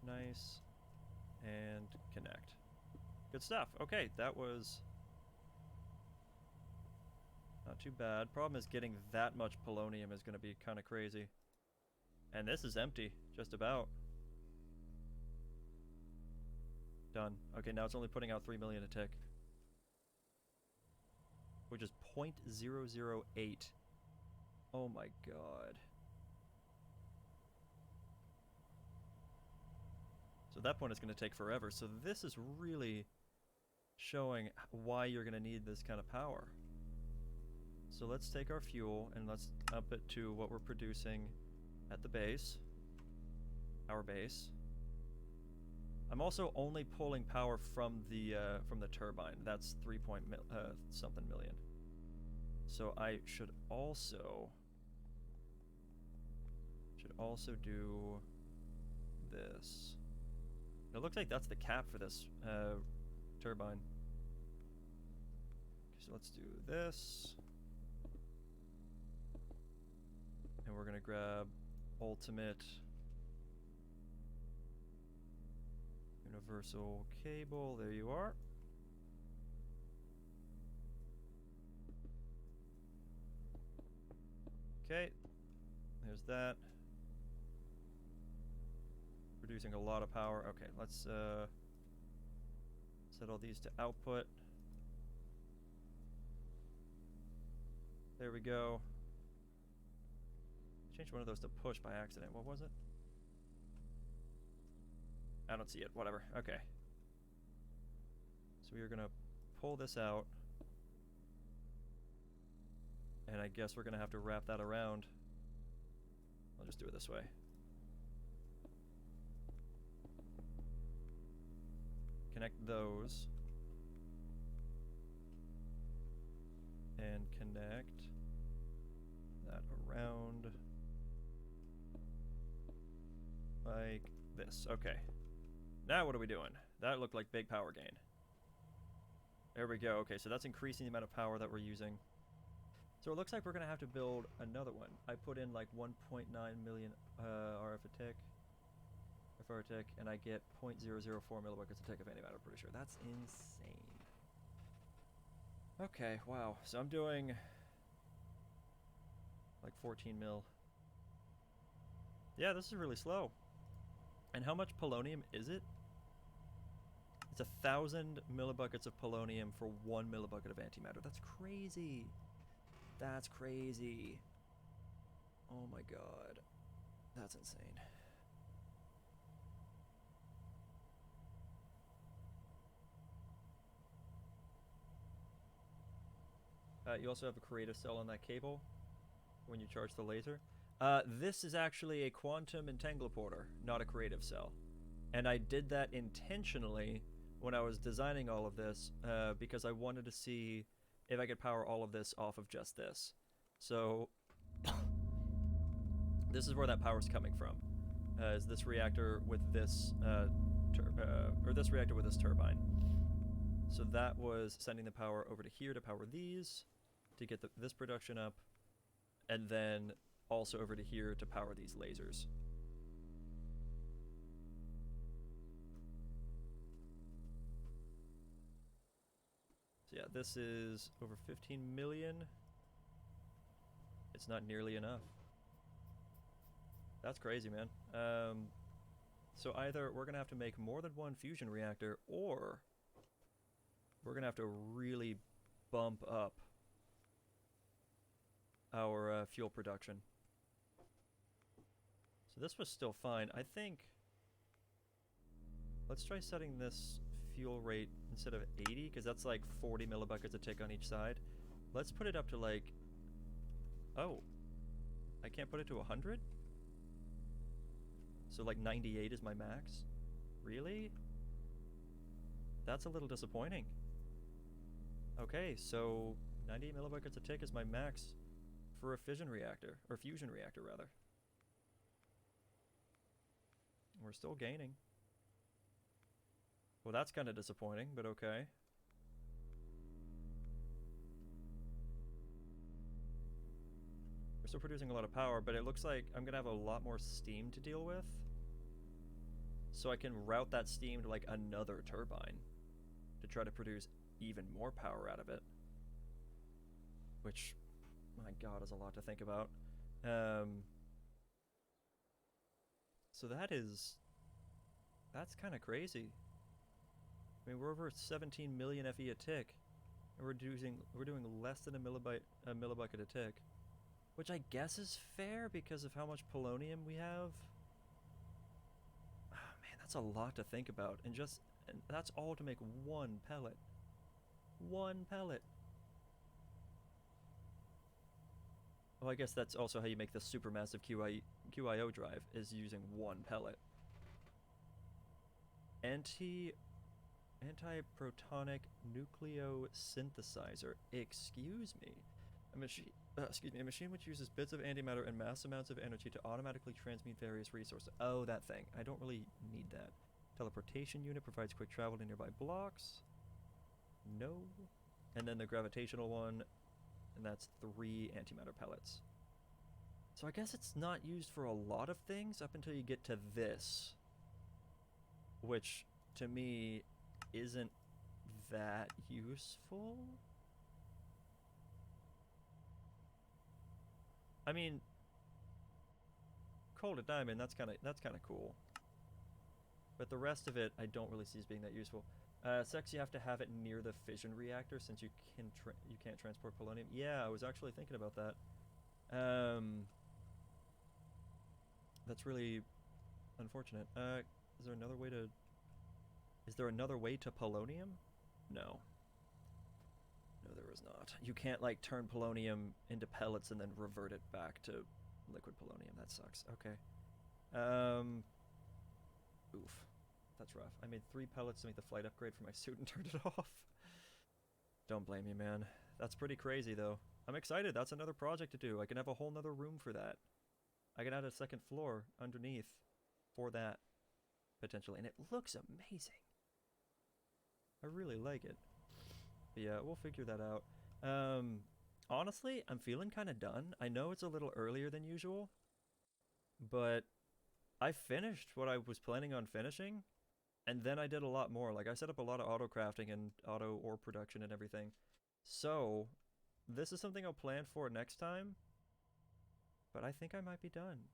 Nice. And connect. Good stuff. Okay, that was not too bad. Problem is getting that much polonium is going to be kind of crazy. And this is empty, just about. Done. Okay, now it's only putting out 3 million a tick. Which is 0.008. Oh my god. So at that point it's going to take forever. So this is really showing why you're going to need this kind of power. So let's take our fuel and let's up it to what we're producing at the base. Our base. I'm also only pulling power from the turbine. That's 3 point something million. So I should also do this. It looks like that's the cap for this turbine. So let's do this. And we're gonna grab ultimate universal cable. There you are. Okay, there's that. Producing a lot of power. Okay, let's set all these to output. There we go. Changed one of those to push by accident. What was it? I don't see it. Whatever. Okay. So we are going to pull this out. And I guess we're going to have to wrap that around. I'll just do it this way. Connect those. And connect that around like this. Okay. Now what are we doing? That looked like big power gain. There we go. Okay, so that's increasing the amount of power that we're using. So it looks like we're going to have to build another one. I put in like 1.9 million RF a tick. FR a tick, and I get 0.004 millibuckets a tick of antimatter, I'm pretty sure. That's insane. Okay, wow. So I'm doing like 14 mil. Yeah, this is really slow. And how much polonium is it? It's 1,000 millibuckets of polonium for 1 millibucket of antimatter. That's crazy. That's crazy. Oh my god. That's insane. You also have a creative cell on that cable when you charge the laser. This is actually a quantum entangleporter, not a creative cell. And I did that intentionally when I was designing all of this because I wanted to see if I could power all of this off of just this. So this is where that power is coming from. Is this reactor with this or this reactor with this turbine. So that was sending the power over to here to power these, to get this production up, and then also over to here to power these lasers. So yeah, this is over 15 million. It's not nearly enough. That's crazy, man. So either we're gonna have to make more than one fusion reactor, or we're gonna have to really bump up our fuel production. So this was still fine. I think let's try setting this fuel rate instead of 80, because that's like 40 millibuckets a tick on each side. Let's put it up to like, oh, I can't put it to 100? So like 98 is my max? Really? That's a little disappointing. Okay, so 98 millibuckets a tick is my max for a fission reactor, or fusion reactor rather. We're still gaining. Well, that's kind of disappointing, but okay. We're still producing a lot of power, but it looks like I'm gonna have a lot more steam to deal with. So I can route that steam to like another turbine to try to produce even more power out of it. Which, my god, is a lot to think about. So that's kind of crazy. I mean, we're over 17 million FE a tick, and we're doing less than a millibucket a tick, which I guess is fair because of how much polonium we have. Oh, man, that's a lot to think about, and that's all to make one pellet. One pellet. Well, I guess that's also how you make the supermassive QIO drive, is using one pellet. Antiprotonic nucleosynthesizer. Excuse me. A machine which uses bits of antimatter and mass amounts of energy to automatically transmute various resources. Oh, that thing. I don't really need that. Teleportation unit provides quick travel to nearby blocks. No. And then the gravitational one, and that's 3 antimatter pellets. So I guess it's not used for a lot of things up until you get to this, which to me isn't that useful. I mean, coal to diamond, that's kind of cool. But the rest of it I don't really see as being that useful. Sex, you have to have it near the fission reactor since you can't transport polonium. Yeah, I was actually thinking about that. That's really unfortunate. Is there another way to... Is there another way to polonium? No. No, there is not. You can't, like, turn polonium into pellets and then revert it back to liquid polonium. That sucks. Okay. Oof. That's rough. I made 3 pellets to make the flight upgrade for my suit and turned it off. Don't blame me, man. That's pretty crazy, though. I'm excited. That's another project to do. I can have a whole nother room for that. I can add a second floor underneath for that, potentially. And it looks amazing. I really like it. But yeah, we'll figure that out. Honestly, I'm feeling kind of done. I know it's a little earlier than usual, but I finished what I was planning on finishing, and then I did a lot more. Like, I set up a lot of auto crafting and auto ore production and everything. So, this is something I'll plan for next time, but I think I might be done.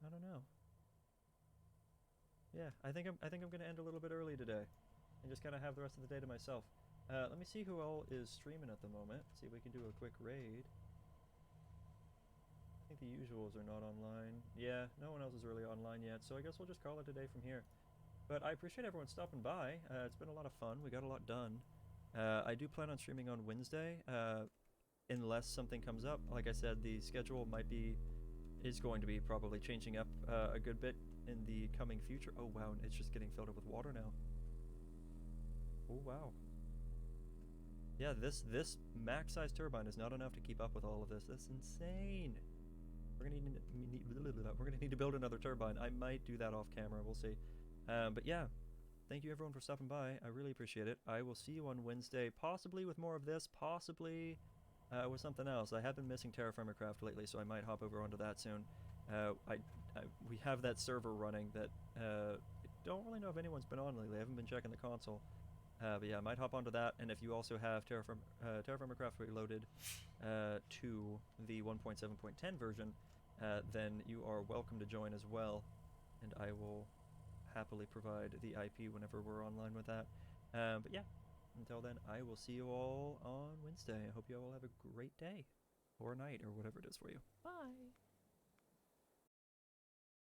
I don't know. Yeah, I think I'm gonna end a little bit early today, and just kind of have the rest of the day to myself. Let me see who all is streaming at the moment. See if we can do a quick raid. I think the usuals are not online. Yeah, no one else is really online yet, so I guess we'll just call it a day from here. But I appreciate everyone stopping by. It's been a lot of fun. We got a lot done. I do plan on streaming on Wednesday, unless something comes up. Like I said, the schedule is going to be probably changing up a good bit in the coming future. Oh wow, it's just getting filled up with water now. Oh wow. Yeah, this max size turbine is not enough to keep up with all of this. That's insane. We're gonna need to build another turbine. I might do that off camera. We'll see. But yeah, thank you everyone for stopping by. I really appreciate it. I will see you on Wednesday, possibly with more of this, possibly with something else. I have been missing Terraformer Craft lately, so I might hop over onto that soon. We have that server running that I don't really know if anyone's been on lately. I haven't been checking the console. But yeah, I might hop onto that, and if you also have Terraformer Craft Reloaded to the 1.7.10 version, then you are welcome to join as well, and I will happily provide the IP whenever we're online with that. But yeah, until then, I will see you all on Wednesday. I hope you all have a great day, or night, or whatever it is for you. Bye!